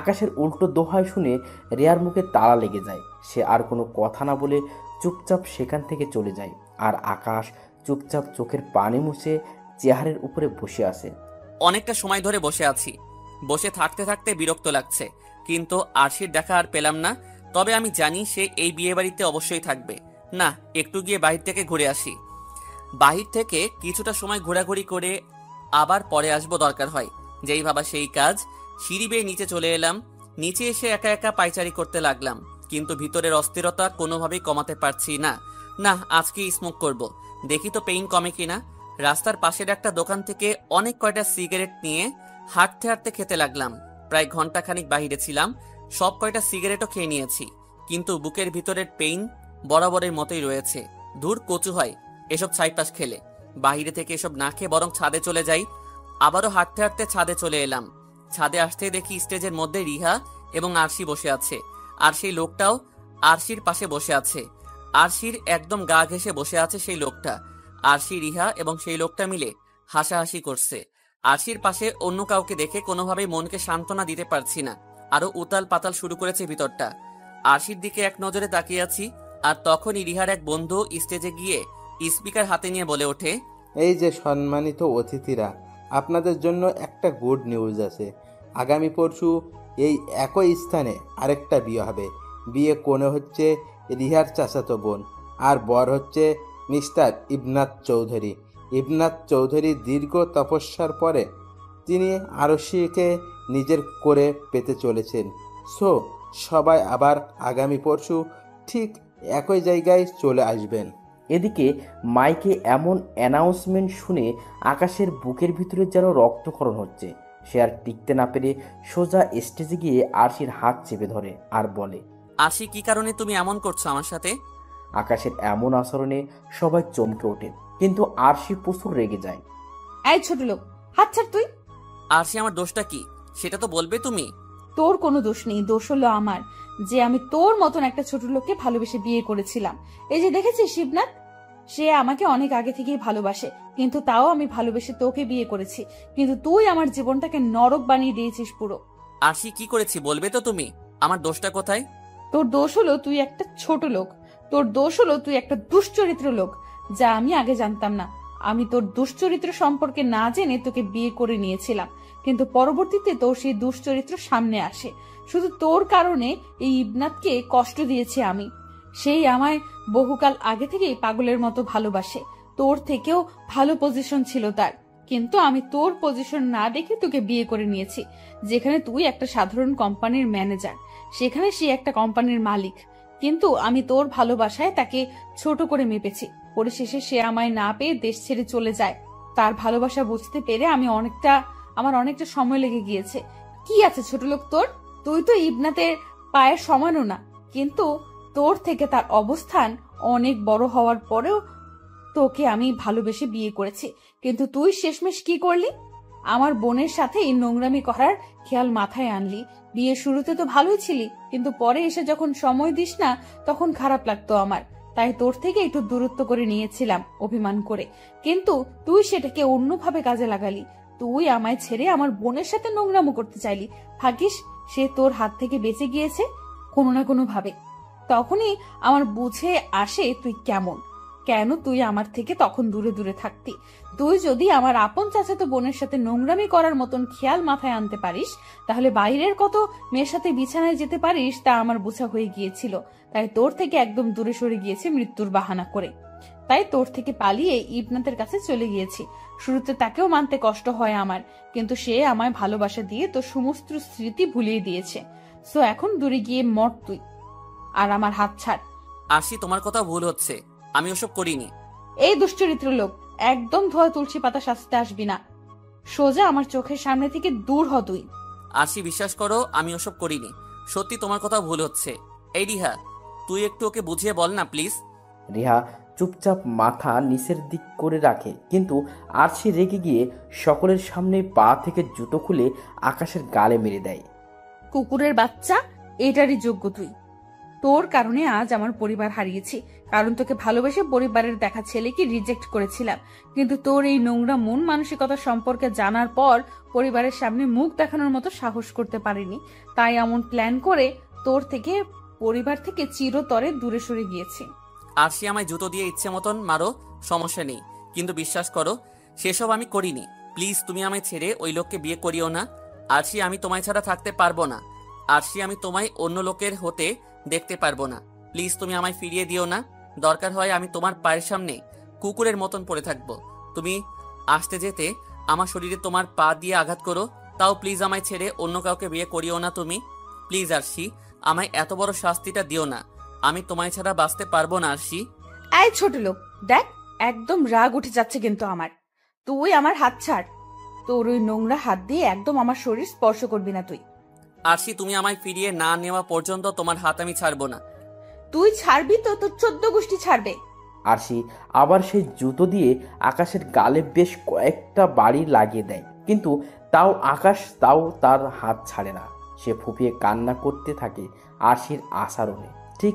আকাশের উল্টো দোহাই শুনে রিয়ার মুখে তালা লেগে যায়। সে আর কোনো কথা না বলে চুপচাপ সেখান থেকে চলে যায়। আর আকাশ চুপচাপ চোখের পানি মুছে চেয়ারের উপরে বসে আছে। অনেকটা সময় ধরে বসে আছি। বসে থাকতে থাকতে বিরক্ত লাগছে, কিন্তু আরশির দেখা আর পেলাম না। তবে আমি জানি সে এই বিয়ে বাড়িতে অবশ্যই থাকবে। না, একটু গিয়ে বাহির থেকে ঘুরে আসি। বাহির থেকে কিছুটা সময় ঘোরাঘুরি করে আবার পরে আসবো দরকার হয়। যেই ভাবা সেই কাজ। সিঁড়ি বেয়ে নিচে চলে এলাম। নিচে এসে একা একা পায়চারি করতে লাগলাম, কিন্তু ভিতরের অস্থিরতা কোনোভাবেই কমাতে পারছি না। না, আজকে স্মোক করব, দেখি তো পেইন কমে কিনা। রাস্তার পাশের একটা দোকান থেকে অনেক কয়টা সিগারেট নিয়ে হাঁটতে হাঁটতে খেতে লাগলাম। প্রায় ঘন্টাখানিক বাহিরে ছিলাম, সব কয়টা সিগারেটও খেয়ে নিয়েছি, কিন্তু বুকের ভিতরের পেইন বরাবরের মতোই রয়েছে। দূর কচু হয় এসব ছাইপাস খেলে। বাহিরে থেকে এসব না খেয়ে বরং ছাদে চলে যাই। আবারও হাঁটতে হাঁটতে ছাদে চলে এলাম। ছাদে আসতে দেখি স্টেজের মধ্যে রিহা এবং আরশি বসে আছে, আর সেই লোকটাও আরশির পাশে বসে আছে। আরশির একদম গা ঘেঁষে বসে আছে সেই লোকটা। আরশি, রিহা এবং সেই লোকটা মিলে হাসাহাসি করছে। আরশির পাশে অন্য কাউকে দেখে কোনোভাবেই মনকে সান্ত্বনা দিতে পারছি না। আরো উতাল পাতাল শুরু করেছে ভিতরটা। আরশির দিকে এক নজরে তাকিয়ে আছি, আর তখনই রিহার এক বন্ধু স্টেজে গিয়ে স্পিকার হাতে নিয়ে বলে ওঠে, এই যে সম্মানিত অতিথিরা, আপনাদের জন্য একটা গুড নিউজ আছে। আগামী পরশু এই একই স্থানে আরেকটা বিয়ে হবে। বিয়ে কোণে হচ্ছে রিহার চাচাতো বোন, আর বর হচ্ছে মিস্টার ইবনাত চৌধুরী। ইবনাত চৌধুরী দীর্ঘ তপস্যার পরে তিনি আরশিকে নিজের করে পেতে চলেছেন। সো সবাই আবার আগামী পরশু ঠিক একই জায়গায় চলে আসবেন। এদিকে মাইকে এমন অ্যানাউন্সমেন্ট শুনে আকাশের বুকের ভিতরে যেন রক্তক্ষরণ হচ্ছে। সে আর টিকতে না পেরে সোজা স্টেজে গিয়ে আরশির হাত চেপে ধরে আর বলে, আরশি, কি কারণে তুমি এমন করছো আমার সাথে? আকাশের এমন আচরণে সবাই চমকে ওঠে, কিন্তু আরশি প্রচুর রেগে যায়। এই ছোট লোক, হাত ছাড় তুই। আরশি আমার দোষটা কি সেটা তো বলবে তুমি। তোর কোনো দোষ নেই, দোষ হলো আমার, যে আমি তোর মতন একটা ছোট লোককে ভালোবেসে বিয়ে করেছিলাম। এই যে দেখেছিস শিবনাথ, সে আমাকে অনেক আগে থেকেই ভালোবাসে, কিন্তু তাও আমি ভালোবেসে তোকে বিয়ে করেছি, কিন্তু তুই আমার জীবনটাকে নরক বানিয়ে দিয়েছিস পুরো। আরশি কি করেছি বলবে তো তুমি? আমার দোষটা কোথায়? তোর দোষ হলো তুই একটা ছোট লোক, তোর দোষ হলো তুই একটা দুশ্চরিত্র লোক, যা আমি আগে জানতাম না। আমি তোর দুশ্চরিত্র সম্পর্কে না জেনে তোকে বিয়ে করে নিয়েছিলাম, কিন্তু পরবর্তীতে তোর সেই দুশ্চরিত্র সামনে আসে। শুধু তোর কারণে এই ইবনাথকে কষ্ট দিয়েছি আমি। সেই আমায় বহুকাল আগে থেকেই পাগলের মতো ভালোবাসে, তোর থেকেও ভালো পজিশন ছিল তার, কিন্তু আমি তোর পজিশন না দেখে তোকে বিয়ে করে নিয়েছি। যেখানে তুই একটা সাধারণ কোম্পানির ম্যানেজার, সেখানে সে একটা কোম্পানির মালিক, কিন্তু আমি তোর ভালোবাসায় তাকে ছোট করে মেপেছি। পরিশেষে সে আমায় না পেয়ে দেশ ছেড়ে চলে যায়। তার ভালোবাসা বুঝতে পেরে আমার অনেকটা সময় লেগে গিয়েছে। কি আছে ছোট লোক তোর? তুই তো ইবনাতের পায়ের সমানও না, কিন্তু তোর থেকে তার অবস্থান অনেক বড় হওয়ার পরেও তোকে আমি ভালোবেসে বিয়ে করেছি, কিন্তু তুই শেষমেশ কি করলি? আমার বোনের সাথে এই নোংরামি করার খেয়াল মাথায় আনলি। বিয়ে শুরুতে তো ভালোই ছিলি, কিন্তু পরে এসে যখন সময় দিস না তখন খারাপ লাগতো আমার, তাই তোর থেকে একটু দূরত্ব করে নিয়েছিলাম অভিমান করে, কিন্তু তুই সেটাকে অন্যভাবে কাজে লাগালি। তুই আমায় ছেড়ে আমার বোনের সাথে নোংরামো করতে চাইলি। ভাগ্যিস সে তোর হাত থেকে বেঁচে গিয়েছে কোনো না কোনো ভাবে। তখনই আমার বুঝে আসে তুই কেন তুই আমার থেকে তখন দূরে দূরে থাকতি। তুই যদি আমার আপন চাচাতো বোনের সাথে নোংরামি করার মতন খেয়াল মাথায় আনতে পারিস, তাহলে বাইরের কত মেয়ের সাথে বিছানায় যেতে পারিস তা আমার বোঝা হয়ে গিয়েছিল। তাই তোর থেকে একদম দূরে সরে গিয়েছি মৃত্যুর বাহানা করে। তাই তোর থেকে পালিয়ে ইবনাতের কাছে চলে গিয়েছি। শুরুতে তাকেও মানতে কষ্ট হয় আমার, কিন্তু সে আমায় ভালোবাসা দিয়ে তোর সমস্ত স্মৃতি ভুলিয়ে দিয়েছে। সো এখন দূরে গিয়ে মর তুই, আর আমার হাত ছাড়। আরশি তোমার কথা ভুল হচ্ছে, আমি ওসব করিনি। এই দুশ্চরিত্র লোক, একদম ধোয়া তুলসী পাতা সাজতে আসবি না। সোজা আমার চোখের সামনে থেকে দূর হ তুই। আরশি বিশ্বাস করো, আমি ওসব করিনি। সত্যি তোমার কথা ভুল হচ্ছে। এই রিহা, তুই একটু ওকে বুঝিয়ে বল না প্লিজ। রিহা চুপচাপ মাথা নিচের দিক করে রাখে, কিন্তু আরশি রেগে গিয়ে সকলের সামনে পা থেকে জুতো খুলে আকাশের গালে মেরে দেয়। কুকুরের বাচ্চা, এটারই যোগ্য তুই। তোর কারণে আজ আমার পরিবার হারিয়েছি, কারণ তোকে ভালোবেসে পরিবারের দেখা ছেলেকে রিজেক্ট করেছিলাম, কিন্তু তোর এই নোংরা মন মানসিকতা সম্পর্কে জানার পর পরিবারের সামনে মুখ দেখানোর মতো সাহস করতে পারিনি। তাই এমন প্ল্যান করে তোর থেকে পরিবার থেকে চিরতরে দূরে সরে গিয়েছি। আরশি আমায় জুতো দিয়ে ইচ্ছে মতন মারো, সমস্যা নেই, কিন্তু বিশ্বাস করো সেসব আমি করিনি। প্লিজ তুমি আমায় ছেড়ে ওই লোককে বিয়ে করিও না। আরশি আমি তোমায় ছাড়া থাকতে পারবো না। আরশি আমি তোমায় অন্য লোকের হতে দেখতে পারবো না। প্লিজ তুমি আমায় ফিরিয়ে দিও না। দরকার হয় আমি তোমার পায়ের সামনে কুকুরের মতন পড়ে থাকবো। তুমি আসতে যেতে আমার শরীরে তোমার পা দিয়ে আঘাত করো, তাও প্লিজ আমায় ছেড়ে অন্য কাউকে বিয়ে করিও না তুমি। প্লিজ আরশি, আমায় এত বড় শাস্তিটা দিও না। আমি তোমায় ছাড়া বাঁচতে পারবো না আরশি। এই ছোট লোক, দেখ একদম রাগ উঠে যাচ্ছে কিন্তু আমার। তুই আমার হাত ছাড়। তোর ওই নোংরা হাত দিয়ে একদম আমার শরীর স্পর্শ করবি না তুই। আরশি, তুমি আমায় ফিরিয়ে না নেওয়া পর্যন্ত তোমার হাত আমি ছাড়বো না। তুই ছাড়বি তো তোর 14 গোষ্ঠী ছাড়বে। আরশি আবার সেই জুতো দিয়ে আকাশের গালে বেশ কয়েকটা বাড়ি লাগিয়ে দেয়, কিন্তু আকাশ তার হাত ছাড়ে না। সে ফুপিয়ে কান্না করতে থাকে আরশির আচরণে। ঠিক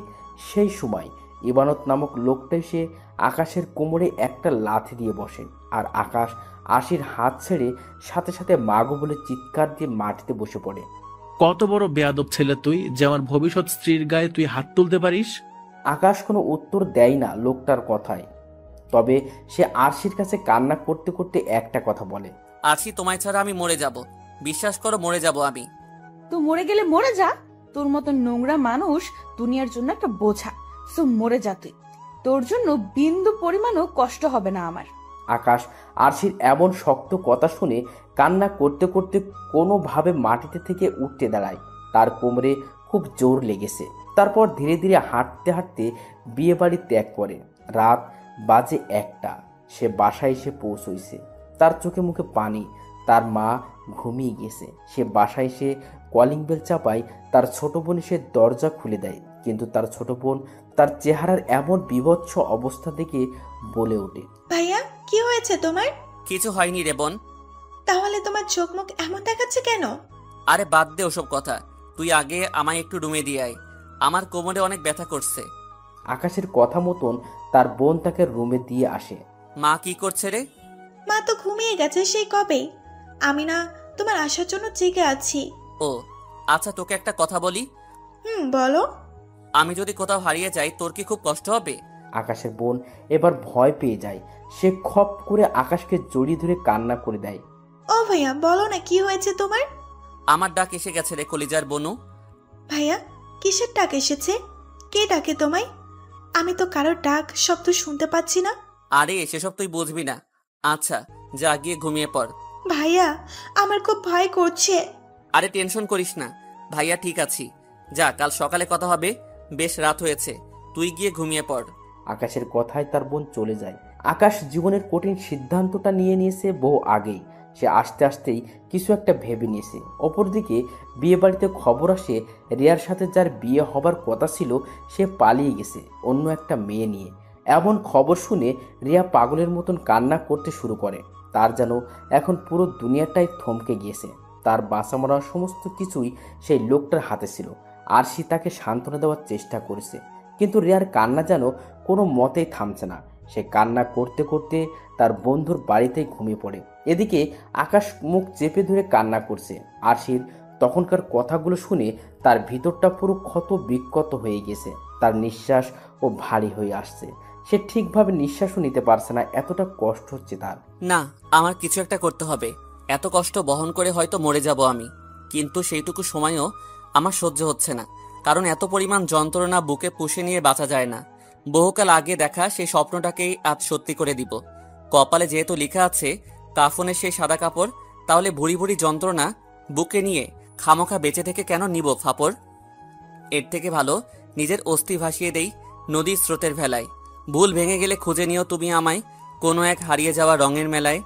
সেই সময় ইবানত নামক লোকটা এসে আকাশের কোমরে একটা লাথি দিয়ে বসে, আর আকাশ আরশির হাত ছেড়ে সাথে সাথে মাগো বলে চিৎকার দিয়ে মাটিতে বসে পড়ে। কত বড় বেয়াদব ছেলে তুই, যে আমার ভবিষ্যৎ স্ত্রীর গায়ে তুই হাত তুলতে পারিস? আকাশ কোনো উত্তর দেয় না লোকটার কথায়, তবে সে আরশির কাছে কান্না করতে করতে একটা কথা বলে। আরশি, তোমায় ছাড়া আমি মরে যাব। বিশ্বাস করো, মরে যাব আমি। তুই মরে গেলে মরে যা। তোর মতো নোংরা মানুষ দুনিয়ার জন্য একটা বোঝা। সো মরে যা তুই। তোর জন্য বিন্দু পরিমাণও কষ্ট হবে না আমার। আকাশ আরশির এমন শক্ত কথা শুনে কান্না করতে করতে কোনোভাবে মাটিতে থেকে উঠতে দাঁড়ায়। তার কোমরে খুব জোর লেগেছে। তারপর ধীরে ধীরে হাঁটতে হাঁটতে বিয়ে বাড়ি ত্যাগ করে। রাত বাজে 1টা। সে বাসায় এসে পৌঁছইছে। তার চোখে মুখে পানি। তার মা ঘুমিয়ে গেছে। সে বাসায় এসে কলিং বেল চাপায়। তার ছোট বোন সে দরজা খুলে দেয়। কিন্তু তার ছোট বোন তার চেহারার এমন বিভৎস অবস্থা দেখে বলে ওঠে, ভাইয়া কি হয়েছে তোমার? কিছু হয়নি রে বোন। তাহলে তোমার চোখ মুখ এমন দেখাচ্ছে কেন? আরে বাদ দে ওসব কথা, তুই আগে আমায় একটু রুমে দিয়ে আয়, আমার কোমরে অনেক ব্যথা করছে। আকাশের কথা মতন তার বোন তাকে রুমে দিয়ে আসে। মা কি করছে রে? মা তো ঘুমিয়ে গেছে সেই কবে। আমি না তোমার আসার জন্য জেগে আছি। ও আচ্ছা, তোকে একটা কথা বলি। বলো। আমি যদি কোথাও হারিয়ে যাই তোর কি খুব কষ্ট হবে? আকাশের বোন এবার ভয় পেয়ে যায়। সে খপ করে আকাশকে জড়িয়ে ধরে কান্না করে দেয়। ও ভাইয়া বলো না কি হয়েছে তোমার? আমার ডাক এসে গেছে রে কলিজার বনু। ভাইয়া কিসের ডাক এসেছে? কে ডাকে তোমায়? আমি তো কারোর ডাক শব্দ শুনতে পাচ্ছি না। আরে সেসব তুই বুঝবি না। আচ্ছা যা গিয়ে ঘুমিয়ে পড়। ভাইয়া আমার খুব ভয় করছে। আরে টেনশন করিস না ভাইয়া, ঠিক আছি। যা, কাল সকালে কথা হবে। বেশ রাত হয়েছে, তুই গিয়ে ঘুমিয়ে পড়। আকাশের কথায় তার বোন চলে যায়। আকাশ জীবনের কঠিন সিদ্ধান্তটা নিয়ে নিয়েছে বহু আগেই। সে আস্তে আস্তেই কিছু একটা ভেবে নিয়েছে। অপরদিকে বিয়ে বাড়িতে খবর আসে রিয়ার সাথে যার বিয়ে হবার কথা ছিল সে পালিয়ে গেছে অন্য একটা মেয়ে নিয়ে। এমন খবর শুনে রিয়া পাগলের মতন কান্না করতে শুরু করে। তার যেন এখন পুরো দুনিয়াটাই থমকে গিয়েছে। তার বাঁচা মরা সমস্ত কিছুই সেই লোকটার হাতে ছিল। আর সে তাকে সান্ত্বনা দেওয়ার চেষ্টা করেছে, কিন্তু রিয়ার কান্না যেন কোনো মতেই থামছে না। সে কান্না করতে করতে তার বন্ধুর বাড়িতেই ঘুমিয়ে পড়ে। এদিকে আকাশ মুখ চেপে ধরে কান্না করছে। আরশির তখনকার কথাগুলো শুনে তার ভিতরটা পুরো ক্ষত বিক্ষত হয়ে গেছে। তার নিঃশ্বাস ও ভারী হয়ে আসছে। সে ঠিকভাবে নিঃশ্বাসও নিতে পারছে না, এতটা কষ্ট হচ্ছে তার। না, আমার কিছু একটা করতে হবে। এত কষ্ট বহন করে হয়তো মরে যাব আমি, কিন্তু সেইটুকু সময়ও আমার সহ্য হচ্ছে না। কারণ এত পরিমাণ যন্ত্রণা বুকে পুষে নিয়ে বাঁচা যায় না। বহুকাল আগে দেখা সেই স্বপ্নটাকেই আজ সত্যি করে দিব। কপালে যেহেতু লেখা আছে কাফনের সেই সাদা কাপড়, তাহলে ভুড়ি ভুড়ি যন্ত্রণা বুকে নিয়ে খামোখা বেঁচে থেকে কেন নিব ফাপড়? এর থেকে ভালো নিজের অস্থি ভাসিয়ে দেই নদীর স্রোতের ভেলায়। ভুল ভেঙে গেলে খুঁজে নিও তুমি আমায় কোনো এক হারিয়ে যাওয়া রঙের মেলায়।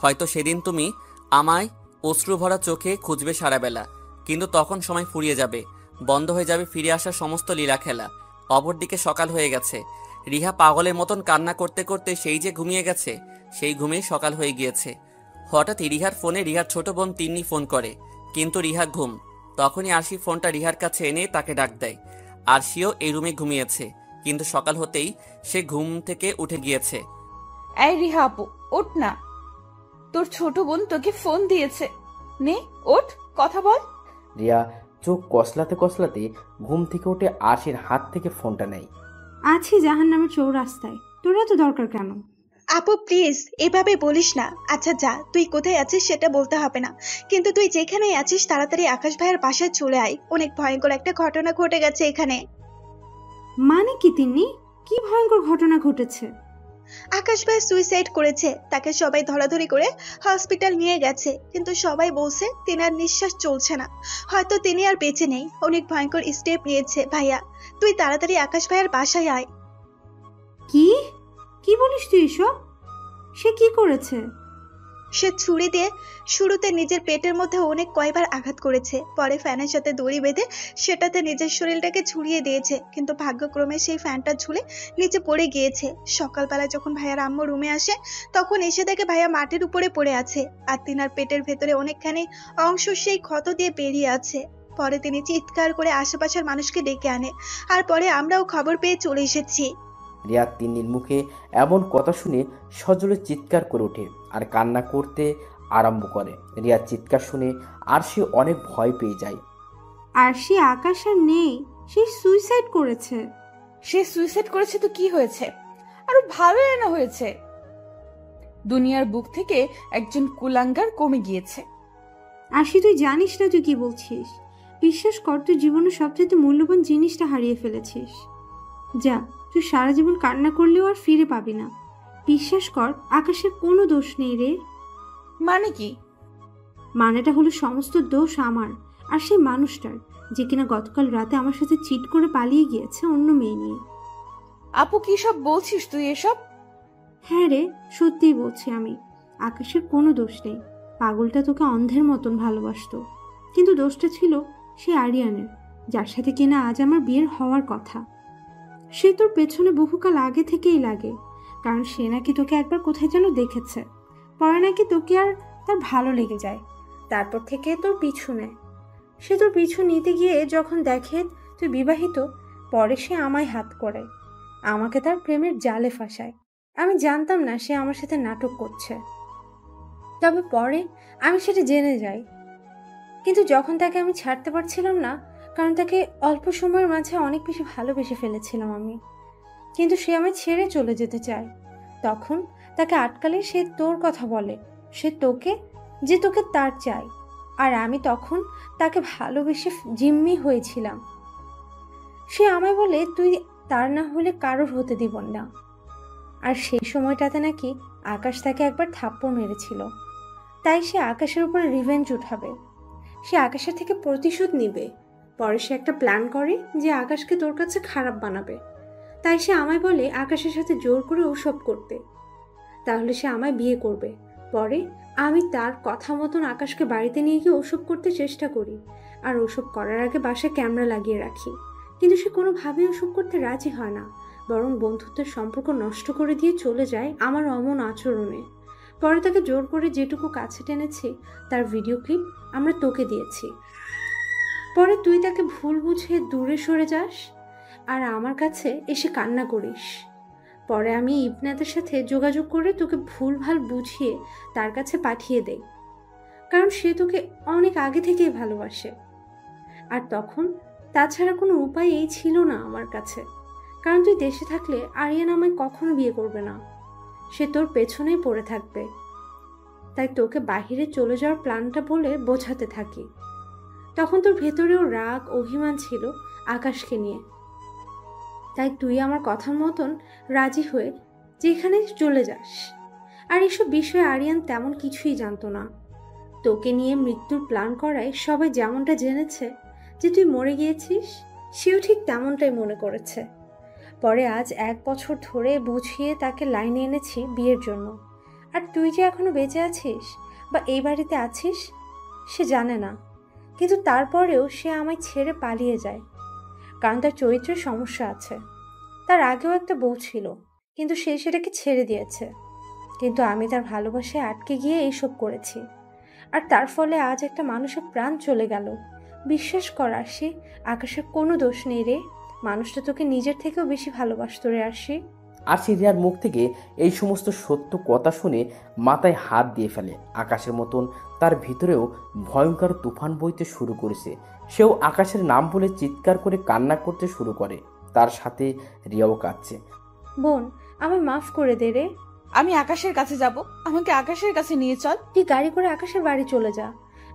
হয়তো সেদিন তুমি আমায় অশ্রু ভরা চোখে খুঁজবে সারাবেলা, কিন্তু তখন সময় ফুরিয়ে যাবে, বন্ধ হয়ে যাবে ফিরে আসার সমস্ত লীলা খেলা। অপরদিকে সকাল হয়ে গেছে। রিহা পাগলের মতন কান্না করতে করতে সেই যে ঘুমিয়ে গেছে, সেই ঘুমেই সকাল হয়ে গিয়েছে। হঠাৎ রিহার ফোনে রিহার ছোট বোন তিন্নি ফোন করে, কিন্তু রিহা ঘুম। তখনই আরশি ফোনটা রিহার কাছে এনে তাকে ডাক দেয়। আরশিও এই রুমে ঘুমিয়েছে, কিন্তু সকাল হতেই সে ঘুম থেকে উঠে গিয়েছে। এই রিহা আপু, ওঠ না, তোর ছোট বোন তোকে ফোন দিয়েছে, নে ওঠ, কথা বল। রিয়া চোখ কসলাতে কসলাতে ঘুম থেকে উঠে আরশির হাত থেকে ফোনটা নেয়। আছি জাহান্নামের চৌরাস্তায়, তোরা তো দরকার কেন? আপু প্লিজ এভাবে বলিস না। আচ্ছা যা, তুই কোথায় আছিস সেটা বলতে হবে না, কিন্তু তুই যেখানেই আছিস তাড়াতাড়ি আকাশ ভাইয়ের বাসায় চলে আয়। অনেক ভয়ঙ্কর একটা ঘটনা ঘটে গেছে এখানে। মানে কি তিন্নি, কি ভয়ঙ্কর ঘটনা ঘটেছে? আকাশ ভাই সুইসাইড করেছে। তাকে সবাই ধরাধরি করে হসপিটাল নিয়ে গেছে, কিন্তু সবাই বলছে তিনি আর নিঃশ্বাস চলছে না, হয়তো তিনি আর বেঁচে নেই। অনেক ভয়ঙ্কর স্টেপ নিয়েছে ভাইয়া, তুই তাড়াতাড়ি আকাশ ভাইয়ের বাসায় আয়। কি কি বলিস তুই এসব? সে কি করেছে? সে ছুরি দিয়ে শুরুতে নিজের পেটের মধ্যে অনেক কয়বার আঘাত করেছে, পরে ফ্যানের সাথে দড়ি বেঁধে সেটাতে নিজের শরীরটাকে ঝুলিয়ে দিয়েছে, কিন্তু ভাগ্যক্রমে সেই ফ্যানটা ঝুলে নিচে পড়ে গিয়েছে। সকালবেলা যখন ভাইয়ার আম্মু রুমে আসে তখন এসে দেখে ভাইয়া মাটির উপরে পড়ে আছে, আর তিনার পেটের ভেতরে অনেকখানি অংশ সেই ক্ষত দিয়ে বেরিয়ে আছে। পরে তিনি চিৎকার করে আশেপাশের মানুষকে ডেকে আনে, আর পরে আমরাও খবর পেয়ে চলে এসেছি। রিয়া তিন্নির মুখে এমন কথা শুনে সজোরে চিৎকার করে ওঠে আর কান্না করতে আরম্ভ করে। রিয়ার চিৎকার শুনে আরশি অনেক ভয় পেয়ে যায়। আর সে আকাশ আর নেই, সে সুইসাইড করেছে। সে সুইসাইড করেছে তো কি হয়েছে, আরো ভালো না হয়েছে। দুনিয়ার বুক থেকে একজন কুলাঙ্গার কমে গিয়েছে। আশি তুই জানিস না তুই কি বলছিস। বিশ্বাস কর, তুই জীবনের সবচেয়ে মূল্যবান জিনিসটা হারিয়ে ফেলেছিস। যা, তুই সারা জীবন কান্না করলেও আর ফিরে পাবি না। বিশ্বাস কর, আকাশের কোনো দোষ নেই রে। মানে কি? মানেটা হলো সমস্ত দোষ আমার আর সেই মানুষটার, যে কিনা গতকাল রাতে আমার সাথে চিট করে পালিয়ে গিয়েছে অন্য মেয়ে নিয়ে। আপু কি সব বলছিস তুই এসব? হ্যাঁ রে, সত্যিই বলছি আমি। আকাশের কোনো দোষ নেই। পাগলটা তোকে অন্ধের মতন ভালোবাসতো, কিন্তু দোষটা ছিল সে আরিয়ানের। যার সাথে কিনা আজ আমার বিয়ের হওয়ার কথা। সে তোর পেছনে বহুকাল আগে থেকেই লাগে, কারণ সে নাকি তোকে একবার কোথায় যেন দেখেছে, পরে নাকি তোকে আর তার ভালো লেগে যায়, তারপর থেকে তোর পিছু নেয়। সে তোর পিছু নিতে গিয়ে যখন দেখে তুই বিবাহিত, পরে সে আমায় হাত করে, আমাকে তার প্রেমের জালে ফাঁসায়। আমি জানতাম না সে আমার সাথে নাটক করছে, তবে পরে আমি সেটা জেনে যাই। কিন্তু যখন তাকে আমি ছাড়তে পারছিলাম না, কারণ তাকে অল্প সময়ের মাঝে অনেক বেশি ভালোবেসে ফেলেছিলাম আমি, কিন্তু সে আমায় ছেড়ে চলে যেতে চায়, তখন তাকে আটকালে সে তোর কথা বলে, সে তোকে, যে তোকে তার চাই। আর আমি তখন তাকে ভালোবেসে জিম্মি হয়েছিলাম। সে আমায় বলে তুই তার না হলে কারোর হতে দিব না। আর সেই সময়টাতে নাকি আকাশ তাকে একবার থাপ্পড় মেরেছিল, তাই সে আকাশের উপরে রিভেঞ্জ উঠাবে, সে আকাশের থেকে প্রতিশোধ নিবে। পরে সে একটা প্ল্যান করে যে আকাশকে তোর কাছে খারাপ বানাবে, তাই সে আমায় বলে আকাশের সাথে জোর করে ওসব করতে, তাহলে সে আমায় বিয়ে করবে। পরে আমি তার কথা মতন আকাশকে বাড়িতে নিয়ে গিয়ে ওসব করতে চেষ্টা করি, আর ওসব করার আগে বাসায় ক্যামেরা লাগিয়ে রাখি, কিন্তু সে কোনোভাবেই ওসব করতে রাজি হয় না, বরং বন্ধুত্বের সম্পর্ক নষ্ট করে দিয়ে চলে যায় আমার অমন আচরণে। পরে তাকে জোর করে যেটুকু কাছে টেনেছি তার ভিডিও ক্লিপ আমরা তোকে দিয়েছি। পরে তুই তাকে ভুল বুঝে দূরে সরে যাস আর আমার কাছে এসে কান্না করিস। পরে আমি ইবনাদের সাথে যোগাযোগ করে তোকে ভুলভাল বুঝিয়ে তার কাছে পাঠিয়ে দেই, কারণ সে তোকে অনেক আগে থেকেই ভালোবাসে। আর তখন তাছাড়া কোনো উপায় এই ছিল না আমার কাছে, কারণ তুই দেশে থাকলে আরিয়ান আমায় কখনো বিয়ে করবে না, সে তোর পেছনেই পড়ে থাকবে। তাই তোকে বাহিরে চলে যাওয়ার প্ল্যানটা বলে বোঝাতে থাকি। তখন তোর ভেতরেও রাগ অভিমান ছিল আকাশকে নিয়ে, তাই তুই আমার কথার মতন রাজি হয়ে যেখানে চলে যাস। আর এসব বিষয়ে আরিয়ান তেমন কিছুই জানতো না। তোকে নিয়ে মৃত্যুর প্ল্যান করায় সবাই যেমনটা জেনেছে যে তুই মরে গিয়েছিস, সেও ঠিক তেমনটাই মনে করেছে। পরে আজ 1 বছর ধরে বুঝিয়ে তাকে লাইনে এনেছি বিয়ের জন্য। আর তুই যে এখনো বেঁচে আছিস বা এই বাড়িতে আছিস সে জানে না, কিন্তু তারপরেও সে আমায় ছেড়ে পালিয়ে যায়, কারণ তার চরিত্রের সমস্যা আছে। তার আগেও একটা বউ ছিল, কিন্তু সে সেটাকে ছেড়ে দিয়েছে, কিন্তু আমি তার ভালোবাসায় আটকে গিয়ে এইসব করেছি। আর তার ফলে আজ একটা মানুষের প্রাণ চলে গেল। বিশ্বাস কর আসি, আকাশের কোনো দোষ নেই রে, মানুষটা তোকে নিজের থেকেও বেশি ভালোবাসতো রে আসি। আরশি রিয়ার মুখ থেকে এই সমস্ত সত্য কথা শুনে মাথায় হাত দিয়ে ফেলে। আকাশের মতন তার ভিতরেও ভয়ঙ্কর তুফান বইতে শুরু করেছে। সেও আকাশের নাম বলে চিৎকার করে কান্না করতে শুরু করে, তার সাথে রিয়াও কাঁদছে। বোন, আমায় মাফ করে দে রে। আমি আকাশের কাছে যাব, আমাকে আকাশের কাছে নিয়ে চল। তুই গাড়ি করে আকাশের বাড়ি চলে যা,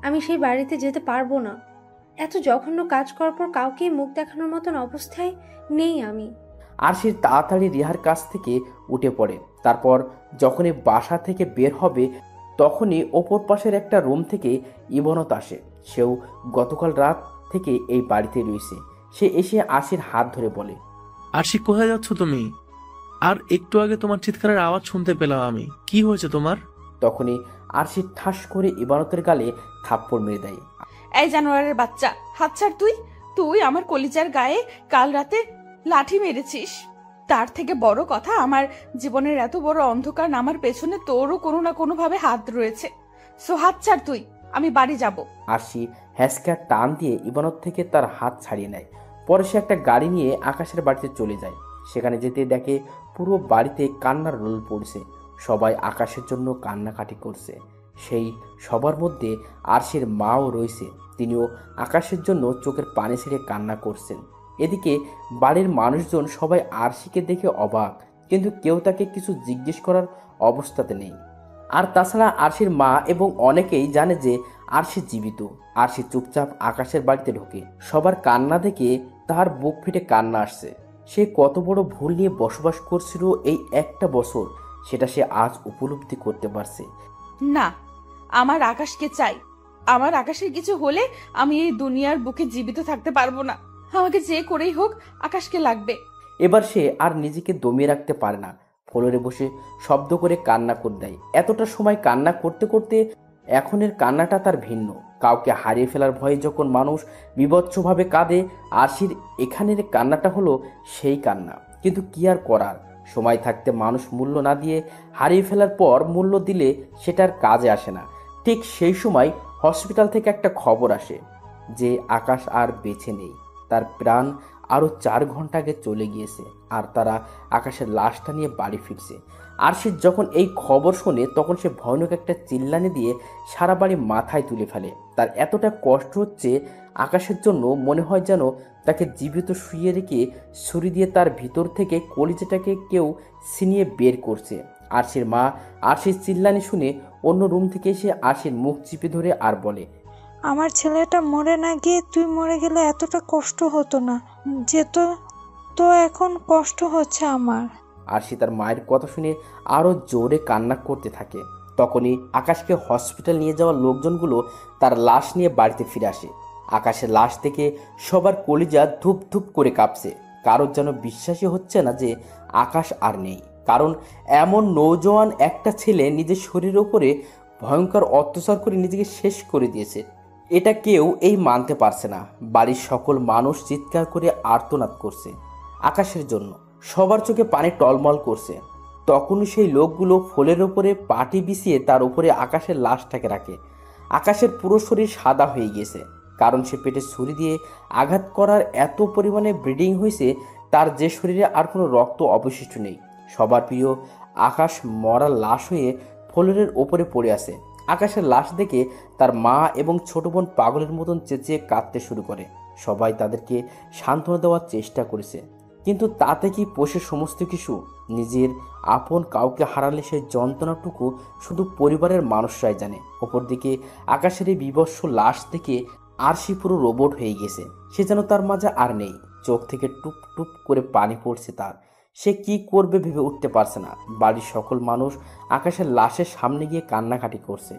আমি সেই বাড়িতে যেতে পারবো না। এত জঘন্য কাজ করার পর কাউকেই মুখ দেখানোর মতন অবস্থায় নেই আমি। আরশি তাড়াতাড়ি রিহার কাছ থেকে উঠে পড়ে। তারপর যখনই বাসা থেকে বের হবে তখনই ওপর পাশের একটা রুম থেকে ইবনত আসে। সেও গতকাল রাত থেকে এই বাড়িতে রয়েছে। সে এসে আরশির হাত ধরে বলে, আরশি কোথায় যাচ্ছ তুমি? আর একটু আগে তোমার চিৎকারের আওয়াজ শুনতে পেলাম আমি, কি হয়েছে তোমার? তখনই আরশি ঠাস করে ইবানতের গালে থাপ্পড় মেরে দেয়। এই জানোয়ারের বাচ্চা, হাত ছাড়। তুই আমার কলিজার গায়ে কাল রাতে লাঠি মেরেছিস। তার থেকে বড় কথা, আমার জীবনের এত বড় অন্ধকার নামার পেছনে তোরও কোনো না কোনো ভাবে হাত রয়েছে। সো হাত ছাড় তুই, আমি বাড়ি যাব। আরশি হ্যাসকা টান দিয়ে ইবানত থেকে তার হাত ছাড়িয়ে নেয়। পরে সে একটা গাড়ি নিয়ে আকাশের বাড়িতে চলে যায়। সেখানে যেতে দেখে পুরো বাড়িতে কান্নার রোল পড়ছে। সবাই আকাশের জন্য কান্নাকাটি করছে। সেই সবার মধ্যে আরশির মাও রয়েছে, তিনিও আকাশের জন্য চোখের পানি ছেড়ে কান্না করছেন। এদিকে বাড়ির মানুষজন সবাই আরশিকে দেখে অবাক, কিন্তু কেউ তাকে কিছু জিজ্ঞেস করার অবস্থাতে নেই। আর তাছাড়া আরশির মা এবং অনেকেই জানে যে আরশি জীবিত। আরশি চুপচাপ আকাশের বাড়িতে ঢোকে। সবার কান্না দেখে তার বুক ফেটে কান্না আসছে। সে কত বড় ভুল নিয়ে বসবাস করছিল এই একটা বছর, সেটা সে আজ উপলব্ধি করতে পারছে। না, আমার আকাশকে চাই। আমার আকাশের কিছু হলে আমি এই দুনিয়ার বুকে জীবিত থাকতে পারবো না। আমাকে যে করেই হোক আকাশকে লাগবে। এবার সে আর নিজেকে দমিয়ে রাখতে পারে না, ফ্লোরে বসে শব্দ করে কান্না করে দেয়। এতটা সময় কান্না করতে করতে এখনের কান্নাটা তার ভিন্ন। কাউকে হারিয়ে ফেলার ভয়ে যখন মানুষ বিভৎসভাবে কাঁদে, আরশির এখানের কান্নাটা হলো সেই কান্না। কিন্তু কি আর করার, সময় থাকতে মানুষ মূল্য না দিয়ে হারিয়ে ফেলার পর মূল্য দিলে সেটার কাজে আসে না। ঠিক সেই সময় হসপিটাল থেকে একটা খবর আসে যে আকাশ আর বেঁচে নেই। তার প্রাণ আরও 4 ঘন্টা আগে চলে গিয়েছে, আর তারা আকাশের লাশটা নিয়ে বাড়ি ফিরছে। আরশিদ যখন এই খবর শোনে তখন সে ভয়ানক একটা চিল্লানি দিয়ে সারা বাড়ি মাথায় তুলে ফেলে। তার এতটা কষ্ট হচ্ছে আকাশের জন্য, মনে হয় যেন তাকে জীবিত শুয়ে রেখে ছুরি দিয়ে তার ভিতর থেকে কলিজাটাকে কেউ ছিনিয়ে বের করছে। আরশির মা আরশির চিল্লানি শুনে অন্য রুম থেকে এসে আরশির মুখ চিপে ধরে আর বলে, আমার ছেলেটা মরে না গিয়ে তুই মরে গেলে এতটা কষ্ট হতো না, যেত তো এখন কষ্ট হচ্ছে আমার। আরশি তার মায়ের কথা শুনে আরও জোরে কান্না করতে থাকে। তখনই আকাশকে হসপিটাল নিয়ে যাওয়া লোকজনগুলো তার লাশ নিয়ে বাড়িতে ফিরে আসে। আকাশের লাশ থেকে সবার কলিজা ধূপ ধূপ করে কাঁপছে। কারোর যেন বিশ্বাসই হচ্ছে না যে আকাশ আর নেই, কারণ এমন নৌজওয়ান একটা ছেলে নিজের শরীরের ওপরে ভয়ঙ্কর অত্যাচার করে নিজেকে শেষ করে দিয়েছে। এটা কেউ এই মানতে পারছে না। বাড়ির সকল মানুষ চিৎকার করে আর্তনাদ করছে আকাশের জন্য। সবার চোখে পানি টলমল করছে। তখনই সেই লোকগুলো ফলের ওপরে পাটি বিছিয়ে তার উপরে আকাশের লাশটাকে রাখে। আকাশের পুরো শরীর সাদা হয়ে গিয়েছে, কারণ সে পেটে ছুরি দিয়ে আঘাত করার এত পরিমাণে ব্লিডিং হয়েছে তার যে শরীরে আর কোনো রক্ত অবশিষ্ট নেই। সবার প্রিয় আকাশ মরা লাশ হয়ে ফ্লোরের ওপরে পড়ে আছে। আকাশের লাশ দেখে তার মা এবং ছোট বোন পাগলের মতন চেঁচিয়ে কাঁদতে শুরু করে। সবাই তাদেরকে সান্ত্বনা দেওয়ার চেষ্টা করেছে, কিন্তু তাতে কি পোষে সমস্ত কিছু? নিজের আপন কাউকে হারালে সেই যন্ত্রণাটুকু শুধু পরিবারের মানুষরাই জানে। অপরদিকে আকাশের এই বিভৎস লাশ দেখে আরশি পুরো রোবট হয়ে গেছে। সে যেন তার মাঝে আর নেই। চোখ থেকে টুপ টুপ করে পানি পড়ছে তার। সে কি করবে ভেবে উঠতে পারছে না। বাড়ির সকল মানুষ আকাশের লাশের সামনে গিয়ে কান্নাকাটি করছে,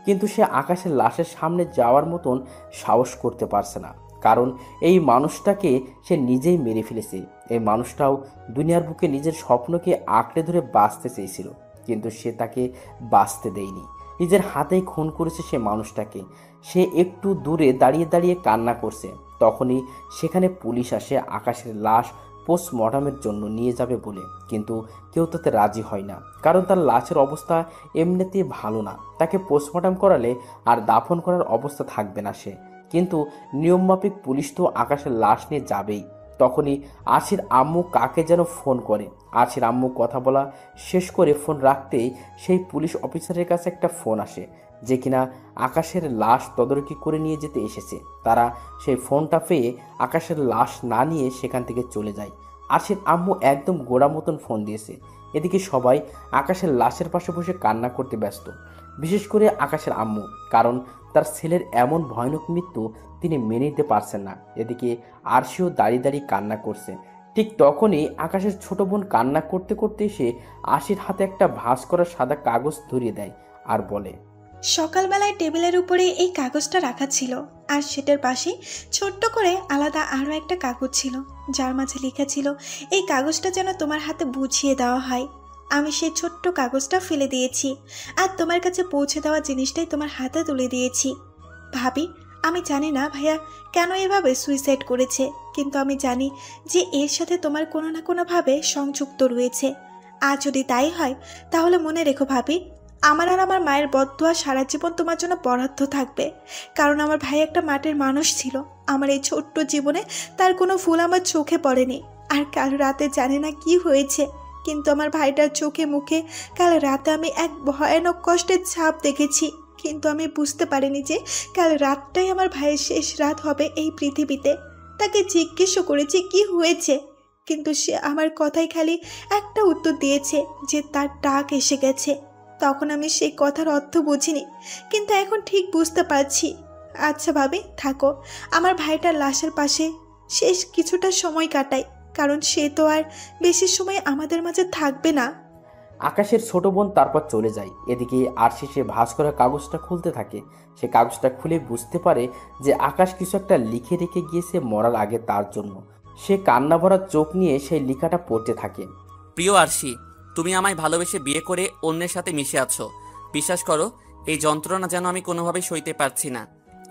কিন্তু সে আকাশের লাশের সামনে যাওয়ার মতন সাহস করতে পারছে না, কারণ এই মানুষটাকে সে নিজেই মেরে ফেলেছে। এই মানুষটাও দুনিয়ার বুকে নিজের স্বপ্নকে আঁকড়ে ধরে বাঁচতে চেয়েছিল, কিন্তু সে তাকে বাঁচতে দেয়নি। নিজের হাতেই খুন করেছে সে মানুষটাকে। সে একটু দূরে দাঁড়িয়ে দাঁড়িয়ে কান্না করছে। তখনই সেখানে পুলিশ আসে আকাশের লাশ পোস্টমর্টমের জন্য নিয়ে যাবে বলে, কিন্তু কেউ তাতে রাজি হয় না, কারণ তার লাশের অবস্থা এমনিতেই ভালো না। তাকে পোস্টমর্টম করালে আর দাফন করার অবস্থা থাকবে না সে। কিন্তু নিয়মমাফিক পুলিশ তো আকাশের লাশ নিয়ে যাবেই। তখনই আরশির আম্মু কাকে যেন ফোন করে। আরশির আম্মু কথা বলা শেষ করে ফোন রাখতেই সেই পুলিশ অফিসারের কাছে একটা ফোন আসে, যে কিনা আকাশের লাশ তদারকি করে নিয়ে যেতে এসেছে। তারা সেই ফোনটা পেয়ে আকাশের লাশ না নিয়ে সেখান থেকে চলে যায়। আরশির আম্মু একদম গোড়া মতন ফোন দিয়েছে। এদিকে সবাই আকাশের লাশের পাশে বসে কান্না করতে ব্যস্ত, বিশেষ করে আকাশের আম্মু, কারণ তার ছেলের এমন ভয়ানক মৃত্যু তিনি মেনে নিতে পারছেন না। এদিকে আরশিও দাঁড়িয়ে দাঁড়িয়ে কান্না করছে। ঠিক তখনই আকাশের ছোট বোন কান্না করতে করতে এসে আরশির হাতে একটা ভাঁজ করা সাদা কাগজ ধরিয়ে দেয় আর বলে, সকালবেলায় টেবিলের উপরে এই কাগজটা রাখা ছিল, আর সেটার পাশে ছোট্ট করে আলাদা আরও একটা কাগজ ছিল, যার মাঝে লেখা ছিল এই কাগজটা যেন তোমার হাতে বুঝিয়ে দেওয়া হয়। আমি সেই ছোট্ট কাগজটা ফেলে দিয়েছি, আর তোমার কাছে পৌঁছে দেওয়া জিনিসটাই তোমার হাতে তুলে দিয়েছি। ভাবি, আমি জানি না ভাইয়া কেন এভাবে সুইসাইড করেছে, কিন্তু আমি জানি যে এর সাথে তোমার কোনো না কোনোভাবে সংযুক্ত রয়েছে। আর যদি তাই হয় তাহলে মনে রেখো ভাবি, আমার আর আমার মায়ের বদদুয়া সারা জীবন তোমার জন্য বরাদ্দ থাকবে, কারণ আমার ভাই একটা মাটির মানুষ ছিল। আমার এই ছোট্ট জীবনে তার কোনো ভুল আমার চোখে পড়েনি। আর কাল রাতে জানি না কি হয়েছে, কিন্তু আমার ভাইটার চোখে মুখে কাল রাতে আমি এক ভয়ানক কষ্টের ছাপ দেখেছি। কিন্তু আমি বুঝতে পারিনি যে কাল রাতটাই আমার ভাইয়ের শেষ রাত হবে এই পৃথিবীতে। তাকে জিজ্ঞেসও করেছি কি হয়েছে, কিন্তু সে আমার কথাই খালি একটা উত্তর দিয়েছে যে তার ডাক এসে গেছে। তখন আমি সেই কথার অর্থ বুঝিনি, কিন্তু এখন ঠিক বুঝতে পারছি। আচ্ছা ভাবি, থাকো, আমার ভাইটার লাশের পাশে শেষ কিছুটা সময় কাটাই, কারণ সে তো আর বেশি সময় আমাদের মাঝে থাকবে না। আকাশের ছোট বোন তারপর চলে যায়। এদিকে আরশি সে ভাঁজ করা কাগজটা খুলতে থাকে। সে কাগজটা খুলে বুঝতে পারে যে আকাশ কিছু একটা লিখে রেখে গিয়েছে মরার আগে তার জন্য। সে কান্না ভরা চোখ নিয়ে সেই লেখাটা পড়তে থাকে। প্রিয় আরশি, তুমি আমায় ভালোবেসে বিয়ে করে অন্যের সাথে মিশে আছো। বিশ্বাস করো, এই যন্ত্রণা যেন আমি কোনোভাবেই সইতে পারছি না।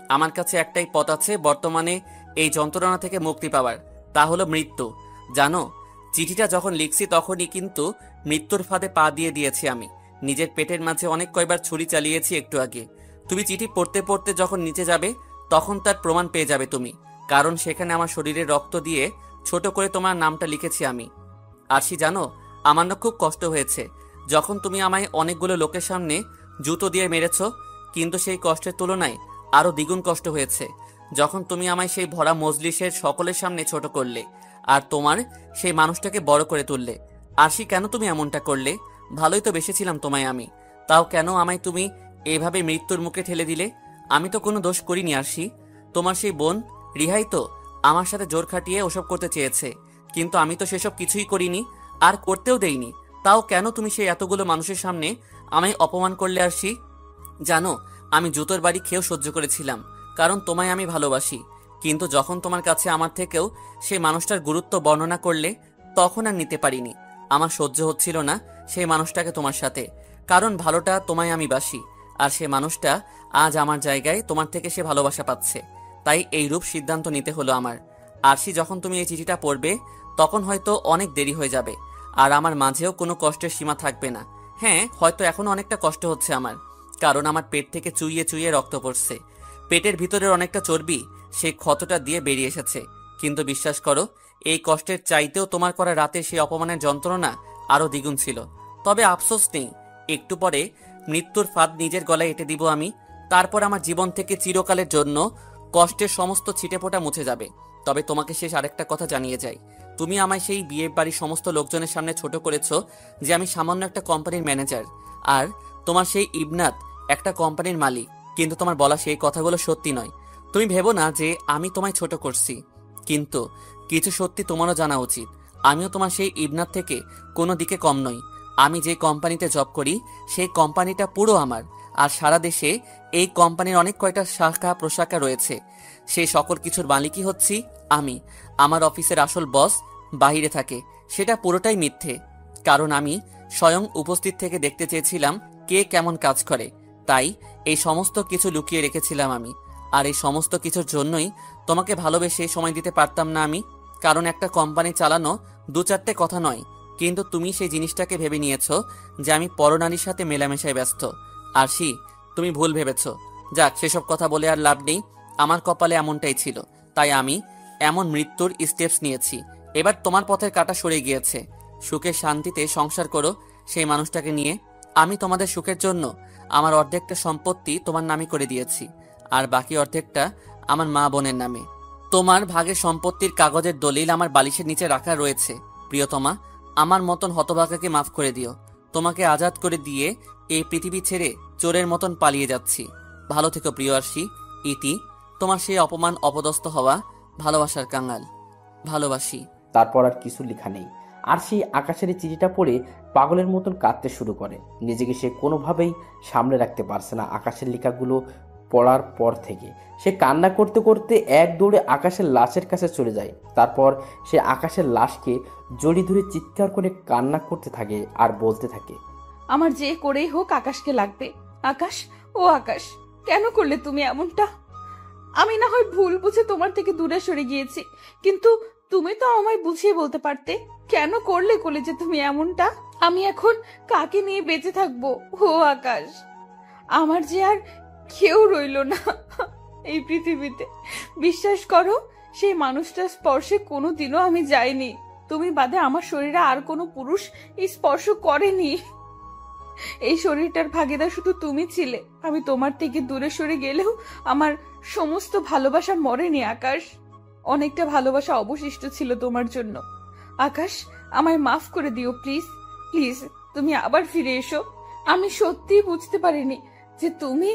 আমার কাছে একটাই পথ আছে বর্তমানে এই যন্ত্রণা থেকে মুক্তি পাওয়ার, তা হলো মৃত্যু। জানো, চিঠিটা যখন লিখছি তখনই কিন্তু মৃত্যুর ফাঁদে পা দিয়ে দিয়েছি আমি। নিজের পেটের মাঝে অনেক কয়বার ছুরি চালিয়েছি একটু আগে। তুমি চিঠি পড়তে পড়তে যখন নিচে যাবে তখন তার প্রমাণ পেয়ে যাবে তুমি, কারণ সেখানে আমার শরীরে রক্ত দিয়ে ছোট করে তোমার নামটা লিখেছি আমি। আরশি জানো, আমার না খুব কষ্ট হয়েছে যখন তুমি আমায় অনেকগুলো লোকের সামনে জুতো দিয়ে মেরেছ, কিন্তু সেই কষ্টের তুলনায় আরো দ্বিগুণ কষ্ট হয়েছে যখন তুমি আমায় সেই ভরা মজলিসের সকলের সামনে ছোট করলে আর তোমার সেই মানুষটাকে বড় করে তুললে। আরশি, কেন তুমি এমনটা করলে? ভালোই তো বেসেছিলাম তোমায় আমি, তাও কেন আমায় তুমি এভাবে মৃত্যুর মুখে ঠেলে দিলে? আমি তো কোনো দোষ করিনি আরশি। তোমার সেই বোন রিহাই তো আমার সাথে জোর খাটিয়ে ওসব করতে চেয়েছে, কিন্তু আমি তো সেসব কিছুই করিনি আর করতেও দেইনি। তাও কেন তুমি সেই এতগুলো মানুষের সামনে আমায় অপমান করলে আরশি? জানো, আমি জুতোর বাড়ি খেয়েও সহ্য করেছিলাম, কারণ তোমায় আমি ভালোবাসি। কিন্তু যখন তোমার কাছে আমার থেকেও সেই মানুষটার গুরুত্ব বর্ণনা করলে তখন আর নিতে পারিনি। আমার সহ্য হচ্ছিল না সেই মানুষটাকে তোমার সাথে, কারণ ভালোটা তোমায় আমি বাসি, আর সে মানুষটা আজ আমার জায়গায় তোমার থেকে সে ভালোবাসা পাচ্ছে। তাই এই রূপ সিদ্ধান্ত নিতে হলো আমার। আরশি, যখন তুমি এই চিঠিটা পড়বে তখন হয়তো অনেক দেরি হয়ে যাবে, আর আমার মাঝেও কোনো কষ্টের সীমা থাকবে না। হ্যাঁ, হয়তো এখনো অনেকটা কষ্ট হচ্ছে আমার, কারণ আমার পেট থেকে চুইয়ে চুইয়ে রক্ত পড়ছে। পেটের ভিতরের অনেকটা চর্বি সেই ক্ষতটা দিয়ে বেরিয়ে এসেছে। কিন্তু বিশ্বাস করো, এই কষ্টের চাইতেও তোমার করা রাতে সেই অপমানের যন্ত্রণা আরো দ্বিগুণ ছিল। তবে আফসোস নেই, একটু পরে মৃত্যুর ফাঁদ নিজের গলায় এঁটে দিব আমি। তারপর আমার জীবন থেকে চিরকালের জন্য কষ্টের সমস্ত ছিটেফোঁটা মুছে যাবে। তবে তোমাকে শেষ আরেকটা কথা জানিয়ে যাই, তুমি আমায় সেই বিয়ে বাড়ির সমস্ত লোকজনের সামনে ছোট করেছো যে আমি সামান্য একটা কোম্পানির ম্যানেজার, আর তোমার সেই ইবনাত একটা কোম্পানির মালিক। কিন্তু তোমার বলা সেই কথাগুলো সত্যি নয়। তুমি ভেবো না যে আমি তোমায় ছোট করছি, কিন্তু কিছু সত্যি তোমারও জানা উচিত। আমিও তোমার সেই ইবনাত থেকে কোনো দিকে কম নই। আমি যে কোম্পানিতে জব করি সেই কোম্পানিটা পুরো আমার, আর সারা দেশে এই কোম্পানির অনেক কয়টা শাখা প্রশাখা রয়েছে। সেই সকল কিছুর মালিকই হচ্ছি আমি। আমার অফিসের আসল বস বাইরে থাকে, সেটা পুরোটাই মিথ্যে, কারণ আমি স্বয়ং উপস্থিত থেকে দেখতে চেয়েছিলাম কে কেমন কাজ করে। তাই এই সমস্ত কিছু লুকিয়ে রেখেছিলাম আমি, আর এই সমস্ত কিছুর জন্যই তোমাকে ভালোবেসে সময় দিতে পারতাম না আমি। কারণ একটা কোম্পানি চালানো দু চারটে কথা নয়, কিন্তু তুমি সেই জিনিসটাকে ভেবে নিয়েছো যে আমি পরনারীর সাথে মেলামেশায় ব্যস্ত। আরশি, তুমি ভুল ভেবেছো। যাক, সেসব কথা বলে আর লাভ নেই। আমার কপালে এমনটাই ছিল, তাই আমি এমন মৃত্যুর স্টেপস নিয়েছি। এবার তোমার পথের কাঁটা সরে গিয়েছে। সুখে শান্তিতে সংসার করো সেই মানুষটাকে নিয়ে। আমি তোমাদের সুখের জন্য আমার অর্ধেকটা সম্পত্তি তোমার নামে করে দিয়েছি, আর বাকি অর্ধেকটা আমার মা বোনের নামে। তোমার ভাগের সম্পত্তির কাগজের দলিল আমার বালিশের নিচে রাখা রয়েছে। প্রিয়তমা, আমার মতন হতভাগাকে মাফ করে দিও। তোমাকে আজাদ করে দিয়ে এই পৃথিবী ছেড়ে চোরের মতন পালিয়ে যাচ্ছি। ভালো থেকো প্রিয় আরশি। ইতি, তোমার সেই অপমান অপদস্থ হওয়া ভালোবাসার কাঙাল। ভালোবাসি। তারপর আর কিছু লেখা নেই। আরশি আকাশের এই চিঠিটা পড়ে পাগলের মতন কাঁদতে শুরু করে। নিজেকে সে কোনোভাবেই সামলে রাখতে পারছে না। আকাশের লেখাগুলো পড়ার পর থেকে সে কান্না করতে করতে এক দৌড়ে আকাশের লাশের কাছে চলে যায়। তারপর সে আকাশের লাশকে জড়িয়ে ধরে চিৎকার করে কান্না করতে থাকে আর বলতে থাকে, আমার যে করেই হোক আকাশকে লাগবে। আকাশ, ও আকাশ, কেন করলে তুমি এমনটা? আমি না হয় ভুল বুঝে তোমার থেকে দূরে সরে গিয়েছি, কিন্তু তুমি তো আমায় বুঝিয়ে বলতে পারতে। কেন করলে কলেজে তুমি এমনটা? আমি এখন কাকে নিয়ে বেঁচে থাকবো? ও আকাশ, আমার যে আর কেউ রইল না এই পৃথিবীতে। বিশ্বাস করো, সেই মানুষটার স্পর্শে কোনোদিনও আমি যাইনি। তুমি বাদে আমার শরীরে আর কোনো পুরুষ এই স্পর্শ করেনি। এই শরীরটার ভাগিদার শুধু তুমি ছিলে। আমি তোমার থেকে দূরে সরে গেলেও আমার সমস্ত ভালোবাসা মরেনি আকাশ। অনেকটা ভালোবাসা অবশিষ্ট ছিল তোমার জন্য। আকাশ, আমায় মাফ করে দিও প্লিজ। প্লিজ, তুমি আবার ফিরে এসো। আমি সত্যিই বুঝতে পারিনি যে তুমি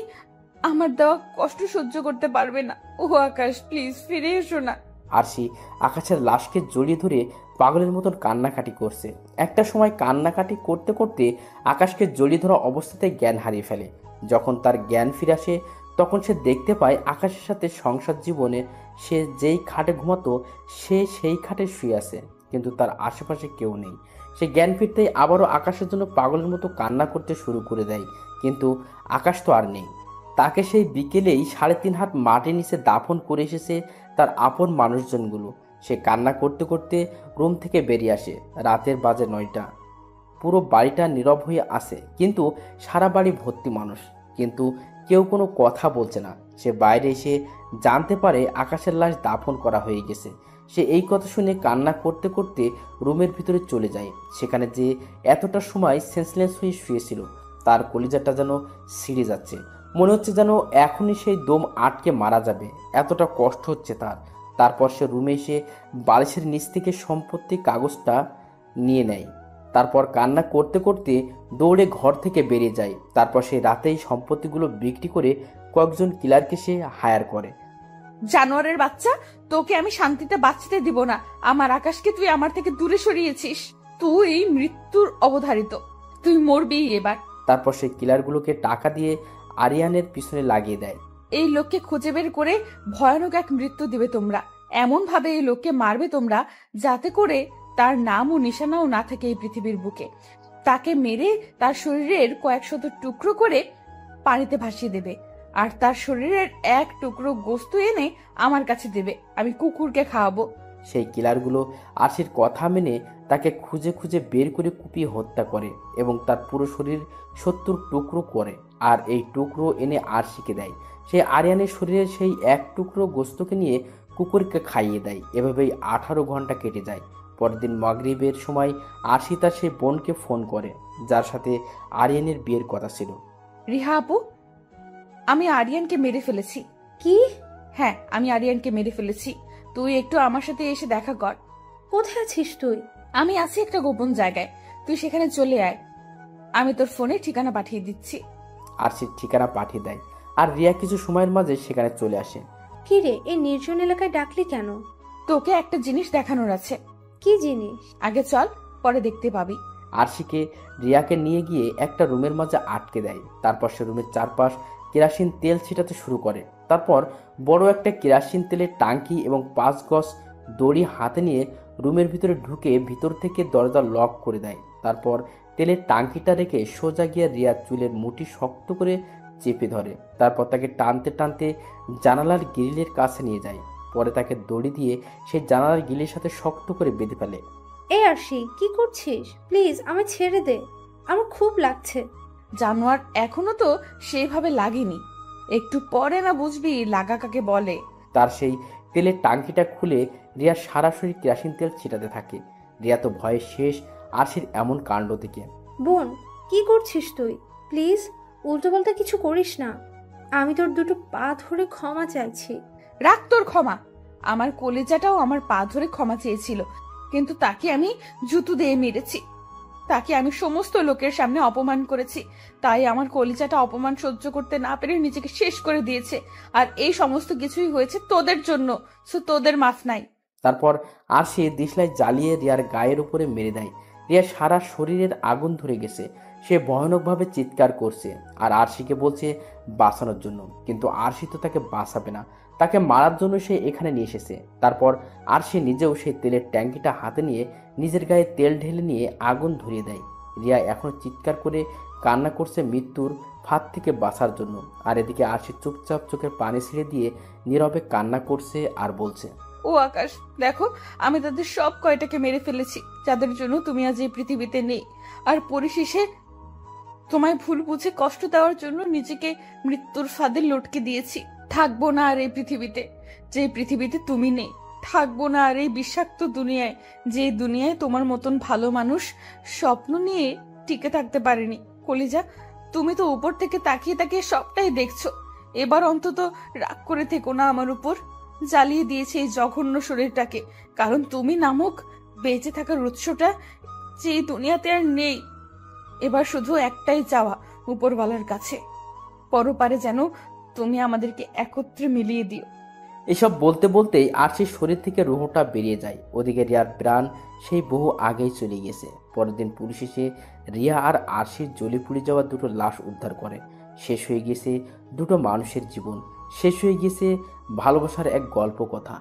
আমার দেওয়া কষ্ট সহ্য করতে পারবে না। ও আকাশ, প্লিজ ফিরে এসো না। আরশি আকাশের লাশকে জড়িয়ে ধরে পাগলের মতন কান্নাকাটি করছে। একটা সময় কান্নাকাটি করতে করতে আকাশকে জড়িয়ে ধরা অবস্থাতে জ্ঞান হারিয়ে ফেলে। যখন তার জ্ঞান ফিরে আসে তখন সে দেখতে পায় আকাশের সাথে সংসার জীবনে সে যেই খাটে ঘুমাতো সে সেই খাটে শুয়ে আছে, কিন্তু তার আশেপাশে কেউ নেই। সে জ্ঞান ফিরতেই আবারও আকাশের জন্য পাগলের মতো কান্না করতে শুরু করে দেয়, কিন্তু আকাশ তো আর নেই। তাকে সেই বিকেলেই 3.5 হাত মাটির নিচে দাফন করে এসেছে তার আপন মানুষজনগুলো। সে কান্না করতে করতে রুম থেকে বেরিয়ে আসে। রাতের বাজে 9টা। পুরো বাড়িটা নীরব হয়ে আছে, কিন্তু সারা বাড়ি ভর্তি মানুষ, কিন্তু কেউ কোনো কথা বলছে না। সে বাইরে এসে জানতে পারে আকাশের লাশ দাফন করা হয়ে গেছে। সে এই কথা শুনে কান্না করতে করতে রুমের ভিতরে চলে যায়। সেখানে যে এতটা সময় সেন্সলেস হয়ে শুয়েছিল, তার কলিজাটা যেন ছিঁড়ে যাচ্ছে। মনে হচ্ছে যেন এখনই সেই দম আটকে মারা যাবে, এতটা কষ্ট হচ্ছে তার। তারপর সে রুমে এসে বালিশের নিচ থেকে সম্পত্তির কাগজটা নিয়ে নেয়। তারপর কান্না করতে করতে দৌড়ে ঘর থেকে বেরিয়ে যায়। তারপর সে রাতেই সম্পত্তিগুলো বিক্রি করে কয়েকজন কিলারকে সে হায়ার করে। জানোয়ারের বাচ্চা, তোকে আমি শান্তিতে বাঁচতে দিব না। আমার আকাশকে তুই আমার থেকে দূরে সরিয়েছিস। তুই মৃত্যুর অবধারিত, তুই মরবি এবার। তারপর সে কিলারগুলোকে টাকা দিয়ে আরিয়ানের পিছনে লাগিয়ে দেয়। এই লোককে খুঁজে বের করে ভয়ানক এক মৃত্যু দিবে তোমরা। এমন ভাবে এই লোককে মারবে তোমরা যাতে করে তার নাম ও নিশানাও না থাকে এই পৃথিবীর বুকে। তাকে মেরে তার শরীরের কয়েক শত টুকরো করে পানিতে ভাসিয়ে দেবে, আর তার শরীরের এক টুকরো গোস্ত এনে আমার কাছে দেবে, আমি কুকুরকে খাওয়াবো। সেই কিলারগুলো আরশির কথা মেনে তাকে খুঁজে খুঁজে বের করে কুপিয়ে হত্যা করে এবং তার পুরো শরীর 70 টুকরো করে, আর এই টুকরো এনে আরশিকে দেয়। সে আরিয়ানের শরীরের সেই এক টুকরো গোস্তকে নিয়ে কুকুরকে খাইয়ে দেয়। এভাবেই 18 ঘন্টা কেটে যায়। পরের দিন মাগরিবের সময় আরশি তার সেই বোনকে ফোন করে, যার সাথে আরিয়ানের বিয়ের কথা ছিল। রিহা আপু, আমি আরিয়ানকে মেরে ফেলেছি। কি? হ্যাঁ, আমি আরিয়ানকে মেরে ফেলেছি। তুই একটু আমার সাথে এসে দেখা কর। কোথায় আছিস তুই? আমি আছি একটা গোপন জায়গায়, তুই সেখানে চলে আয়। আমি তোর ফোনে ঠিকানা পাঠিয়ে দিচ্ছি। আরশির ঠিকানা পাঠিয়ে দেয়, আর রিয়া কিছু সময়ের মাঝে সেখানে চলে আসে। কি রে, এই নির্জন এলাকায় ডাকলি কেন? তোকে একটা জিনিস দেখানোর আছে। কি জিনিস? আগে চল, পরে দেখতে পাবি। আরশিকে রিয়াকে নিয়ে গিয়ে একটা রুমের মাঝে আটকে দেয়। তারপর সে রুমের চারপাশ কেরাসিন তেল ছিটাতে শুরু করে। তারপর বড় একটা কেরাসিন তেলের টাঙ্কি এবং 5 গজ দড়ি হাতে নিয়ে রুমের ভিতরে ঢুকে ভিতর থেকে দরজা লক করে দেয়। তারপর তেলের টাঙ্কিটা রেখে সোজা গিয়ে রিয়ার চুলের মুঠি শক্ত করে চেপে ধরে। তারপর তাকে টানতে টানতে জানালার গ্রিলের কাছে নিয়ে যায়। পরে তাকে দড়ি দিয়ে সেই জানালার গ্রিলের সাথে শক্ত করে বেঁধে ফেলে। এই আরশি, কি করছিস? প্লিজ আমায় ছেড়ে দে, আমার খুব লাগছে। জানোয়ার, এখনো তো সেইভাবে লাগেনি, একটু পরে না বুঝবি লাগা কাকে বলে। তার সেই তেলের টাঙ্কিটা খুলে রিয়ার সারা শরীর কেরাসিন তেল ছিটাতে থাকে। রিয়া তো ভয়ে শেষ আরশির এমন কাণ্ড থেকে। বোন, কি করছিস তুই? প্লিজ উল্টোপাল্টা কিছু করিস না। আমি তোর দুটো পা ধরে ক্ষমা চাইছি। রাখ তোর ক্ষমা। আমার কলেজাটাও আমার পা ধরে ক্ষমা চেয়েছিল, কিন্তু তাকে আমি জুতো দিয়ে মেরেছি। তাকে আমি সমস্ত লোকের সামনে অপমান করেছি, তাই আমার কলিজাটা অপমান সহ্য করতে না পেরে নিজেকে শেষ করে দিয়েছে। আর এই সমস্ত কিছুই হয়েছে তোদের জন্য, সো তোদের মাফ নাই। তারপর আরশি দিশলাই জ্বালিয়ে রিয়ার গায়ের উপরে মেরে দেয়। রিয়ার সারা শরীরের আগুন ধরে গেছে। সে ভয়ানকভাবে চিৎকার করছে আর আরশিকে বলছে বাঁচানোর জন্য, কিন্তু আরশি তো তাকে বাঁচাবে না, তাকে মারার জন্য সে এখানে নিয়ে এসেছে। তারপর আরশি নিজেও সেই তেলের ট্যাঙ্কিটা হাতে নিয়ে নিজের গায়ে তেল ঢেলে নিয়ে আগুন ধরিয়ে দেয়। রিয়া এখন চিৎকার করে কান্না করছে মৃত্যুর ফাঁদ থেকে বাঁচার জন্য, আর এদিকে আরশি চুপচাপ চোখের পানি ছেড়ে দিয়ে নীরবে কান্না করছে আর বলছে, ও আকাশ, দেখো আমি তাদের সব কয়টাকে মেরে ফেলেছি যাদের জন্য তুমি আজ এই পৃথিবীতে নেই। আর পরিশেষে তোমায় ভুল বুঝে কষ্ট দেওয়ার জন্য নিজেকে মৃত্যুর ফাঁদে লটকে দিয়েছি। থাকবো না আর এই পৃথিবীতে, যে পৃথিবীতে তুমি নেই। থাকবো না আর এই বিষাক্ত দুনিয়ায়, যে দুনিয়ায় তোমার মতন ভালো মানুষ স্বপ্ন নিয়ে টিকে থাকতে পারেনি। কলিজা, তুমি তো উপর থেকে তাকিয়ে তাকিয়ে সবটাই দেখছো। এবার অন্তত রাগ করে থেকো না আমার উপর। জ্বালিয়ে দিয়েছে এই জঘন্য শরীরটাকে, কারণ তুমি নামক বেঁচে থাকার উৎসটা যে দুনিয়াতে আর নেই। এবার শুধু একটাই চাওয়া উপরওয়ালার কাছে, পরপারে যেন তুমি আমাদেরকে একত্রে মিলিয়ে দিও। এসব বলতে বলতেই আরশির শরীর থেকে রুহটা বেরিয়ে যায়। ওদিকে রিয়ার প্রাণ সেই বহু আগেই চলে গেছে। পরের দিন পুলিশ এসে রিয়া আর আরশির জ্বলে পুড়ে যাওয়া দুটো লাশ উদ্ধার করে। শেষ হয়ে গেছে দুটো মানুষের জীবন, শেষ হয়ে গেছে ভালোবাসার এক গল্প কথা।